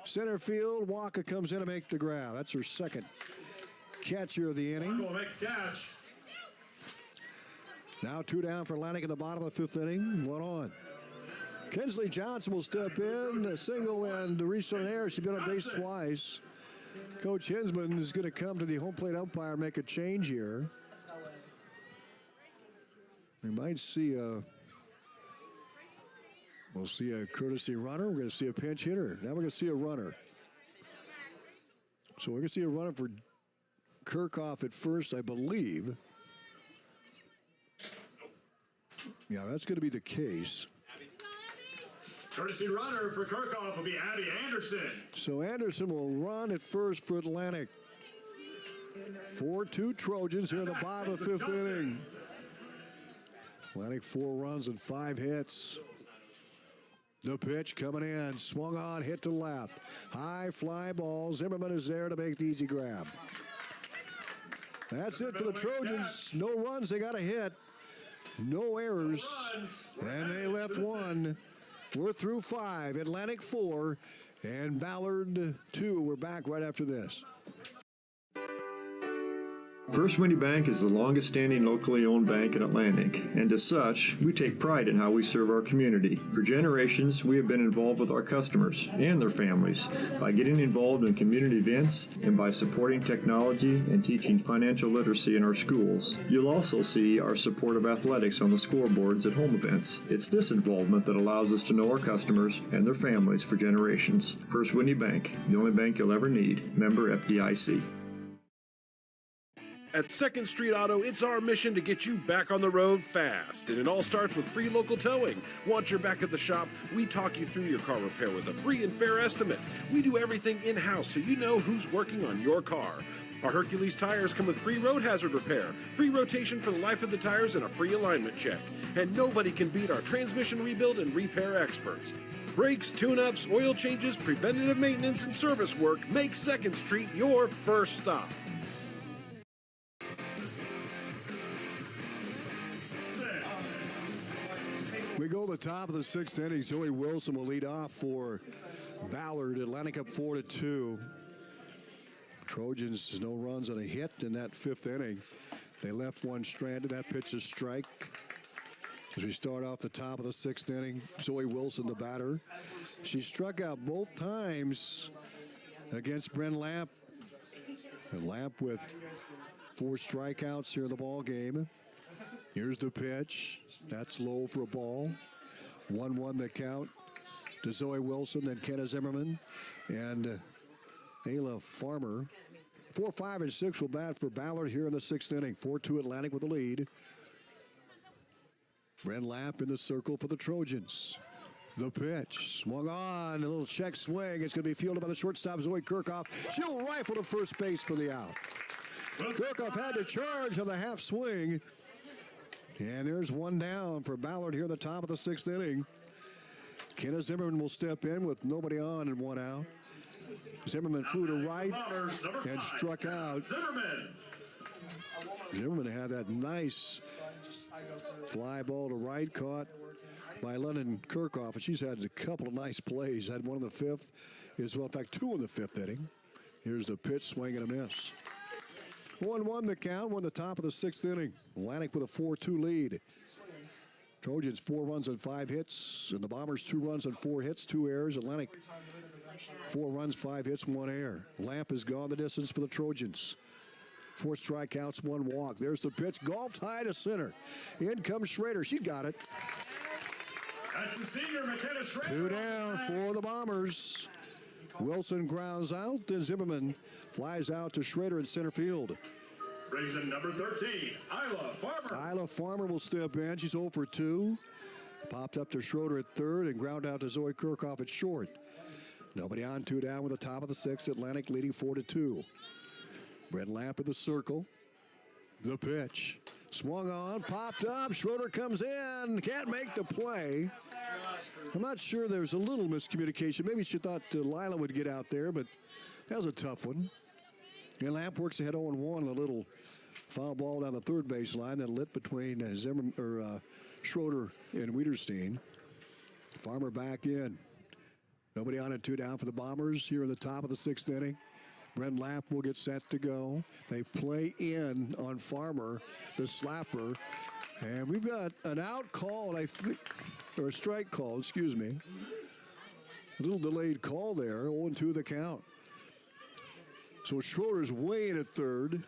Center field, Walker comes in to make the grab. That's her second catcher of the inning.
Will make the catch.
Now 2 down for Atlantic in the bottom of the 5th inning. 1 on. Kinsley Johnson will step in, a single and reach on an error. She's been on base twice. Coach Hinsman is going to come to the home plate umpire, make a change here. We might see we'll see a courtesy runner. We're going to see a pinch hitter. Now we're going to see a runner. So we're going to see a runner for Kirchhoff at first, I believe. Yeah, that's going to be the case.
Courtesy runner for Kirchhoff will be Abby Anderson.
So Anderson will run at first for Atlantic. 4-2 Trojans here in the bottom of the 5th inning. Atlantic 4 runs and 5 hits. The pitch coming in, swung on, hit to left. High fly ball. Zimmerman is there to make the easy grab. That's it for the Trojans. No runs, they got a hit. No errors. And they left 1. We're through 5. Atlantic 4 and Ballard 2. We're back right after this.
First Windy Bank is the longest standing locally owned bank in Atlantic, and as such, we take pride in how we serve our community. For generations, we have been involved with our customers and their families by getting involved in community events and by supporting technology and teaching financial literacy in our schools. You'll also see our support of athletics on the scoreboards at home events. It's this involvement that allows us to know our customers and their families for generations. First Windy Bank, the only bank you'll ever need. Member FDIC.
At 2nd Street Auto, it's our mission to get you back on the road fast. And it all starts with free local towing. Once you're back at the shop, we talk you through your car repair with a free and fair estimate. We do everything in-house so you know who's working on your car. Our Hercules tires come with free road hazard repair, free rotation for the life of the tires, and a free alignment check. And nobody can beat our transmission rebuild and repair experts. Brakes, tune-ups, oil changes, preventative maintenance, and service work make 2nd Street your first stop.
We go to the top of the 6th inning. Zoe Wilson will lead off for Ballard. Atlantic up 4-2. Trojans, no runs and a hit in that 5th inning. They left 1 stranded. That pitch is strike. As we start off the top of the 6th inning, Zoe Wilson, the batter. She struck out both times against Bryn Lamp. And Lamp with 4 strikeouts here in the ball game. Here's the pitch. That's low for a ball. 1-1 the count to Zoe Wilson, then Kenna Zimmerman and Ayla Farmer. 4, 5, and 6 will bat for Ballard here in the 6th inning. 4-2 Atlantic with the lead. Bryn Lamp in the circle for the Trojans. The pitch. Swung on. A little check swing. It's going to be fielded by the shortstop, Zoe Kirchhoff. She'll rifle to first base for the out. Kirchhoff had to charge on the half swing. And there's 1 down for Ballard here at the top of the 6th inning. Kenna Zimmerman will step in with nobody on and 1 out. Zimmerman flew to right and struck out. Zimmerman had that nice fly ball to right, caught by London Kirchhoff. And she's had a couple of nice plays. Had 1 in the 5th as well. In fact, 2 in the 5th inning. Here's the pitch, swing and a miss. 1-1 the count. We're in the top of the 6th inning. Atlantic with a 4-2 lead. Trojans 4 runs and 5 hits. And the Bombers 2 runs and 4 hits, 2 errors. Atlantic 4 runs, 5 hits, 1 error. Lamp has gone the distance for the Trojans. 4 strikeouts, 1 walk. There's the pitch. Golfed high to center. In comes Schrader. She got it.
That's the senior, McKenna Schrader.
2 down for the Bombers. Wilson grounds out, and Zimmerman flies out to Schrader in center field.
Brings in number 13, Isla Farmer.
Isla Farmer will step in. She's 0 for 2. Popped up to Schroeder at third and ground out to Zoe Kirchhoff at short. Nobody on, 2 down with the top of the 6th. Atlantic leading 4-2. Bryn Lamp in the circle. The pitch. Swung on, popped up. Schroeder comes in. Can't make the play. I'm not sure there's a little miscommunication. Maybe she thought Lila would get out there, but that was a tough one. And Lamp works ahead 0-1. A little Foul ball down the third baseline, then lit between Schroeder and Wiederstein. Farmer back in. Nobody on it, 2 down for the Bombers here in the top of the 6th inning. Brent Lamp will get set to go. They play in on Farmer, the slapper. And we've got an out call, I think, or a strike call, excuse me. A little delayed call there, 0-2 the count. So Schroeder's way in at third.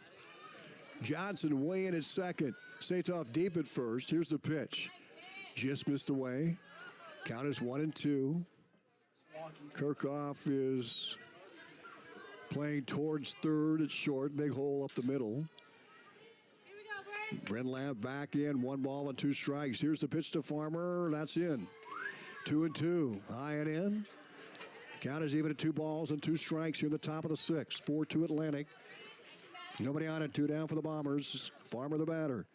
Johnson way in at second. Satoff deep at first. Here's the pitch. Just missed away. Count is 1-2. Kirchhoff is playing towards third at short. Big hole up the middle. Brent Lamp back in. 1 ball and 2 strikes. Here's the pitch to Farmer. That's in. 2-2. High and in. Count is even at 2 balls and 2 strikes here in the top of the 6th. 4-2 Atlantic. Nobody on it. 2 down for the Bombers. Farmer the batter.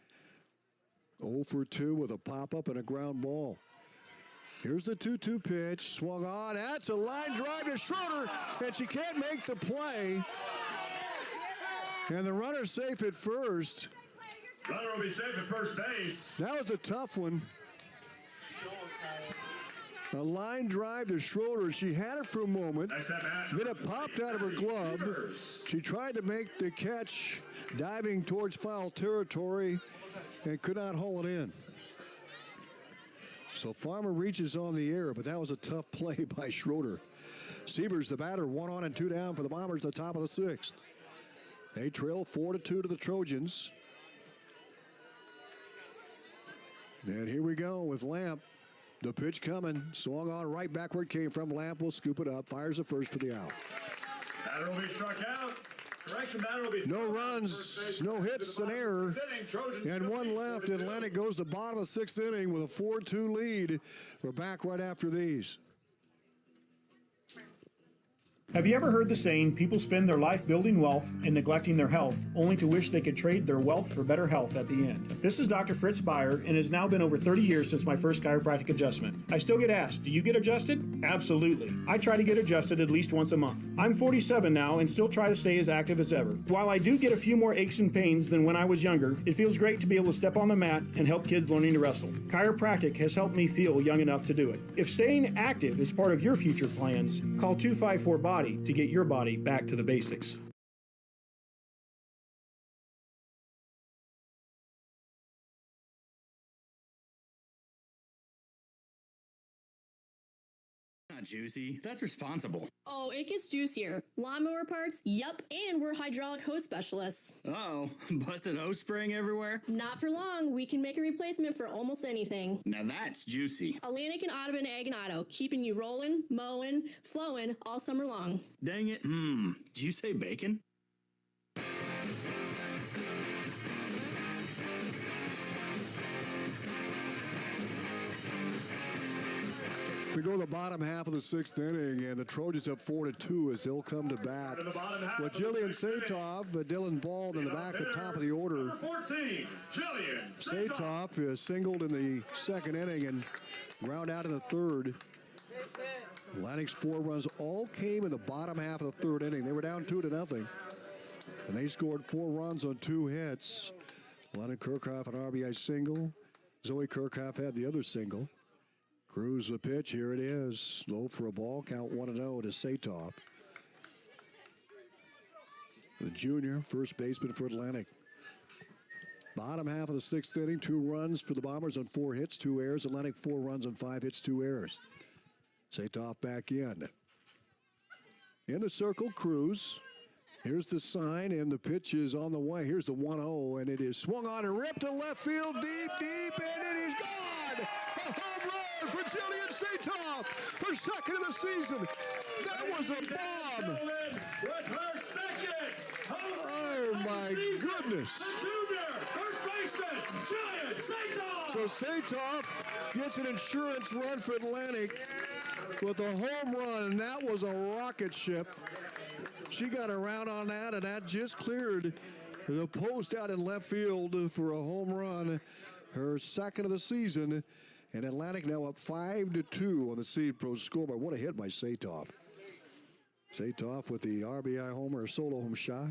0 for 2 with a pop-up and a ground ball. Here's the 2-2 pitch. Swung on. That's a line drive to Schroeder, and she can't make the play. And the runner's safe at first.
Runner will be safe at first base.
That was a tough one. A line drive to Schroeder. She had it for a moment. Then it popped out of her glove. She tried to make the catch, diving towards foul territory, and could not haul it in. So Farmer reaches on the air, but that was a tough play by Schroeder. Sievers, the batter, 1 on and 2 down for the Bombers at the top of the 6th. They trail 4-2 to the Trojans. And here we go with Lamp. The pitch coming. Swung on right back where it came from. Lamp will scoop it up. Fires the first for the out.
Batter will be struck out. Correction, batter will be
no runs, no hits, an error, and 1 left. Atlantic goes to the bottom of the 6th inning with a 4-2 lead. We're back right after these.
Have you ever heard the saying, people spend their life building wealth and neglecting their health, only to wish they could trade their wealth for better health at the end? This is Dr. Fritz Ballard, and it has now been over 30 years since my first chiropractic adjustment. I still get asked, do you get adjusted? Absolutely. I try to get adjusted at least once a month. I'm 47 now and still try to stay as active as ever. While I do get a few more aches and pains than when I was younger, it feels great to be able to step on the mat and help kids learning to wrestle. Chiropractic has helped me feel young enough to do it. If staying active is part of your future plans, call 254-BODY to get your body back to the basics.
Not juicy. That's responsible.
Oh, it gets juicier. Lawnmower parts? Yup. And we're hydraulic hose specialists.
Uh-oh. Busted hose spraying everywhere?
Not for long. We can make a replacement for almost anything.
Now that's juicy.
Atlantic and Audubon Ag and Auto, keeping you rolling, mowing, flowing all summer long.
Dang it. Did you say bacon?
We go to the bottom half of the 6th inning, and the Trojans up 4-2 as they'll come to bat. With Jillian Satoff, Dylan Bald in the back at the top of the order.
14, Jillian
Satoff is singled in the 2nd inning and ground out in the 3rd. Atlantic's 4 runs all came in the bottom half of the 3rd inning. They were down 2-0, and they scored 4 runs on 2 hits. Atlantic Kirchhoff an RBI single. Zoe Kirchhoff had the other single. Cruz the pitch. Here it is. Low for a ball. Count 1-0 to Satoff. The junior first baseman for Atlantic. Bottom half of the 6th inning. 2 runs for the Bombers on 4 hits, 2 errors. Atlantic 4 runs on 5 hits, 2 errors. Satoff back in. In the circle, Cruz. Here's the sign, and the pitch is on the way. Here's the 1-0, and it is swung on and ripped to left field, deep, and it is gone! A home run for Jillian Satoff, her 2nd of the season. That was a bomb!
With her 2nd
Oh, my goodness!
The junior first baseman, Jillian Satoff!
So Satoff gets an insurance run for Atlantic with a home run, and that was a rocket ship. She got around on that, and that just cleared the post out in left field for a home run. Her 2nd of the season, and Atlantic now up 5-2 on the Seed Pro scoreboard. What a hit by Satoff. Satoff with the RBI homer, a solo home shot.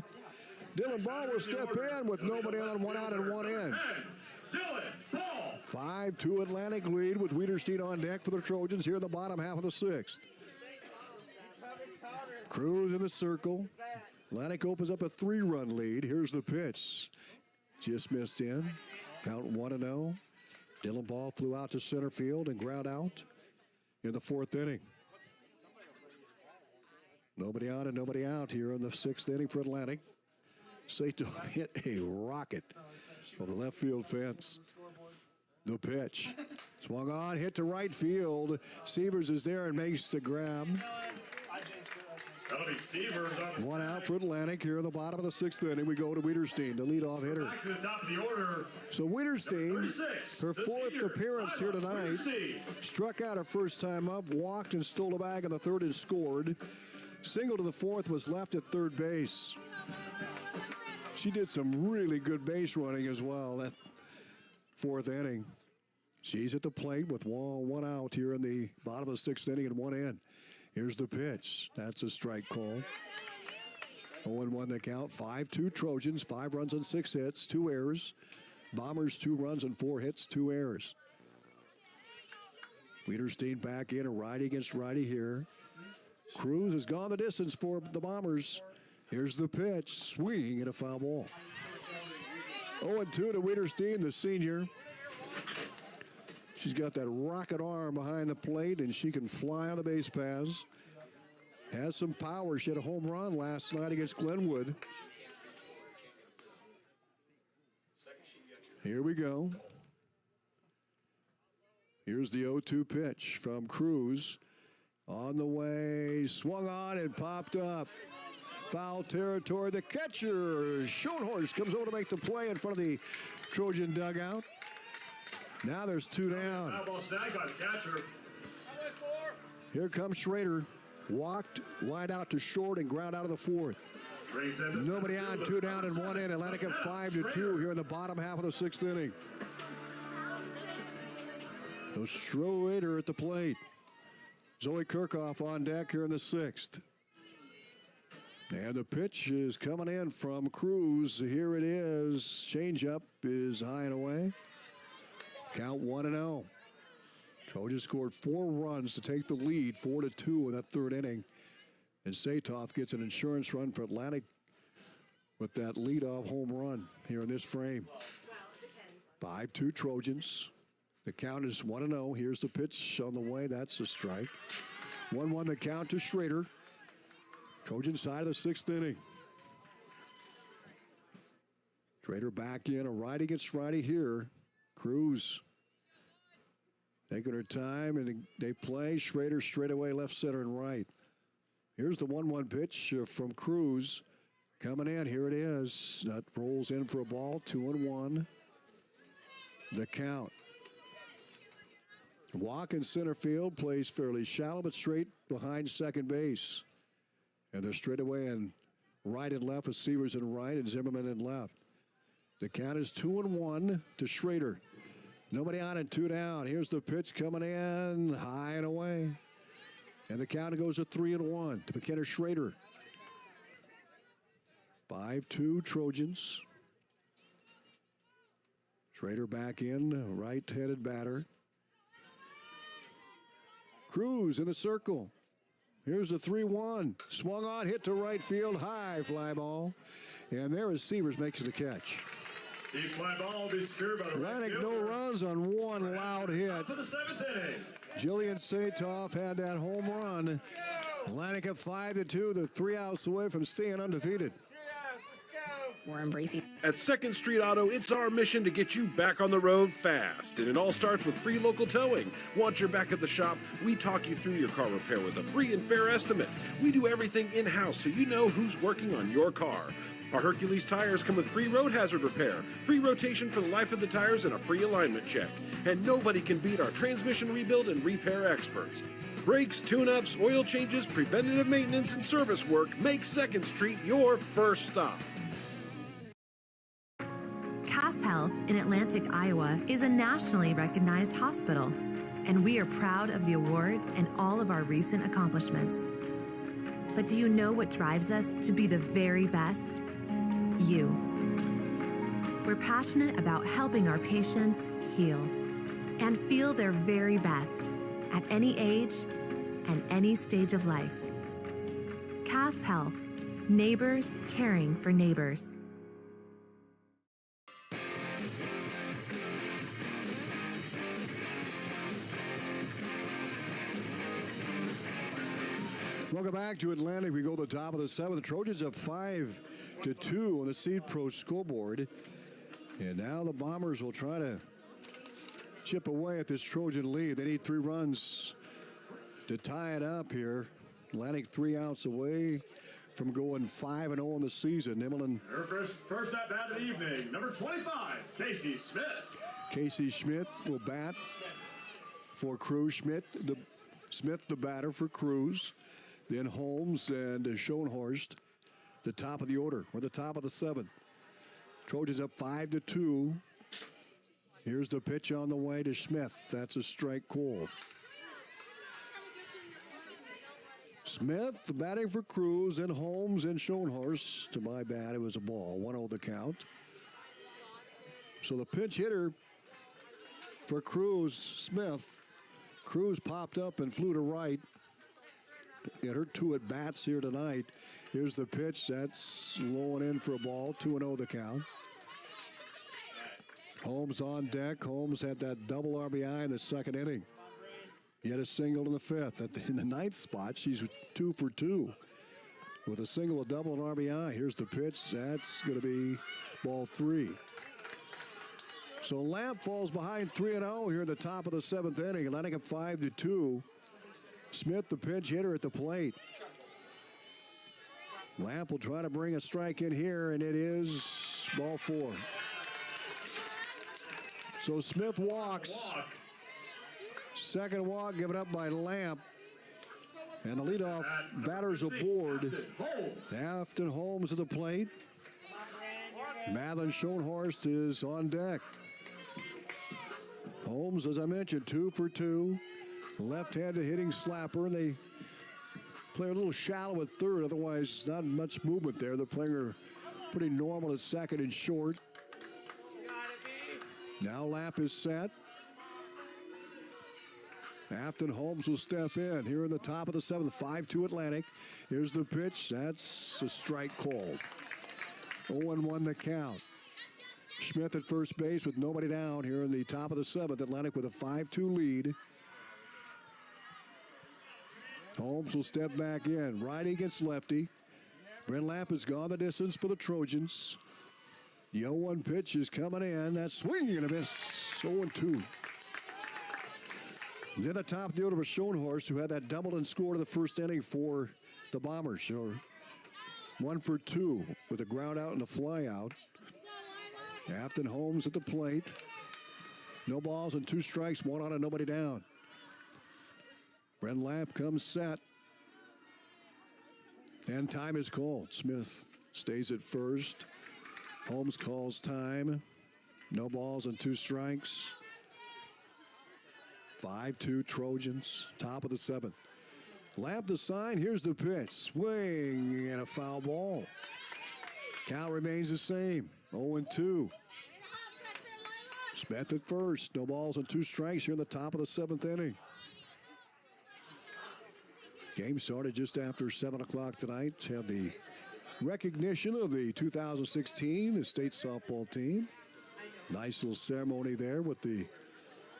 Dylan Ball will step in with nobody on, one out and one in.
Dylan Ball.
5-2 Atlantic lead with Wiederstein on deck for the Trojans here in the bottom half of the sixth. Cruz in the circle. Atlantic opens up a 3-run lead. Here's the pitch. Just missed in. Count 1-0. Dylan Ball flew out to center field and ground out in the fourth inning. Nobody on and nobody out here in the sixth inning for Atlantic. Sato hit a rocket over the left field fence. The pitch. Swung on, hit to right field. Severs is there and makes the grab.
That'll be Severs on
One out for Atlantic here in the bottom of the sixth inning. We go to Wiederstein, the leadoff hitter.
back to the top of the order.
So Wiederstein,
36,
her
the
fourth
senior,
appearance here
Iowa,
tonight,
Wiederstein.
struck out her first time up, walked and stole a bag in the third and scored. Single to the fourth, was left at third base. She did some really good base running as well that fourth inning. She's at the plate with one out here in the bottom of the sixth inning and one in. Here's the pitch. That's a strike call. 0-1 the count. 5-2 Trojans. 5 runs and 6 hits. 2 errors. Bombers 2 runs and 4 hits. 2 errors. Wiederstein back in, a righty against righty here. Cruz has gone the distance for the Bombers. Here's the pitch. Swing and a foul ball. 0-2 to Wiederstein, the senior. She's got that rocket arm behind the plate, and she can fly on the base paths. Has some power. She had a home run last night against Glenwood. Here we go. Here's the 0-2 pitch from Cruz. On the way, swung on and popped up. Foul territory. The catcher, Schoenhorst, comes over to make the play in front of the Trojan dugout. Now there's 2 down.
Foul ball snag by the catcher.
Here comes Schrader. Walked, lined out to short, and ground out of the fourth.
Brings in the
Nobody
center
on,
fielder,
2 down and 1 in. Atlantic up 5-2 here in the bottom half of the sixth inning. So Schrader at the plate. Zoe Kirchhoff on deck here in the sixth. And the pitch is coming in from Cruz. Here it is. Changeup is high and away. Count 1-0. Trojans scored 4 runs to take the lead, 4-2 in that third inning. And Satoff gets an insurance run for Atlantic with that leadoff home run here in this frame. 5-2 Trojans. The count is 1-0. Here's the pitch on the way. That's a strike. 1-1 the count to Schrader. Trojan side of the sixth inning. Schrader back in, a righty against righty here. Cruz taking her time, and they play. Schrader straight away, left, center, and right. Here's the 1-1 pitch from Cruz. Coming in, here it is. That rolls in for a ball, 2-1. The count. Walk in center field, plays fairly shallow, but straight behind second base. And they're straight away and right and left with Severs in right and Zimmerman in left. The count is 2-1 to Schrader. Nobody on and 2 down. Here's the pitch coming in, high and away. And the count goes to 3-1 to McKenna Schrader. 5-2 Trojans. Schrader back in, right-handed batter. Cruz in the circle. Here's the 3-1. Swung on, hit to right field, high fly ball. And there is Severs makes the catch.
Deep fly ball will be secured by the
Atlantic
right
no
fielder.
runs on 1 loud hit.
For the 7th inning.
Jillian Satoff had that home run. Atlantic up 5-2. They're 3 outs away from staying undefeated.
We're embracing.
At 2nd Street Auto, it's our mission to get you back on the road fast. And it all starts with free local towing. Once you're back at the shop, we talk you through your car repair with a free and fair estimate. We do everything in-house so you know who's working on your car. Our Hercules tires come with free road hazard repair, free rotation for the life of the tires, and a free alignment check. And nobody can beat our transmission rebuild and repair experts. Brakes, tune-ups, oil changes, preventative maintenance, and service work make 2nd Street your first stop.
Cass Health in Atlantic, Iowa is a nationally recognized hospital, and we are proud of the awards and all of our recent accomplishments. But do you know what drives us to be the very best? you. We're passionate about helping our patients heal and feel their very best at any age and any stage of life. Cass Health, neighbors caring for neighbors.
Welcome back to Atlantic. We go to the top of the 7th. The Trojans up 5-2 on the Seed Pro scoreboard. And now the Bombers will try to chip away at this Trojan lead. They need 3 runs to tie it up here. Atlantic 3 outs away from going 5-0 in the season. Immelman.
Her first at bat of the evening, number 25, Casey Smith.
Casey Schmidt will bat for Cruz. Smith, the batter for Cruz. Then Holmes and Schoenhorst, the top of the order, or the top of the 7th. Trojans up 5-2. Here's the pitch on the way to Smith. That's a strike call. Smith batting for Cruz, and Holmes and Schoenhorst. To my bad, it was a ball. 1-0 the count. So the pinch hitter for Cruz, Smith. Cruz popped up and flew to right. Get her 2 at bats here tonight. Here's the pitch. That's low and in for a ball. 2-0 the count. Holmes on deck. Holmes had that double RBI in the 2nd inning. He had a single in the 5th. In the 9th spot, she's 2 for 2 with a single, a double, and RBI. Here's the pitch. That's going to be ball 3. So Lamp falls behind 3-0 here in the top of the 7th inning. Atlantic up 5-2. Smith, the pinch hitter at the plate. Lamp will try to bring a strike in here, and it is ball 4. So Smith walks. Second walk given up by Lamp. And the leadoff batter's aboard. Afton Holmes at the plate. Madeline Schoenhorst is on deck. Holmes, as I mentioned, 2 for 2. Left-handed hitting slapper, and they play a little shallow at third. Otherwise, not much movement there. They're playing her pretty normal at second and short. Now Lamp is set. Afton Holmes will step in here in the top of the 7th, 5-2 Atlantic. Here's the pitch. That's a strike call. 0-1 the count. Smith at first base with nobody down here in the top of the 7th. Atlantic with a 5-2 lead. Holmes will step back in. Righty against lefty. Brent Lamp has gone the distance for the Trojans. The 0-1 pitch is coming in. That's swing and a miss. 0-2. Then the top of the order was Schoenhorst, who had that double and score to the 1st inning for the Bombers. So 1 for 2 with a ground out and a fly out. Afton Holmes at the plate. No balls and 2 strikes, 1 out and nobody down. Brent Lamp comes set. And time is called. Smith stays at first. Holmes calls time. No balls and 2 strikes. 5-2 Trojans. Top of the 7th. Lamp the sign. Here's the pitch. Swing and a foul ball. Count remains the same. 0-2. Smith at first. No balls and 2 strikes here in the top of the 7th inning. Game started just after 7 o'clock tonight. Had the recognition of the 2016 state softball team. Nice little ceremony there with the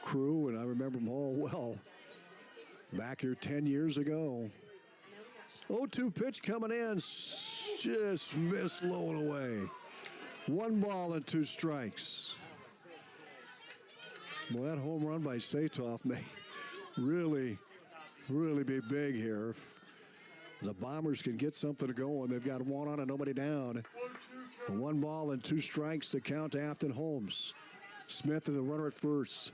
crew, and I remember them all well. Back here 10 years ago. 0-2 pitch coming in. Just missed low and away. 1 ball and 2 strikes. Well, that home run by Satoff may really be big here. If the Bombers can get something going, they've got 1 on and nobody down. 1 ball and 2 strikes to count to Afton Holmes. Smith and the runner at first.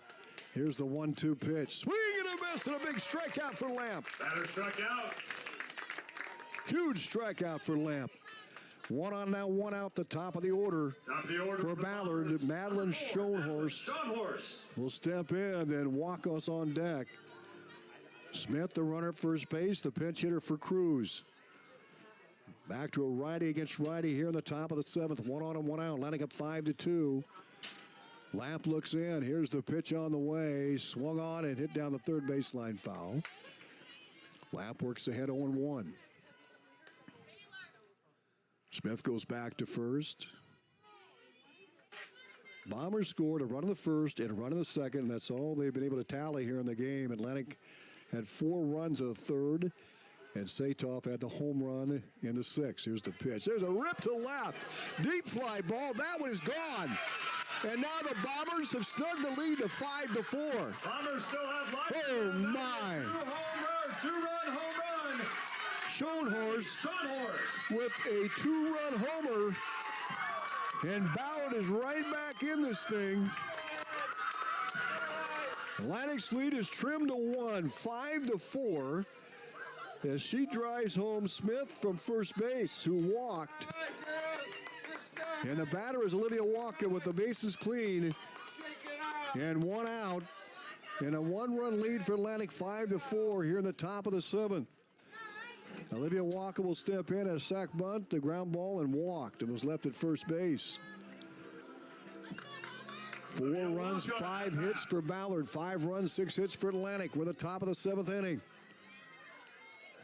Here's the 1-2 pitch. Swing and a miss and a big strikeout for Lamp.
Batter struck out.
Huge strikeout for Lamp. 1 on now, 1 out, the top of the order. For Ballard. Madeline Schoenhorst will step in, then walk us on deck. Smith, the runner at first base, the pinch hitter for Cruz. Back to a righty against righty here in the top of the 7th. 1 on and 1 out. Lining up 5-2. Lamp looks in. Here's the pitch on the way. Swung on and hit down the third baseline foul. Lamp works ahead 0-1. Smith goes back to first. Bombers scored a run in the first and a run in the second. And that's all they've been able to tally here in the game. Atlantic had 4 runs in the third. And Satoff had the home run in the 6th. Here's the pitch. There's a rip to left. Deep fly ball. That one is gone. And now the Bombers have snug the lead to 5-4.
Bombers still have life.
Oh, my.
Two-run home run.
Schoenhorst with a 2-run homer. And Ballard is right back in this thing. Atlantic's lead is trimmed to 1, 5-4. As she drives home Smith from first base, who walked. And the batter is Olivia Walker with the bases clean. And 1 out. And a 1-run lead for Atlantic, 5-4 here in the top of the 7th. Olivia Walker will step in as sack bunt, the ground ball, and walked and was left at first base. 4 runs, 5 hits for Ballard. 5 runs, 6 hits for Atlantic. We're the top of the 7th inning.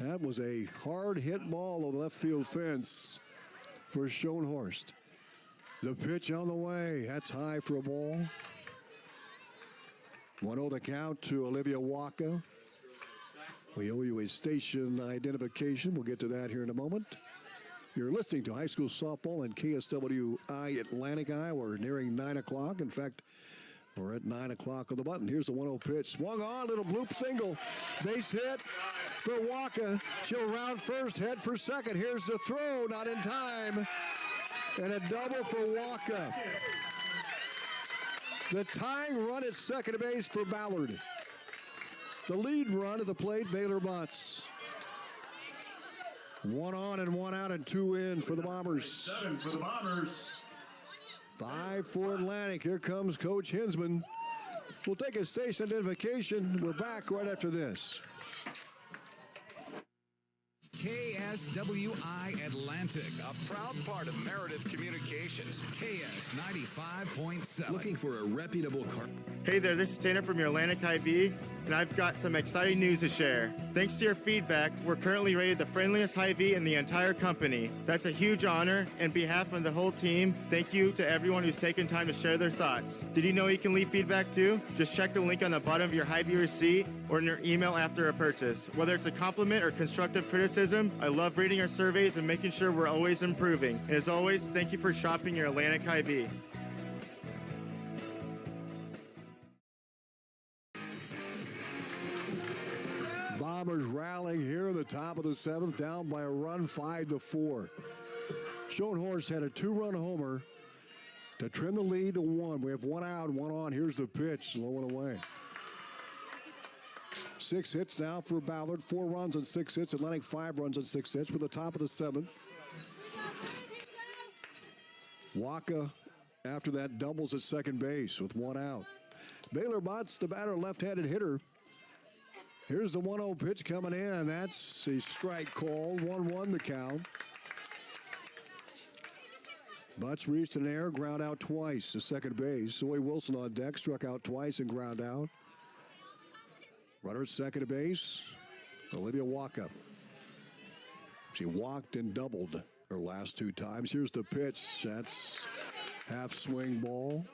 That was a hard hit ball over the left field fence for Schoenhorst. The pitch on the way. That's high for a ball. 1-0 the count to Olivia Walker. We owe you a station identification. We'll get to that here in a moment. You're listening to high school softball and KSWI Atlantic Iowa. We're nearing 9 o'clock. In fact, we're at 9 o'clock on the button. Here's the 1-0 pitch. Swung on, little bloop single. Base hit for Walker. She'll round first, head for second. Here's the throw, not in time. And a double for Walker. The tying run at second base for Ballard. The lead run at the plate, Baylor Butts. 1 on and 1 out and 2 in for the Bombers.
7 for the Bombers.
5 for Atlantic. Here comes Coach Hinsman. We'll take a station identification. We're back right after this.
KSWI Atlantic, a proud part of Meredith Communications. KS 95.7.
Looking for a reputable car.
Hey there, this is Tanner from your Atlantic Hy-Vee, and I've got some exciting news to share. Thanks to your feedback, we're currently rated the friendliest Hy-Vee in the entire company. That's a huge honor. On behalf of the whole team, thank you to everyone who's taken time to share their thoughts. Did you know you can leave feedback too? Just check the link on the bottom of your Hy-Vee receipt or in your email after a purchase. Whether it's a compliment or constructive criticism, I love reading our surveys and making sure we're always improving. And as always, thank you for shopping your Atlantic Hy-Vee.
Bombers rallying here in the top of the 7th, down by a run, 5-4. Schoenhorst had a 2-run homer to trim the lead to 1. We have 1 out, 1 on. Here's the pitch, low and away. 6 hits now for Ballard, 4 runs and 6 hits. Atlantic 5 runs and 6 hits for the top of the 7th. Waka, after that, doubles at second base with 1 out. Baylor Butts, the batter, left-handed hitter. Here's the 1-0 pitch coming in. That's a strike call. 1-1 the count. Butts reached an error, ground out twice to second base. Zoe Wilson on deck, struck out twice and ground out. Runner at second base, Olivia Walker. She walked and doubled her last 2 times. Here's the pitch. That's half swing ball.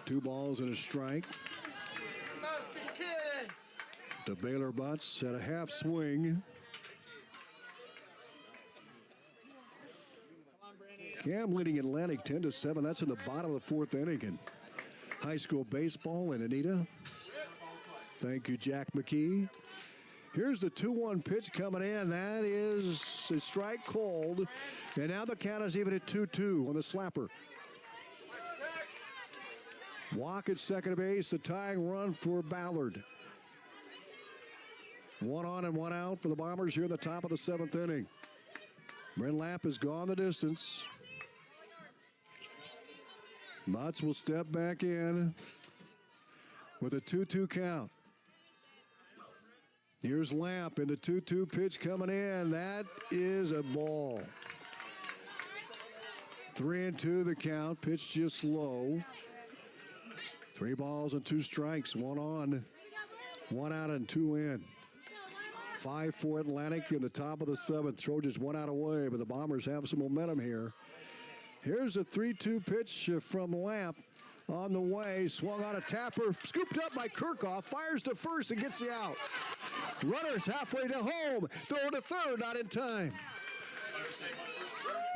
2 balls and a strike. The Baylor Butts had a half swing. Cam leading Atlantic 10-7. That's in the bottom of the 4th inning in high school baseball. And Anita, thank you, Jack McKee. Here's the 2-1 pitch coming in. That is a strike called. And now the count is even at 2-2 on the slapper. Walk at second base, the tying run for Ballard. 1 on and 1 out for the Bombers here in the top of the 7th inning. Bryn Lapp has gone the distance. Butts will step back in with a 2-2 count. Here's Lamp in the 2-2 pitch coming in. That is a ball. 3-2 the count. Pitch just low. 3 balls and 2 strikes. 1 on, 1 out, and 2 in. 5-4 Atlantic in the top of the 7th. Trojans 1 out away, but the Bombers have some momentum here. Here's a 3-2 pitch from Lamp. On the way, swung on a tapper, scooped up by Kirchhoff, fires to first and gets the out. Runners halfway to home, throw to third, not in time.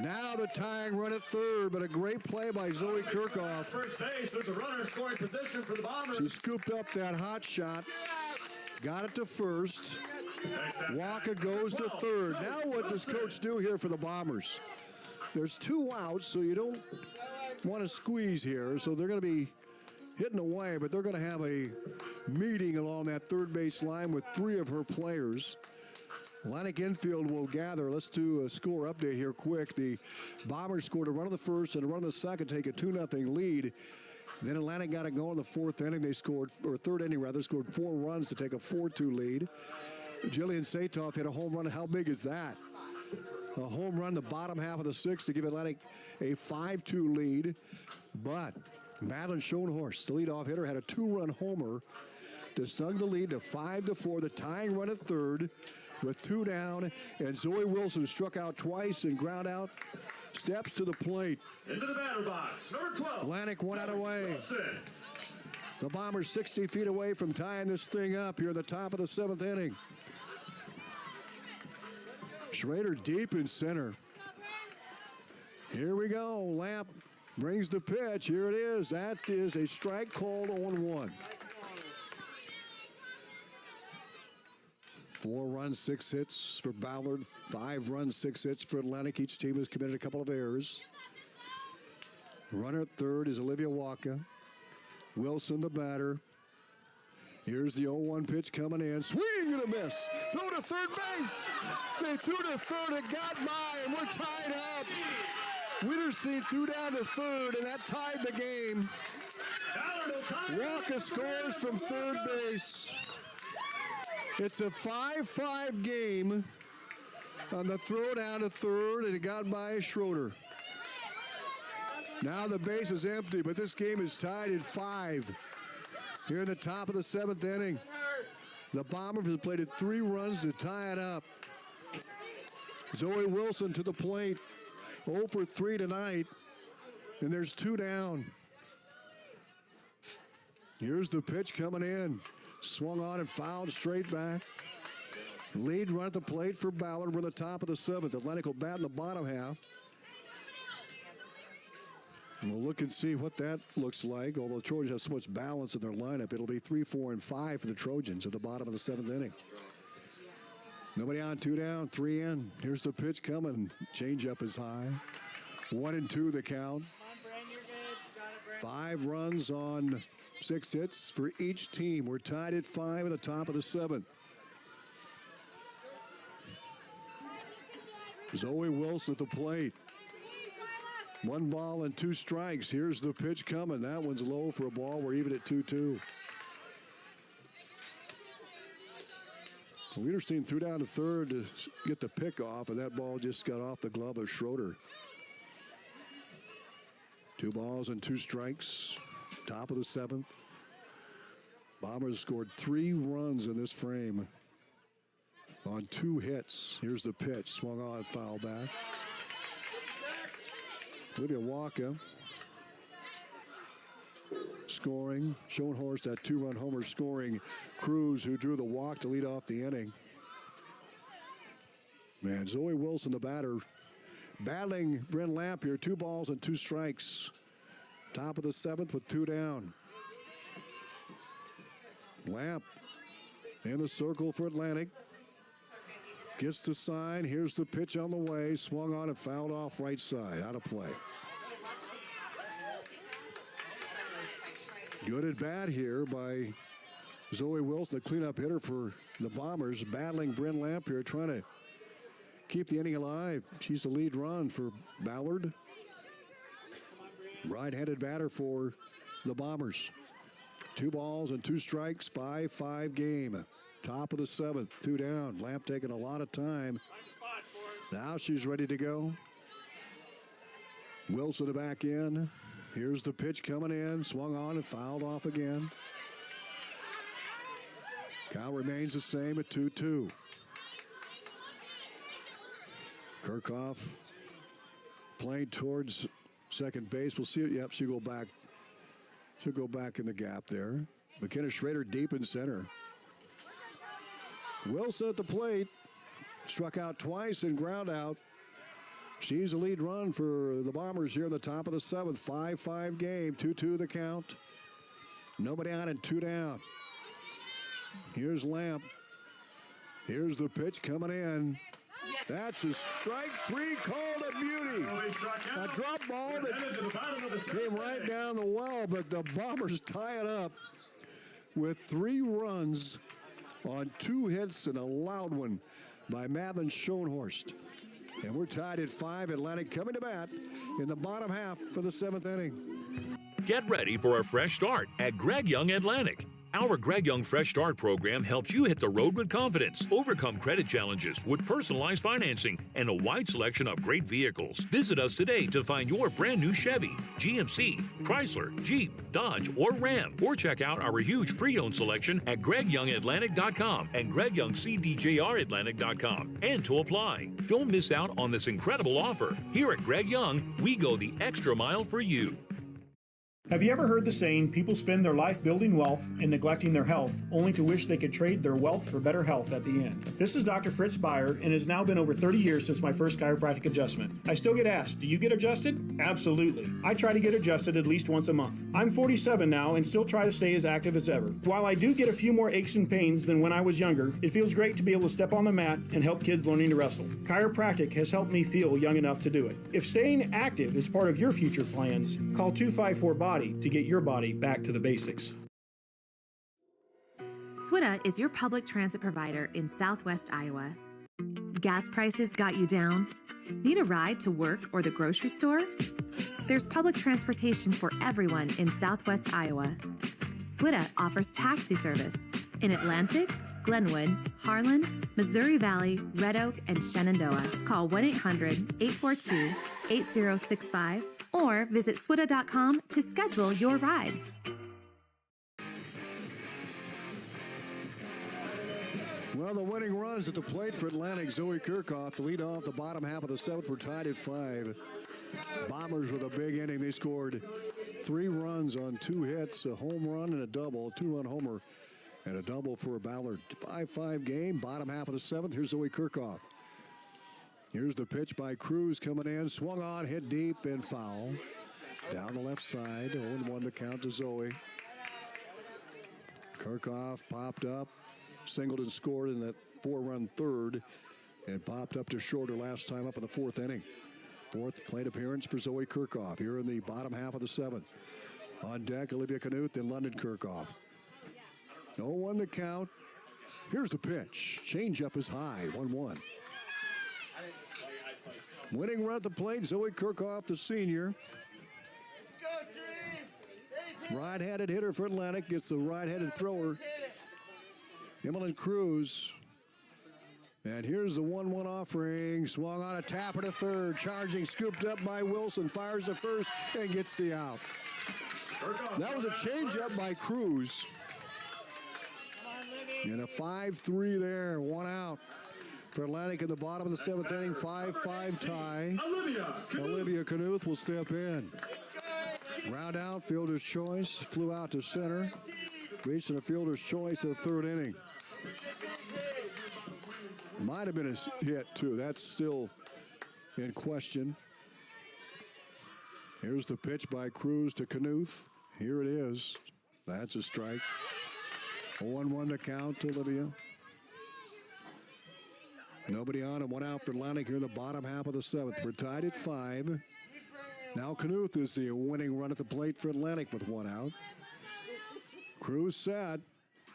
Now the tying run at third, but a great play by Zoe Kirchhoff.
First base, there's a runner in scoring position for the Bombers.
She scooped up that hot shot, got it to first. Walker goes to third. Now what does Coach do here for the Bombers? There's 2 outs, so you don't want to squeeze here, so they're going to be hitting away, but they're going to have a meeting along that third base line with 3 of her players. Atlantic infield will gather. Let's do a score update here quick. The Bombers scored a run in the first and a run in the second, take a 2-0 lead. Then Atlantic got it going in the 4th inning. They scored, or 3rd inning rather, scored 4 runs to take a 4-2 lead. Jillian Satoff hit a home run. How big is that? A home run the bottom half of the 6th to give Atlantic a 5-2 lead. But Madeline Schoenhorst, the leadoff hitter, had a 2-run homer to snug the lead to 5-4. The tying run at third with 2 down. And Zoe Wilson struck out twice and ground out. Steps to the plate.
Into the batter box, number 12.
Atlantic 1 out away.
Wilson.
The Bombers 60 feet away from tying this thing up here at the top of the 7th inning. Schrader deep in center. Here we go. Lamp brings the pitch. Here it is. That is a strike called on 1. 4 runs, 6 hits for Ballard. 5 runs, 6 hits for Atlantic. Each team has committed a couple of errors. Runner at third is Olivia Walker. Wilson the batter. Here's the 0-1 pitch coming in. Swing and a miss. Throw to third base. They threw to third. It got by, and we're tied up. Wiederstein threw down to third, and that tied the game. Walker scores from third base. It's a 5-5 game on the throw down to third, and it got by Schroeder. Now the base is empty, but this game is tied at 5. Here in the top of the 7th inning, the Bombers have played 3 runs to tie it up. Zoe Wilson to the plate, 0 for 3 tonight, and there's 2 down. Here's the pitch coming in. Swung on and fouled straight back. Lead run at the plate for Ballard. We're in the top of the 7th. Atlantic will bat in the bottom half. And we'll look and see what that looks like. Although the Trojans have so much balance in their lineup, it'll be 3, 4, and 5 for the Trojans at the bottom of the 7th inning. Nobody on, 2 down, 3 in. Here's the pitch coming. Changeup is high. 1-2 the count. 5 runs on 6 hits for each team. We're tied at 5 at the top of the 7th. Zoe Wilson at the plate. 1 ball and 2 strikes. Here's the pitch coming. That one's low for a ball. We're even at 2-2. Wiederstein threw down to third to get the pick off, and that ball just got off the glove of Schroeder. 2 balls and 2 strikes. Top of the 7th. Bombers scored 3 runs in this frame on 2 hits. Here's the pitch. Swung on, foul back. Olivia Walker scoring. Schoenhorst, that 2-run homer scoring. Cruz, who drew the walk to lead off the inning. Man, Zoe Wilson, the batter, battling Bryn Lamp here. 2 balls and 2 strikes. Top of the 7th with 2 down. Lamp in the circle for Atlantic. Gets the sign. Here's the pitch on the way. Swung on and fouled off right side. Out of play. Good at bat here by Zoe Wilson, the cleanup hitter for the Bombers, battling Bryn Lamp here, trying to keep the inning alive. She's the lead run for Ballard. Right-handed batter for the Bombers. 2 balls and 2 strikes, 5-5 game. Top of the 7th, 2 down. Lamp taking a lot of time. Now she's ready to go. Wilson to back in. Here's the pitch coming in. Swung on and fouled off again. Count remains the same at 2-2. Kirchhoff playing towards second base. We'll see it. Yep, she'll go back. She'll go back in the gap there. McKenna Schrader deep in center. Wilson at the plate. Struck out twice and ground out. She's the lead run for the Bombers here in the top of the 7th. 5-5 game. 2-2 the count. Nobody on and 2 down. Here's Lamp. Here's the pitch coming in. That's a strike 3 called a beauty. A drop ball that came right down the well, but the Bombers tie it up with 3 runs on 2 hits and a loud one by Madeline Schoenhorst. And we're tied at 5. Atlantic coming to bat in the bottom half for the 7th inning.
Get ready for a fresh start at Greg Young Atlantic. Our Greg Young Fresh Start program helps you hit the road with confidence, overcome credit challenges with personalized financing, and a wide selection of great vehicles. Visit us today to find your brand new Chevy, GMC, Chrysler, Jeep, Dodge, or Ram. Or check out our huge pre-owned selection at GregYoungAtlantic.com and GregYoungCDJRAtlantic.com. And to apply. Don't miss out on this incredible offer. Here at Greg Young, we go the extra mile for you.
Have you ever heard the saying, people spend their life building wealth and neglecting their health, only to wish they could trade their wealth for better health at the end? This is Dr. Fritz Ballard, and it has now been over 30 years since my first chiropractic adjustment. I still get asked, do you get adjusted? Absolutely. I try to get adjusted at least once a month. I'm 47 now and still try to stay as active as ever. While I do get a few more aches and pains than when I was younger, it feels great to be able to step on the mat and help kids learning to wrestle. Chiropractic has helped me feel young enough to do it. If staying active is part of your future plans, call 254-BODY to get your body back to the basics.
SWITA is your public transit provider in Southwest Iowa. Gas prices got you down? Need a ride to work or the grocery store? There's public transportation for everyone in Southwest Iowa. SWITA offers taxi service in Atlantic, Glenwood, Harlan, Missouri Valley, Red Oak, and Shenandoah. Call 1-800-842-8065 or visit swita.com to schedule your ride.
Well, the winning runs at the plate for Atlantic. Zoe Kirchhoff, the lead off the bottom half of the 7th. We're tied at 5. Bombers with a big inning. They scored 3 runs on 2 hits, a home run and a double, a 2-run homer and a double for Ballard. 5-5 game, bottom half of the 7th. Here's Zoe Kirchhoff. Here's the pitch by Cruz coming in. Swung on, hit deep, and foul. Down the left side. 0-1 the count to Zoe. Kirchhoff popped up. Singled and scored in that 4-run third. And popped up to shorter last time up in the 4th inning. 4th plate appearance for Zoe Kirchhoff here in the bottom half of the 7th. On deck, Olivia Knuth and London Kirchhoff. 0-1 the count. Here's the pitch. Changeup is high. 1-1. Winning run at the plate, Zoe Kirchhoff, the senior. Right-handed hitter for Atlantic. Gets the right-handed thrower. Emmeline Cruz. And here's the 1-1 offering. Swung on a tapper to third. Charging, scooped up by Wilson. Fires to first and gets the out. That was a changeup by Cruz. And a 5-3 there. 1 out. For Atlantic in the bottom of the 7th inning, 5-5 tie. Olivia Knuth will step in. Round out, fielder's choice. Flew out to center. Reaching the fielder's choice in the 3rd inning. Might have been a hit, too. That's still in question. Here's the pitch by Cruz to Knuth. Here it is. That's a strike. 0-1 the count to Olivia. Nobody on and 1 out for Atlantic here in the bottom half of the 7th. We're tied at 5. Now Knuth is the winning run at the plate for Atlantic with 1 out. Cruz set.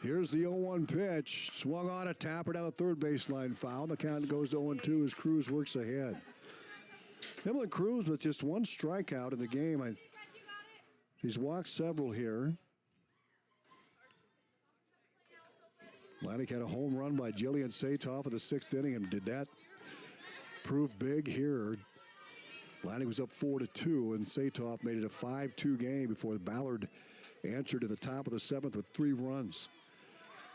Here's the 0-1 pitch. Swung on a tapper down the third baseline foul. The count goes to 0-2 as Cruz works ahead. Emmeline Cruz with just 1 strikeout in the game. He's walked several here. Atlantic had a home run by Jillian Satoff in the 6th inning, and did that prove big here? Atlantic was up 4-2, and Satoff made it a 5-2 game before Ballard answered at the top of the 7th with 3 runs.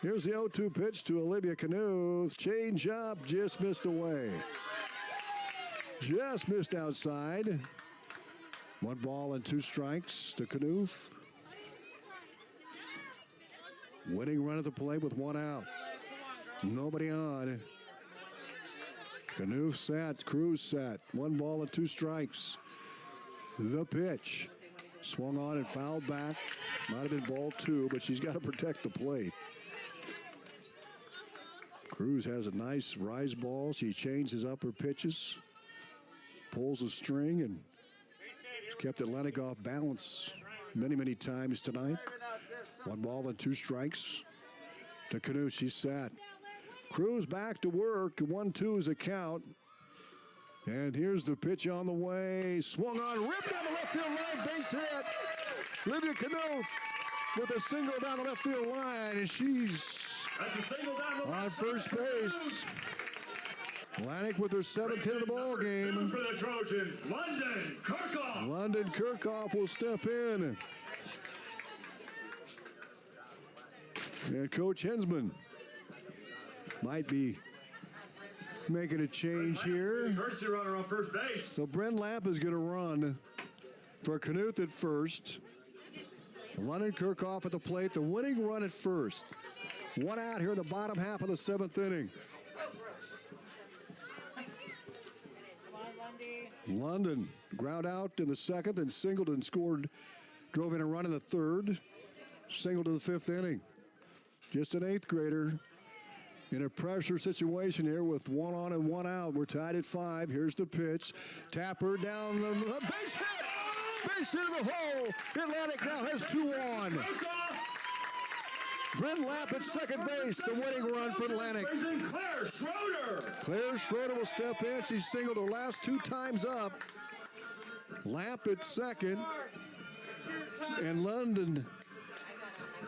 Here's the 0-2 pitch to Olivia Knuth. Change up, just missed away. Just missed outside. 1 ball and 2 strikes to Knuth. Winning run at the plate with 1 out. Nobody on. Knuth set, Cruz set. 1 ball and 2 strikes. The pitch. Swung on and fouled back. Might have been ball 2, but she's got to protect the plate. Cruz has a nice rise ball. She changes up her pitches. Pulls a string and kept Atlantic off balance many, many times tonight. 1 ball and 2 strikes to Knuth. She's set. Cruz back to work. 1-2 is a count. And here's the pitch on the way. Swung on, ripped down the left field line, base hit. Olivia Knuth with a single down the left field line, and she's on first base. Atlantic with her 7th hit of the ball game.
For the Trojans, London Kirchhoff.
London Kirchhoff will step in. And Coach Hensman might be making a change here.
Emergency runner on first base.
So Brent Lapp is going to run for Knuth at first. London Kirchhoff at the plate. The winning run at first. 1 out here in the bottom half of the 7th inning. London ground out in the 2nd, and Singleton drove in a run in the 3rd. Single to the 5th inning. Just an 8th grader in a pressure situation here with 1 on and 1 out. We're tied at 5. Here's the pitch. Tapper down the base hit. Base hit in the hole. Atlantic now has 2 on. Brent Lapp at second base. The winning run for Atlantic.
Claire Schroeder.
Claire Schroeder will step in. She singled her last 2 times up. Lapp at second. And London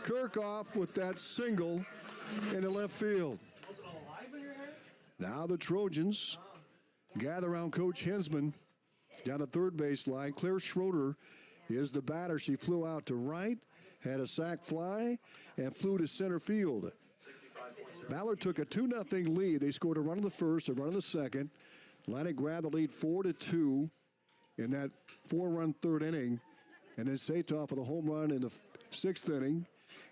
Kirchhoff with that single in the left field. Now the Trojans gather around Coach Hensman down the 3rd base line. Claire Schroeder is the batter. She flew out to right, had a sac fly, and flew to center field. Ballard took a 2-0 lead. They scored a run in the 1st, a run in the 2nd. Atlantic grabbed the lead 4-2 in that 4-run 3rd inning. And then Satoff with a home run in the 6th inning.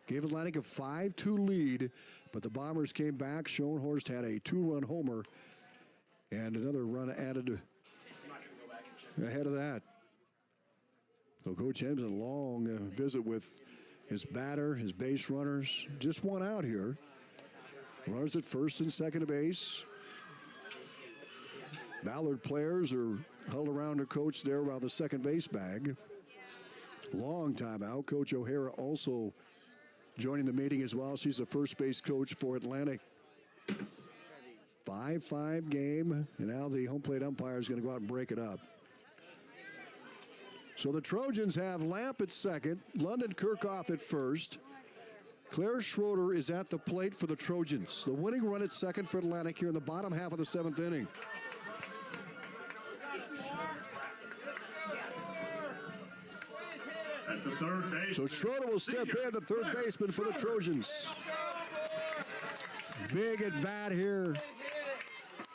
Gave Atlantic a 5-2 lead, but the Bombers came back. Schoenhorst had a 2-run homer and another run added ahead of that. So Coach Hensman, long visit with his batter, his base runners. Just 1 out here. Runners at first and second base. Ballard players are huddled around their coach there around the second base bag. Long time out. Coach O'Hara also joining the meeting as well. She's the first base coach for Atlantic. 5-5 game, and now the home plate umpire is going to go out and break it up. So the Trojans have Lapp at second, London Kirchhoff at first. Claire Schroeder is at the plate for the Trojans. The winning run at second for Atlantic here in the bottom half of the 7th inning.
That's the 3rd base.
So Schroeder will step in, the 3rd baseman for the Trojans. Big at bat here.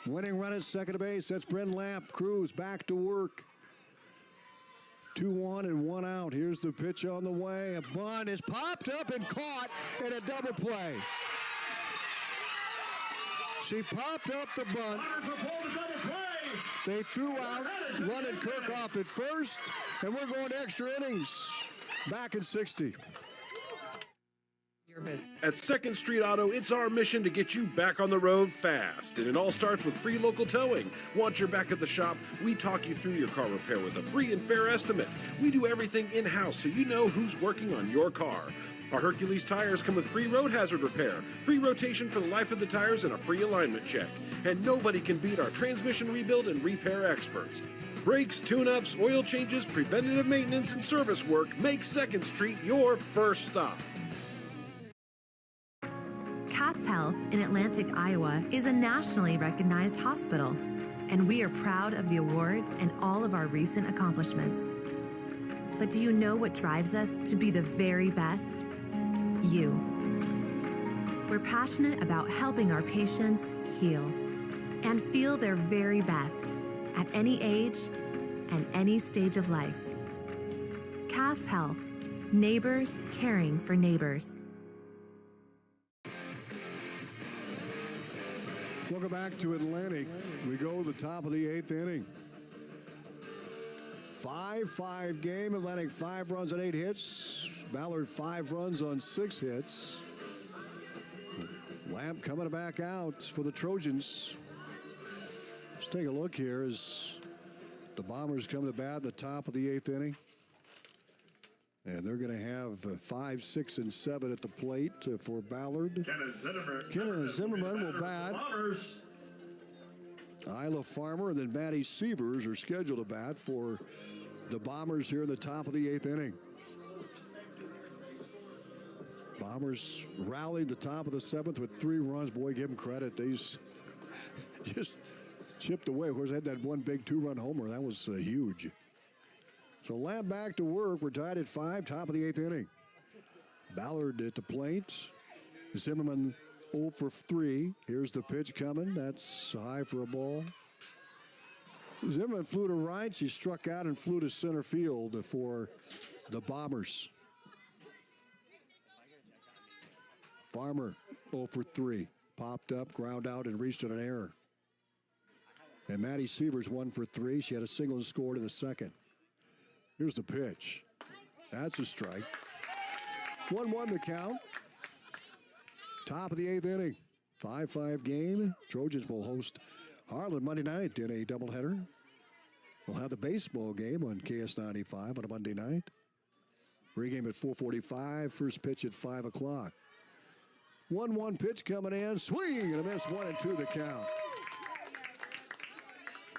Winning run at second base. That's Brent Lapp. Cruz back to work. 2-1 and 1 out. Here's the pitch on the way. A bunt is popped up and caught in a double play. She popped up the bunt. They threw out London Kirchhoff at first, and we're going to extra innings. Back in 60.
At 2nd Street Auto, it's our mission to get you back on the road fast. And it all starts with free local towing. Once you're back at the shop, we talk you through your car repair with a free and fair estimate. We do everything in-house so you know who's working on your car. Our Hercules tires come with free road hazard repair, free rotation for the life of the tires, and a free alignment check. And nobody can beat our transmission rebuild and repair experts. Brakes, tune-ups, oil changes, preventative maintenance, and service work make 2nd Street your first stop.
Cass Health in Atlantic, Iowa is a nationally recognized hospital, and we are proud of the awards and all of our recent accomplishments. But do you know what drives us to be the very best? You. We're passionate about helping our patients heal and feel their very best at any age and any stage of life. Cass Health, neighbors caring for neighbors.
Welcome back to Atlantic. We go to the top of the 8th inning. 5-5 game. Atlantic 5 runs on 8 hits. Ballard 5 runs on 6 hits. Lamp coming back out for the Trojans. Let's take a look here as the Bombers come to bat at the top of the 8th inning. And they're going to have 5, 6, and 7 at the plate for Ballard. Kenneth Zimmerman will bat. Isla Farmer and then Maddie Sievers are scheduled to bat for the Bombers here in the top of the 8th inning. Bombers rallied the top of the 7th with 3 runs. Boy, give them credit. They just chipped away. Of course, they had that one big 2-run homer. That was huge. So Lamb back to work. We're tied at 5, top of the 8th inning. Ballard at the plate. Zimmerman 0 for 3. Here's the pitch coming. That's high for a ball. Zimmerman flew to right. She struck out and flew to center field for the Bombers. Farmer 0 for 3. Popped up, ground out, and reached on an error. And Maddie Sievers 1 for 3. She had a single and scored in the second. Here's the pitch. That's a strike. 1-1 the count. Top of the 8th inning. 5-5 game. Trojans will host Harlan Monday night in a doubleheader. We'll have the baseball game on KS95 on a Monday night. Pregame at 4:45. First pitch at 5 o'clock. 1-1 pitch coming in. Swing and a miss. 1-2 the count.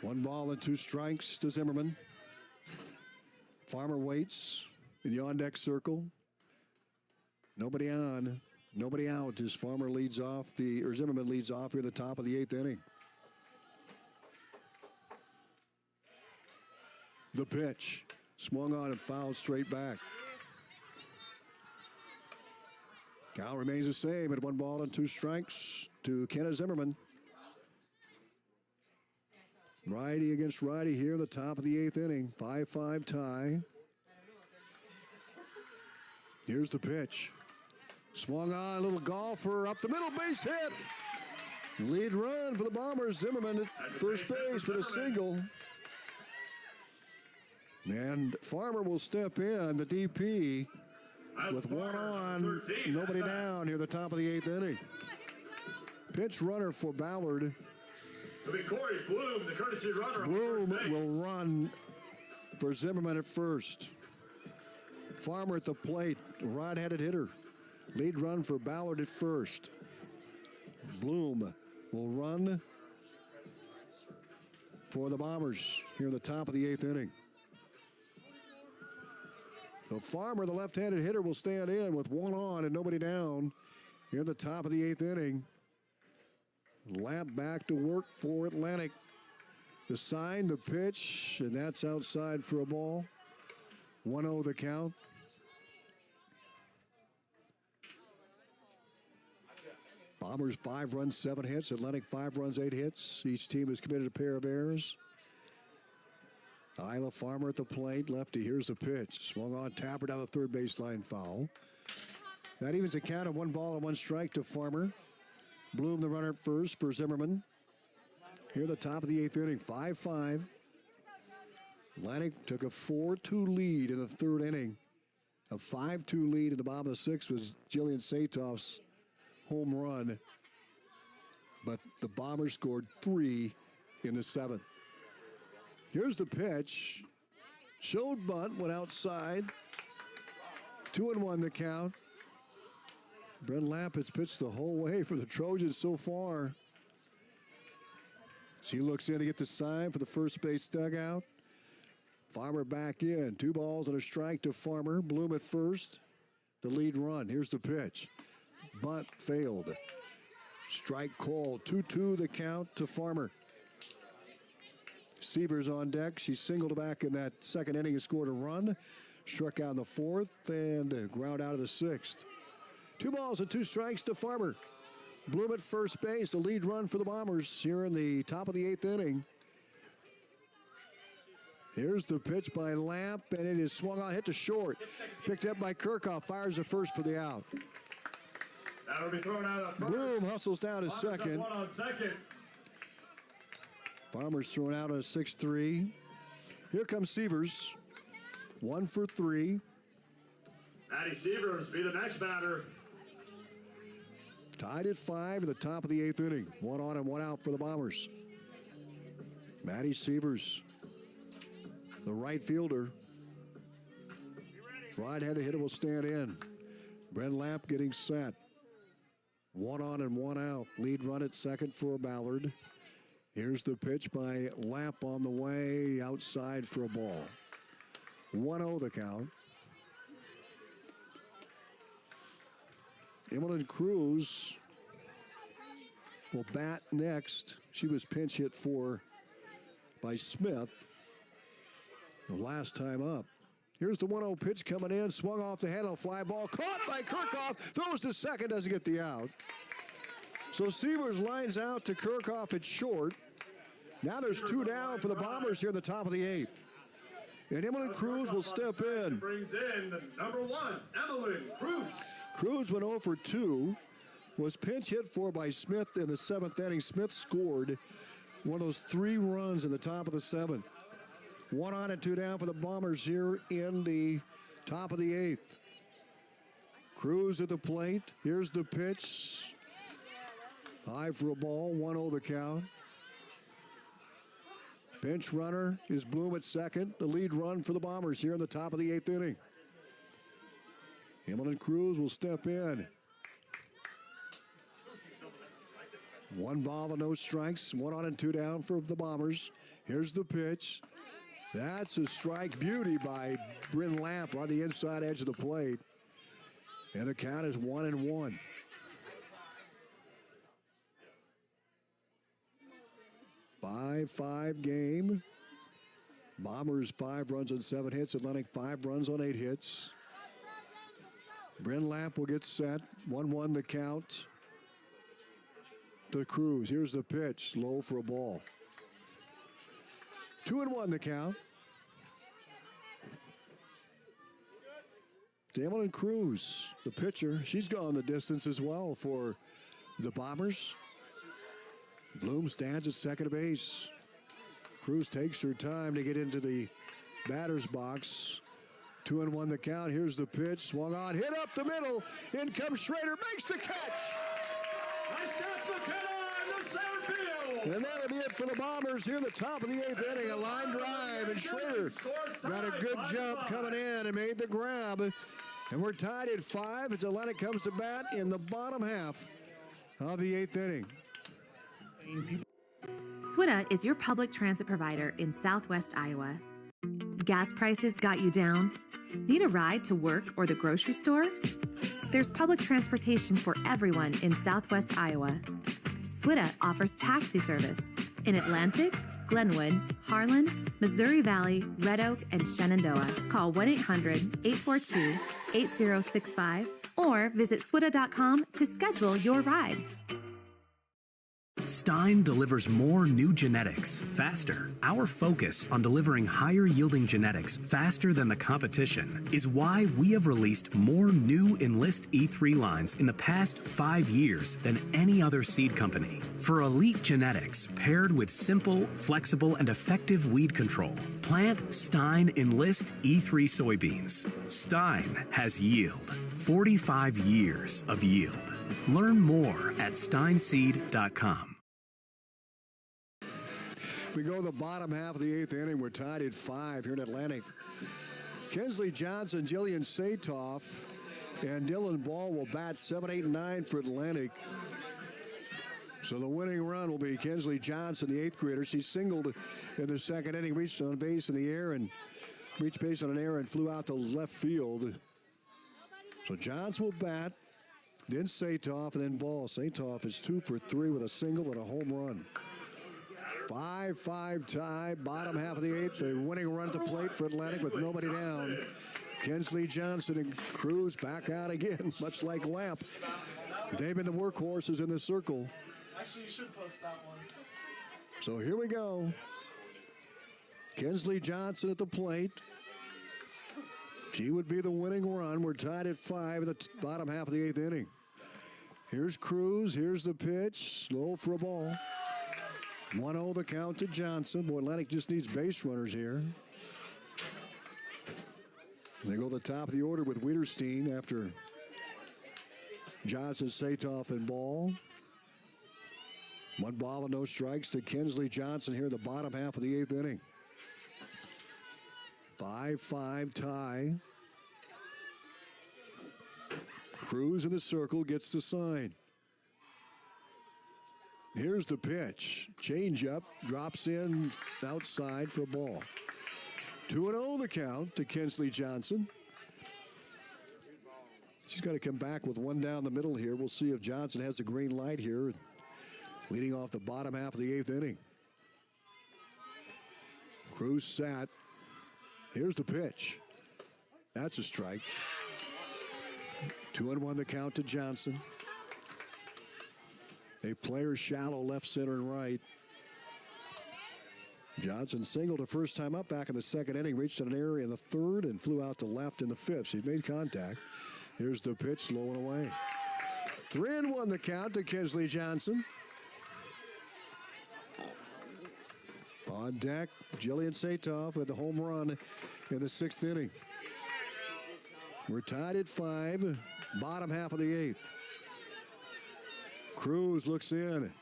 1 ball and 2 strikes to Zimmerman. Farmer waits in the on-deck circle. Nobody on, nobody out as Zimmerman leads off here at the top of the 8th inning. The pitch. Swung on and fouled straight back. Count remains the same at 1 ball and 2 strikes to Kenna Zimmerman. Righty against righty here at the top of the 8th inning. 5-5 tie. Here's the pitch. Swung on, a little golfer up the middle, base hit. Lead run for the Bombers. Zimmerman at first base with a single. And Farmer will step in, the DP, with 1 on, nobody down here at the top of the 8th inning. Pitch runner for Ballard.
It'll be Corey Bloom, the courtesy runner.
Bloom will run for Zimmerman at first. Farmer at the plate, right-handed hitter. Lead run for Ballard at first. Bloom will run for the Bombers here in the top of the 8th inning. So Farmer, the left-handed hitter, will stand in with 1 on and nobody down here at the top of the 8th inning. Lamp back to work for Atlantic. The sign, the pitch, and that's outside for a ball. 1-0 the count. Bombers 5 runs, 7 hits. Atlantic 5 runs, 8 hits. Each team has committed a pair of errors. Isla Farmer at the plate. Lefty, here's the pitch. Swung on, tapper down the third baseline, foul. That evens the count of 1 ball and 1 strike to Farmer. Bloom the runner at first for Zimmerman. Here at the top of the 8th inning, 5-5. Atlantic took a 4-2 lead in the 3rd inning. A 5-2 lead in the bottom of the 6th was Jillian Satoff's home run. But the Bombers scored 3 in the 7th. Here's the pitch. Showed bunt, went outside. 2-1 the count. Brent Lamp has pitched the whole way for the Trojans so far. She looks in to get the sign for the first base dugout. Farmer back in. 2 balls and a strike to Farmer. Bloom at first. The lead run. Here's the pitch. Bunt failed. Strike call. 2-2 the count to Farmer. Seavers on deck. She singled back in that second inning and scored a run. Struck out in the fourth and ground out of the sixth. 2 balls and 2 strikes to Farmer. Bloom at first base. The lead run for the Bombers here in the top of the 8th inning. Here's the pitch by Lamp, and it is swung on, hit to short. Picked up by Kirchhoff, fires the first for the out.
That'll be thrown out of first.
Bloom hustles down to second.
One on second.
Bombers thrown out on a 6-3. Here comes Seavers. 1 for 3.
Maddie Seavers be the next batter.
Tied at 5 at the top of the 8th inning. 1 on and 1 out for the Bombers. Maddie Seavers, the right fielder. Right-handed hitter will stand in. Brent Lamp getting set. 1 on and 1 out. Lead run at second for Ballard. Here's the pitch by Lamp on the way outside for a ball. 1-0 the count. Emmeline Cruz will bat next. She was pinch hit for by Smith the last time up. Here's the 1-0 pitch coming in. Swung off the head on a fly ball. Caught by Kirchhoff. Throws to second. Doesn't get the out. So Seavers lines out to Kirchhoff at short. Now there's 2 down for the Bombers here in the top of the 8th. And Emmeline Cruz will step in.
Brings in number 1, Emmeline Cruz.
Cruz went 0 for 2. Was pinch hit for by Smith in the 7th inning. Smith scored one of those 3 runs in the top of the 7th. 1 on and 2 down for the Bombers here in the top of the 8th. Cruz at the plate. Here's the pitch. High for a ball. 1-0 the count. Bench runner is Bloom at second. The lead run for the Bombers here in the top of the 8th inning. Emmeline Cruz will step in. 1 ball and no strikes. 1 on and 2 down for the Bombers. Here's the pitch. That's a strike beauty by Bryn Lamp on the inside edge of the plate. And the count is 1-1. By 5 game. Bombers 5 runs on 7 hits. Atlantic 5 runs on 8 hits. Bryn Lamp will get set. 1-1 the count to Cruz. Here's the pitch. Low for a ball. 2-1 the count. Emmeline Cruz, the pitcher. She's gone the distance as well for the Bombers. Bloom stands at second base. Cruz takes her time to get into the batter's box. 2-1 the count. Here's the pitch. Swung on. Hit up the middle. In comes Schrader. Makes the catch.
Nice catch, McKenna in the center field.
And that'll be it for the Bombers here in the top of the 8th inning. A line drive. And Schrader got a good jump coming in and made the grab. And we're tied at 5 as Atlantic comes to bat in the bottom half of the 8th inning.
SWITA is your public transit provider in Southwest Iowa. Gas prices got you down? Need a ride to work or the grocery store? There's public transportation for everyone in Southwest Iowa. SWITA offers taxi service in Atlantic, Glenwood, Harlan, Missouri Valley, Red Oak, and Shenandoah. Call 1-800-842-8065 or visit SWITA.com to schedule your ride.
Stein delivers more new genetics faster. Our focus on delivering higher yielding genetics faster than the competition is why we have released more new Enlist E3 lines in the past 5 years than any other seed company. For elite genetics paired with simple, flexible, and effective weed control, plant Stein Enlist E3 soybeans. Stein has yield. 45 years of yield. Learn more at steinseed.com.
We go to the bottom half of the 8th inning. We're tied at 5 here in Atlantic. Kinsley Johnson, Jillian Satoff, and Dylan Ball will bat 7, 8, and 9 for Atlantic. So the winning run will be Kinsley Johnson, the 8th grader. She singled in the second inning, reached on base in the air and reached base on an error and flew out to left field. So Johnson will bat. then Satoff, and then Ball. Satoff is 2 for 3 with a single and a home run. 5-5 tie, bottom half of the 8th. The winning run at the plate for Atlantic with nobody down. Kinsley Johnson and Cruz back out again, much like Lamp. They've been the workhorses in the circle.
Actually, you should post that one.
So here we go. Kinsley Johnson at the plate. She would be the winning run. We're tied at 5 in the bottom half of the 8th inning. Here's Cruz. Here's the pitch. Slow for a ball. 1-0 the count to Johnson. Boy, Atlantic just needs base runners here. They go to the top of the order with Wiederstein after Johnson, Satoff, and Ball. 1 ball and no strikes to Kinsley Johnson here in the bottom half of the 8th inning. 5-5 tie. Cruz in the circle gets the sign. Here's the pitch. Change up, drops in outside for a ball. 2-0 the count to Kinsley Johnson. She's got to come back with 1 down the middle here. We'll see if Johnson has a green light here, leading off the bottom half of the 8th inning. Cruz sat. Here's the pitch. That's a strike. 2-1 the count to Johnson. A player shallow left, center, and right. Johnson singled the first time up back in the 2nd inning, reached an area in the 3rd, and flew out to left in the 5th. So he made contact. Here's the pitch, low and away. 3-1 the count to Kinsley Johnson. On deck, Jillian Satoff with the home run in the 6th inning. We're tied at 5, bottom half of the 8th. Cruz looks in.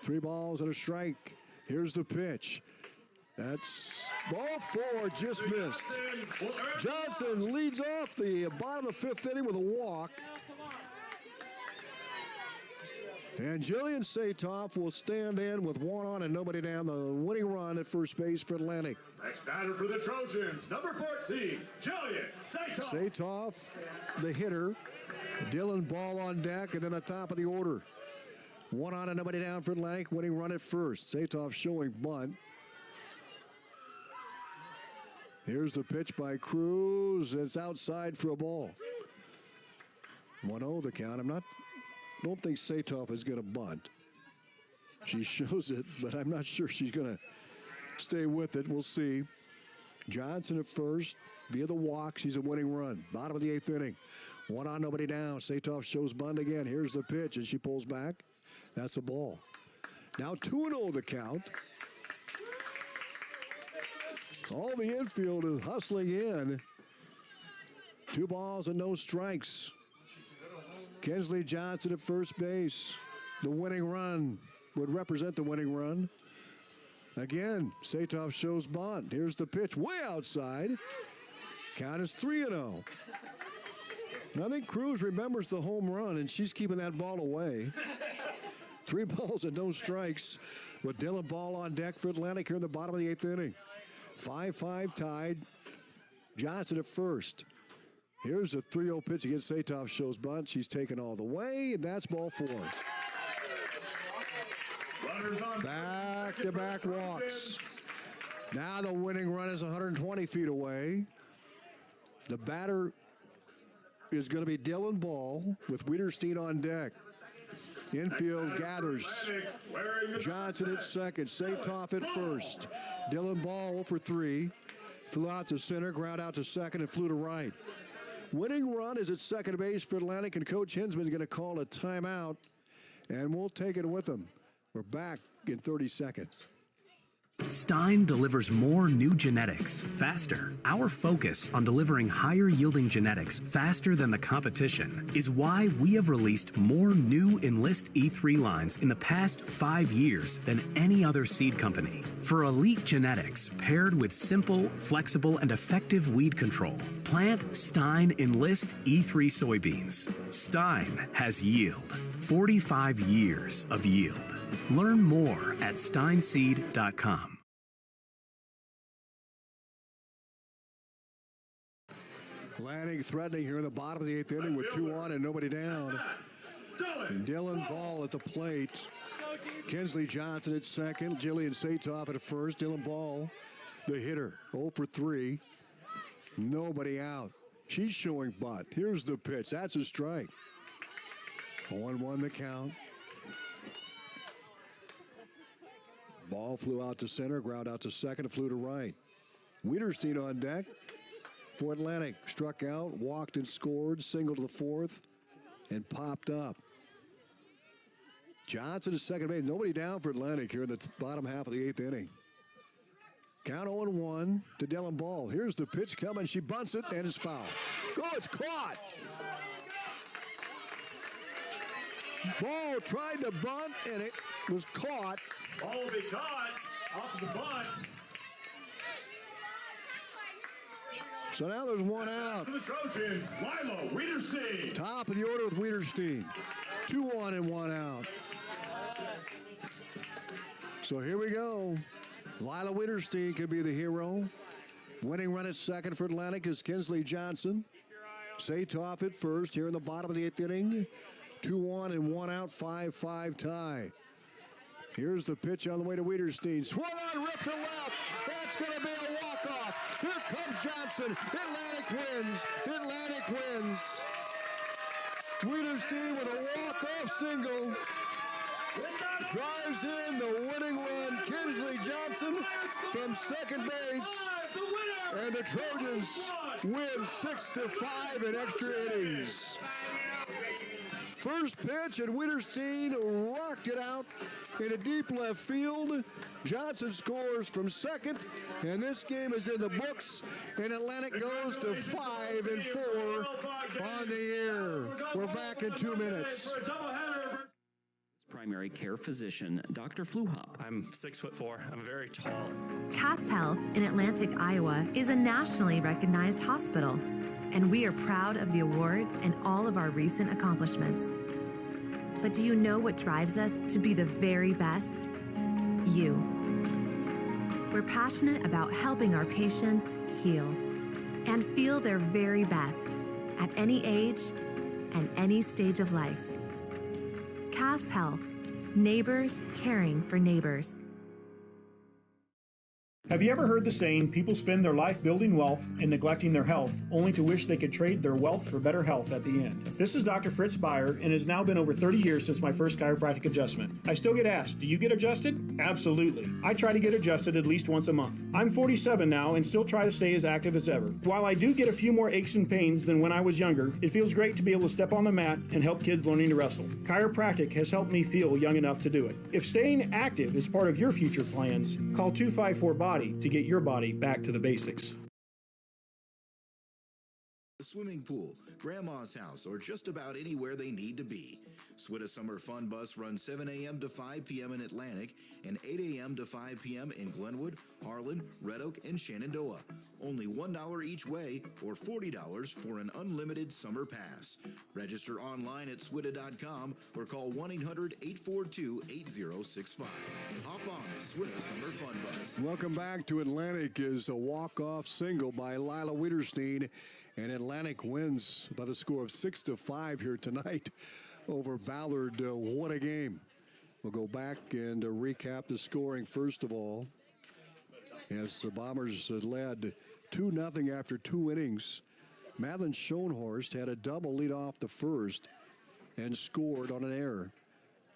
3 balls and a strike. Here's the pitch. That's ball 4, just missed. Johnson leads off the bottom of the 5th inning with a walk. And Jillian Satoff will stand in with 1 on and nobody down. The winning run at first base for Atlantic.
Next batter for the Trojans, number 14, Jillian Satoff.
Satoff, the hitter. Dylan Ball on deck, and then the top of the order. 1 on and nobody down for Atlantic, winning run at first. Satoff showing bunt. Here's the pitch by Cruz. It's outside for a ball. 1-0 the count. Don't think Satoff is going to bunt. She shows it, but I'm not sure she's going to stay with it. We'll see. Johnson at first, via the walk. She's a winning run. Bottom of the 8th inning. 1 on, nobody down. Satoff shows bunt again. Here's the pitch, and she pulls back. That's a ball. Now 2-0 the count. All the infield is hustling in. 2 balls and no strikes. Kinsley Johnson at first base. The winning run would represent the winning run. Again, Satoff shows bunt. Here's the pitch way outside. Count is 3-0. I think Cruz remembers the home run, and she's keeping that ball away. 3 balls and no strikes with Dylan Ball on deck for Atlantic here in the bottom of the 8th inning. 5-5 tied. Johnson at first. Here's a 3-0 pitch against Satoff, shows bunt. She's taken all the way, and that's ball 4. Back-to-back walks. Now the winning run is 120 feet away. The batter is going to be Dylan Ball with Wiederstein on deck. Infield gathers. Johnson at second. Satoff at first. Dylan Ball 0 for 3. Flew out to center, ground out to second, and flew to right. Winning run is at second base for Atlantic, and Coach Hinsman's going to call a timeout, and we'll take it with him. We're back in 30 seconds.
Stein delivers more new genetics faster. Our focus on delivering higher yielding genetics faster than the competition is why we have released more new Enlist E3 lines in the past 5 years than any other seed company. For elite genetics paired with simple, flexible, and effective weed control, plant Stein Enlist E3 soybeans. Stein has yield. 45 years of yield. Learn more at steinseed.com.
Atlantic threatening here in the bottom of the 8th inning with 2 on and nobody down. And Dylan Ball at the plate. Kinsley Johnson at second. Jillian Satoff at first. Dylan Ball, the hitter, 0 for 3. Nobody out. She's showing butt. Here's the pitch. That's a strike. 0-1 the count. Ball flew out to center, ground out to second, flew to right. Wiederstein on deck for Atlantic. Struck out, walked and scored, single to the 4th, and popped up. Johnson is second base. Nobody down for Atlantic here in the bottom half of the 8th inning. Count 0-1 to Dylan Ball. Here's the pitch coming. She bunts it, and it's foul. Go, it's caught. Ball tried to bunt, and it was caught.
Ball will be caught off of the bunt.
So now there's 1 out.
For the Trojans, Lila Wiederstein.
Top of the order with Wiederstein. 2 on and 1 out. So here we go. Lila Wiederstein could be the hero. Winning run at second for Atlantic is Kinsley Johnson. Satoff at first here in the bottom of the 8th inning. 2 on and 1 out, 5-5 tie. Here's the pitch on the way to Wiederstein. Swung on, ripped to left. That's going to be a walk-off. Here comes Johnson. Atlantic wins. Atlantic wins. Wiederstein with a walk-off single. Drives in the winning run. Kinsley Johnson from second base. And the Trojans win 6-5 in extra innings. First pitch, and Wiederstein rocked it out in a deep left field. Johnson scores from second, and this game is in the books, and Atlantic goes to 5-4 on the year. We're back in 2 minutes.
Primary care physician, Dr. Fluha.
I'm 6'4". I'm very tall.
Cass Health in Atlantic, Iowa is a nationally recognized hospital, and we are proud of the awards and all of our recent accomplishments. But do you know what drives us to be the very best? You. We're passionate about helping our patients heal and feel their very best at any age and any stage of life. Cass Health, neighbors caring for neighbors.
Have you ever heard the saying, people spend their life building wealth and neglecting their health, only to wish they could trade their wealth for better health at the end? This is Dr. Fritz Ballard, and it has now been over 30 years since my first chiropractic adjustment. I still get asked, do you get adjusted? Absolutely. I try to get adjusted at least once a month. I'm 47 now and still try to stay as active as ever. While I do get a few more aches and pains than when I was younger, it feels great to be able to step on the mat and help kids learning to wrestle. Chiropractic has helped me feel young enough to do it. If staying active is part of your future plans, call 254-BODY to get your body back to the basics.
The swimming pool, grandma's house, or just about anywhere they need to be. Swita Summer Fun Bus runs 7 a.m. to 5 p.m. in Atlantic and 8 a.m. to 5 p.m. in Glenwood, Harlan, Red Oak, and Shenandoah. Only $1 each way or $40 for an unlimited summer pass. Register online at swita.com or call 1-800-842-8065. Hop on the Swita Summer Fun Bus.
Welcome back to Atlantic is a walk-off single by Lila Wiederstein, and Atlantic wins by the score of 6-5 here tonight over Ballard. What a game. We'll go back and recap the scoring first of all, as the Bombers led 2-0 after 2 innings. Madeline Schoenhorst had a double lead off the first and scored on an error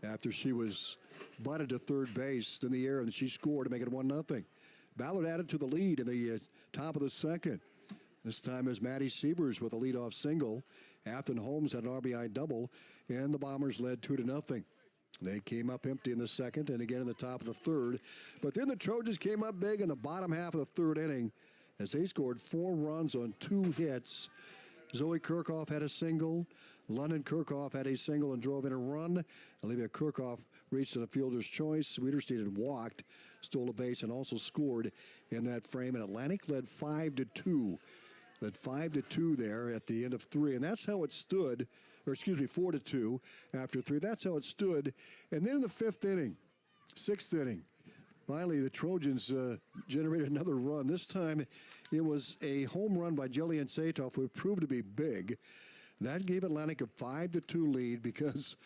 after she was butted to third base in the air, and she scored to make it 1-0. Ballard added to the lead in the top of the second. This time is Maddie Sievers with a leadoff single. Afton Holmes had an RBI double, and the Bombers led 2-0. They came up empty in the second and again in the top of the third. But then the Trojans came up big in the bottom half of the third inning as they scored 4 runs on 2 hits. Zoe Kirchhoff had a single. London Kirchhoff had a single and drove in a run. Olivia Kirchhoff reached a fielder's choice. Wiederstein had walked, stole a base, and also scored in that frame. And Atlantic led 5-2. Led 5-2 there at the end of 3. And that's how it stood, 4-2 after 3. That's how it stood. And then in the 5th inning, 6th inning, Finally, the Trojans generated another run. This time, it was a home run by Jillian Satoff, which proved to be big. That gave Atlantic a 5-2 lead because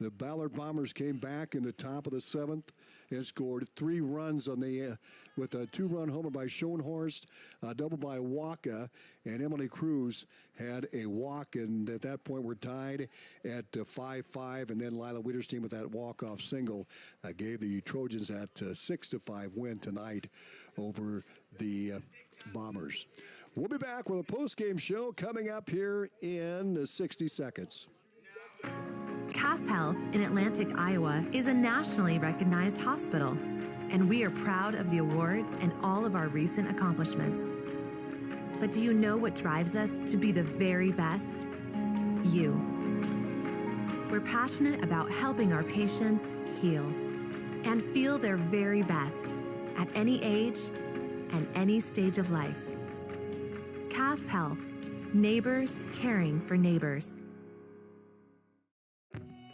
the Ballard Bombers came back in the top of the seventh and scored 3 runs on the with a 2-run homer by Schoenhorst, a double by Waka, and Emily Cruz had a walk, and at that point we're tied at 5-5, and then Lila Wiederstein with that walk-off single gave the Trojans that 6-5 win tonight over the Bombers. We'll be back with a post-game show coming up here in 60 seconds.
Cass Health in Atlantic, Iowa is a nationally recognized hospital, and we are proud of the awards and all of our recent accomplishments. But do you know what drives us to be the very best? You. We're passionate about helping our patients heal and feel their very best at any age and any stage of life. Cass Health, neighbors caring for neighbors.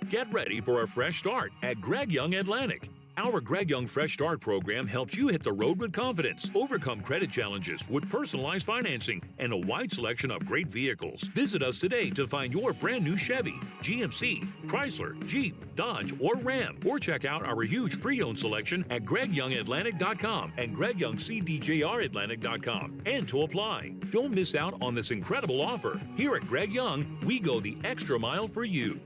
Get ready for a fresh start at Greg Young Atlantic. Our Greg Young Fresh Start program helps you hit the road with confidence, overcome credit challenges with personalized financing, and a wide selection of great vehicles. Visit us today to find your brand new Chevy, GMC, Chrysler, Jeep, Dodge, or Ram, or check out our huge pre-owned selection at GregYoungAtlantic.com and GregYoungCDJRAtlantic.com. And to apply. Don't miss out on this incredible offer. Here at Greg Young, we go the extra mile for you.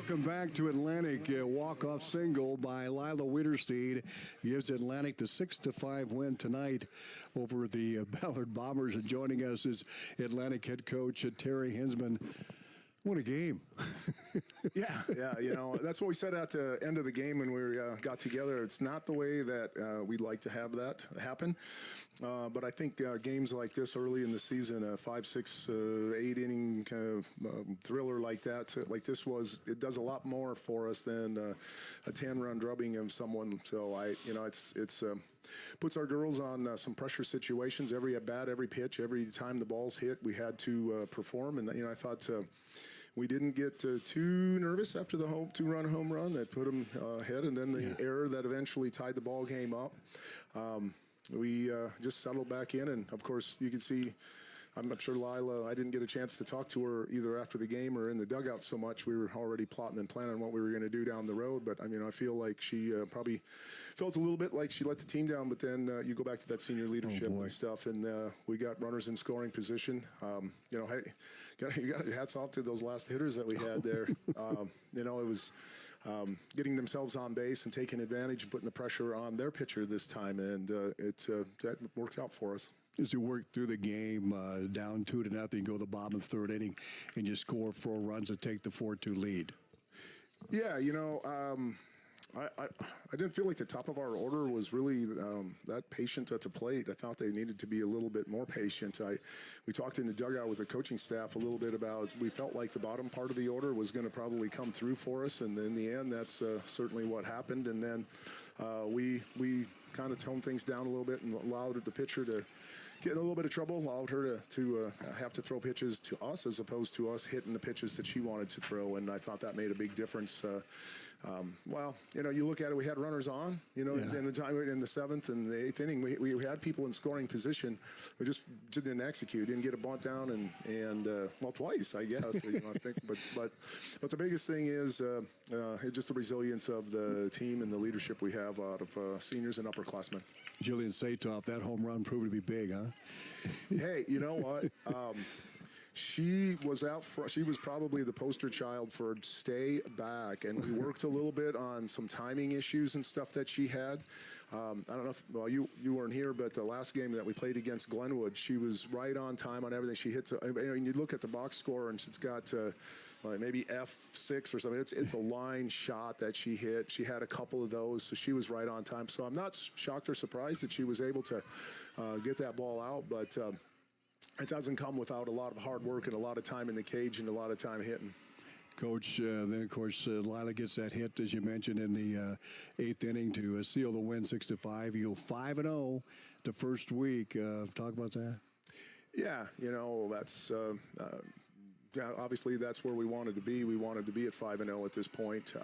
Welcome back to Atlantic. A walk-off single by Lila Wiederstein gives Atlantic the 6-5 win tonight over the Ballard Bombers. And joining us is Atlantic head coach Terry Hinsman. What a game.
Yeah, you know, that's what we said at the end of the game when we got together. It's not the way that we'd like to have that happen. But I think games like this early in the season, a 5, 6, 8 inning kind of thriller like that, like this was, it does a lot more for us than a 10-run drubbing of someone. So it's puts our girls on some pressure situations. Every at bat, every pitch, every time the ball's hit, we had to perform. And I thought we didn't get too nervous after the 2-run home run that put them ahead, and then the error that eventually tied the ball game up. We just settled back in, and of course you can see, I'm not sure Lila, I didn't get a chance to talk to her either after the game or in the dugout so much. We were already plotting and planning what we were going to do down the road, but I feel like she probably felt a little bit like she let the team down, but then you go back to that senior leadership and stuff, and we got runners in scoring position. Hey, you got hats off to those last hitters that we had there. It was getting themselves on base and taking advantage and putting the pressure on their pitcher this time, and that worked out for us.
As you work through the game, down 2-0, go to the bottom of the third inning, and you score 4 runs and take the 4-2 lead.
Yeah, I didn't feel like the top of our order was really that patient at the plate. I thought they needed to be a little bit more patient. We talked in the dugout with the coaching staff a little bit about, we felt like the bottom part of the order was going to probably come through for us, and in the end, that's certainly what happened. And then we kind of toned things down a little bit and allowed the pitcher to get in a little bit of trouble, allowed her to have to throw pitches to us as opposed to us hitting the pitches that she wanted to throw, and I thought that made a big difference. You look at it, we had runners on, in the time in the 7th and the 8th inning, we had people in scoring position. We just didn't execute, didn't get a bunt down, and twice, I guess. I think, but the biggest thing is just the resilience of the team and the leadership we have out of seniors and upperclassmen.
Jillian Satoff, that home run proved to be big, huh?
Hey, you know what? She was out front. She was probably the poster child for stay back, and we worked a little bit on some timing issues and stuff that she had. I don't know if, you weren't here, but the last game that we played against Glenwood, she was right on time on everything. She hit, you look at the box score, and it's got maybe F6 or something. It's a line shot that she hit. She had a couple of those, so she was right on time. So I'm not shocked or surprised that she was able to get that ball out, but it doesn't come without a lot of hard work and a lot of time in the cage and a lot of time hitting.
Coach, then, of course, Lila gets that hit, as you mentioned, in the 8th inning to seal the win 6-5. You go 5-0 the first week. Talk about that.
Yeah, that's obviously that's where we wanted to be. We wanted to be at 5-0 at this point.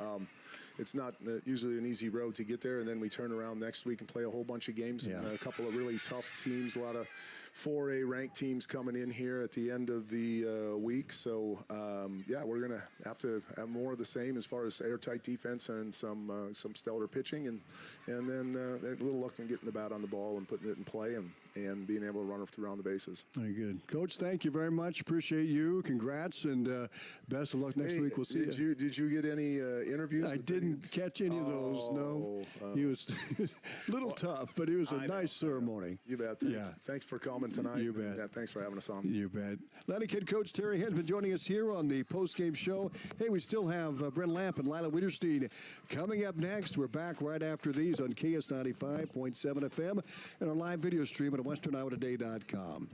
It's not usually an easy road to get there, and then we turn around next week and play a whole bunch of games and a couple of really tough teams, a lot of 4A ranked teams coming in here at the end of the week. So, we're going to have more of the same as far as airtight defense and some stellar pitching, and then a little luck in getting the bat on the ball and putting it in play and being able to run around the bases.
Very good. Coach, thank you very much. Appreciate you. Congrats, and best of luck next week. We'll see you.
Did you get any interviews?
I didn't catch any of those, no. He was a little tough, but it was a nice ceremony.
You bet. Thanks for coming tonight.
You bet.
Yeah, thanks for having us on.
You bet. Atlantic head coach Terry has been joining us here on the post-game show. Hey, we still have Brent Lamp and Lila Wiederstein coming up next. We're back right after these on KS 95.7 FM and our live video stream at westerniowatoday.com.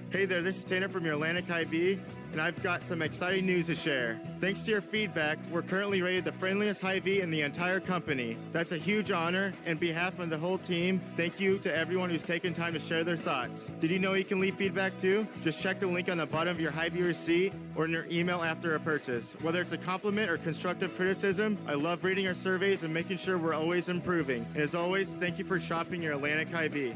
Hey there, this is Tanner from your Atlantic Hy-Vee, and I've got some exciting news to share. Thanks to your feedback, we're currently rated the friendliest Hy-Vee in the entire company. That's a huge honor, and on behalf of the whole team, thank you to everyone who's taken time to share their thoughts. Did you know you can leave feedback too? Just check the link on the bottom of your Hy-Vee receipt or in your email after a purchase. Whether it's a compliment or constructive criticism, I love reading our surveys and making sure we're always improving. And as always, thank you for shopping your Atlantic Hy-Vee.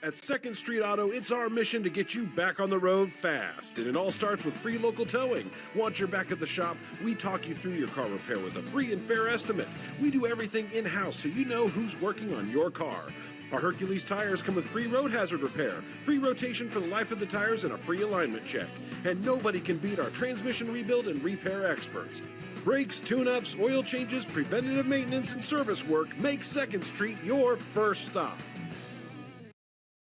At 2nd Street Auto, it's our mission to get you back on the road fast. And it all starts with free local towing. Once you're back at the shop, we talk you through your car repair with a free and fair estimate. We do everything in-house so you know who's working on your car. Our Hercules tires come with free road hazard repair, free rotation for the life of the tires, and a free alignment check. And nobody can beat our transmission rebuild and repair experts. Brakes, tune-ups, oil changes, preventative maintenance, and service work make 2nd Street your first stop.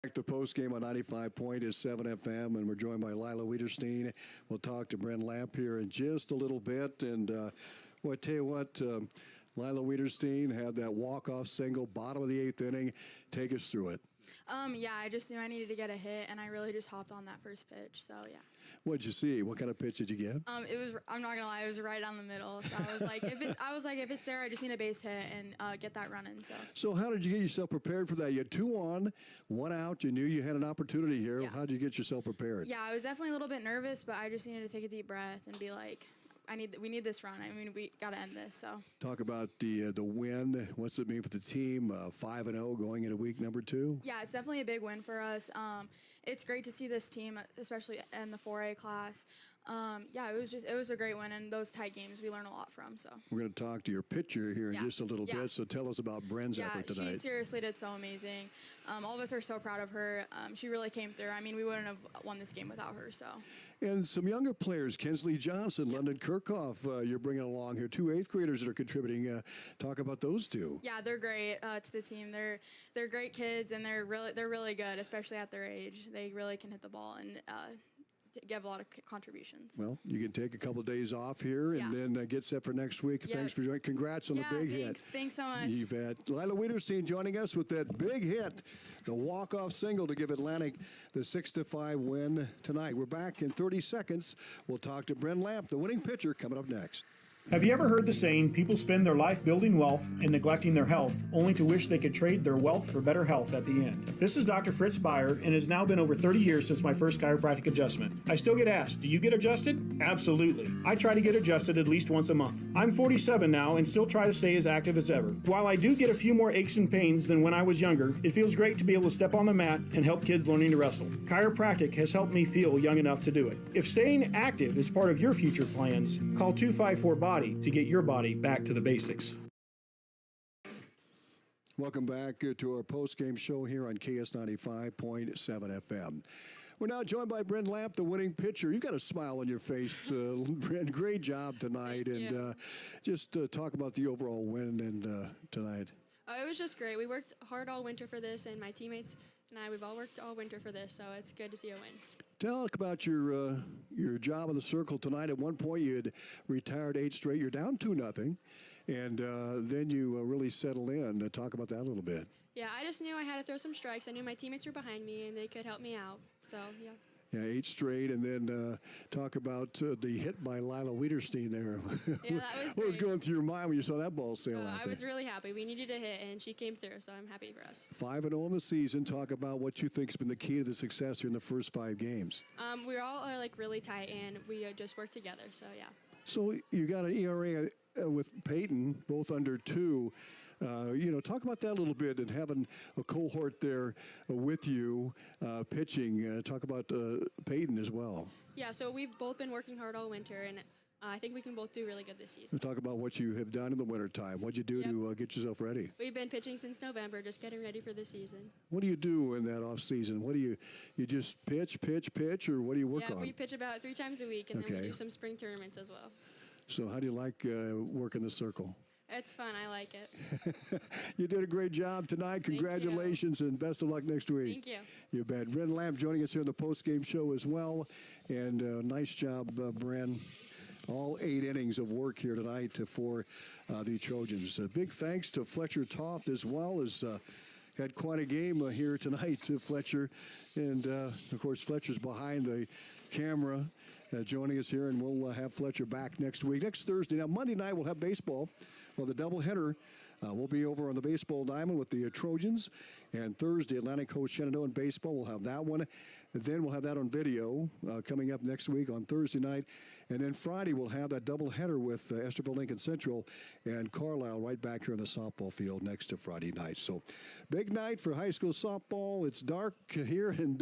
Back to post game on 95.7 FM, and we're joined by Lila Wiederstein. We'll talk to Brent Lamp here in just a little bit. And I tell you what, Lila Wiederstein had that walk-off single, bottom of the 8th inning. Take us through it.
I just knew I needed to get a hit, and I really just hopped on that first pitch. So yeah.
What'd you see? What kind of pitch did you get?
It was. I'm not gonna lie. It was right down the middle. So I was like, if it's there, I just need a base hit and get that running.
So how did you get yourself prepared for that? You had 2 on, 1 out. You knew you had an opportunity here.
Yeah.
How did you get yourself prepared?
Yeah, I was definitely a little bit nervous, but I just needed to take a deep breath and be like, we need this run. I mean, we got to end this. So
talk about the win. What's it mean for the team? 5-0 going into week number 2.
Yeah, it's definitely a big win for us. It's great to see this team, especially in the 4A class. It was a great win, and those tight games we learn a lot from. So
we're going to talk to your pitcher here in just a little bit. So tell us about Bren's effort tonight.
She seriously did so amazing. All of us are so proud of her. She really came through. I mean, we wouldn't have won this game without her. So. And
some younger players, Kinsley Johnson, London Kirchhoff, you're bringing along here. 2 8th graders that are contributing. Talk about those 2.
Yeah, they're great to the team. They're great kids, and they're really good, especially at their age. They really can hit the ball and give a lot of contributions.
Well, you can take a couple of days off here and then get set for next week. Yep. Thanks for joining. Congrats on the big hit.
Thanks so much.
You've had Lila Wiederstein joining us with that big hit, the walk-off single to give Atlantic the 6-5 win tonight. We're back in 30 seconds. We'll talk to Brent Lamp, the winning pitcher, coming up next.
Have you ever heard the saying, people spend their life building wealth and neglecting their health, only to wish they could trade their wealth for better health at the end? This is Dr. Fritz Ballard, and it has now been over 30 years since my first chiropractic adjustment. I still get asked, do you get adjusted? Absolutely. I try to get adjusted at least once a month. I'm 47 now and still try to stay as active as ever. While I do get a few more aches and pains than when I was younger, it feels great to be able to step on the mat and help kids learning to wrestle. Chiropractic has helped me feel young enough to do it. If staying active is part of your future plans, call 254-BODY to get your body back to the basics.
Welcome back to our post-game show here on KS 95.7 FM. We're now joined by Brent Lamp, the winning pitcher. You've got a smile on your face, Brent. Great job tonight. And just talk about the overall win and tonight.
It was just great. We worked hard all winter for this, and my teammates and I, we've all worked all winter for this, so it's good to see a win.
Talk about your job in the circle tonight. At one point, you had retired 8 straight. You're down 2-0, and then you really settled in. Talk about that a little bit.
Yeah, I just knew I had to throw some strikes. I knew my teammates were behind me, and they could help me out. So, yeah.
Yeah, 8 straight, and then talk about the hit by Lila Wiederstein there.
Yeah, that was
What was
great.
going through your mind when you saw that ball sail out
I
there?
was really happy. We needed a hit, and she came through, so I'm happy for us.
5-0 in the season. Talk about what you think has been the key to the success here in the first 5 games.
We all are like really tight, and we just work together. So yeah.
So you got an ERA with Peyton, both under 2. Talk about that a little bit and having a cohort there with you pitching. Talk about Peyton as well.
Yeah, so we've both been working hard all winter, and I think we can both do really good this season.
Talk about what you have done in the wintertime. What'd you do to get yourself ready?
We've been pitching since November, just getting ready for the season.
What do you do in that off season? What do you just pitch, or what do you work on?
Yeah, we pitch about 3 times a week, and then we do some spring tournaments as well.
So how do you like working the circle?
It's fun. I like it.
You did a great job tonight. Congratulations and best of luck next week.
Thank you.
You bet. Bren Lamb joining us here in the post-game show as well. And nice job, Bren. All 8 innings of work here tonight for the Trojans. Big thanks to Fletcher Toft as well as had quite a game here tonight to Fletcher. And, of course, Fletcher's behind the camera joining us here, and we'll have Fletcher back next week. Next Thursday. Now, Monday night we'll have baseball. Well, the doubleheader will be over on the baseball diamond with the Trojans. And Thursday, Atlantic hosts Shenandoah in baseball. We'll have that one. And then we'll have that on video coming up next week on Thursday night. And then Friday, we'll have that doubleheader with Esterville Lincoln Central and Carlisle right back here in the softball field next to Friday night. So big night for high school softball. It's dark here and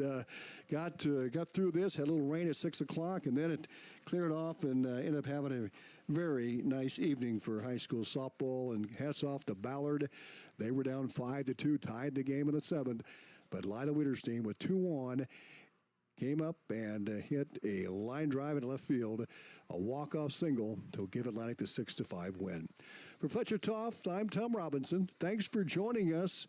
got through this. Had a little rain at 6 o'clock, and then it cleared off and ended up having a very nice evening for high school softball. And hats off to Ballard. They were down 5-2, tied the game in the 7th. But Lila Wiederstein with 2 on came up and hit a line drive in left field, a walk-off single to give Atlantic the 6-5 win. For Fletcher Toft, I'm Tom Robinson. Thanks for joining us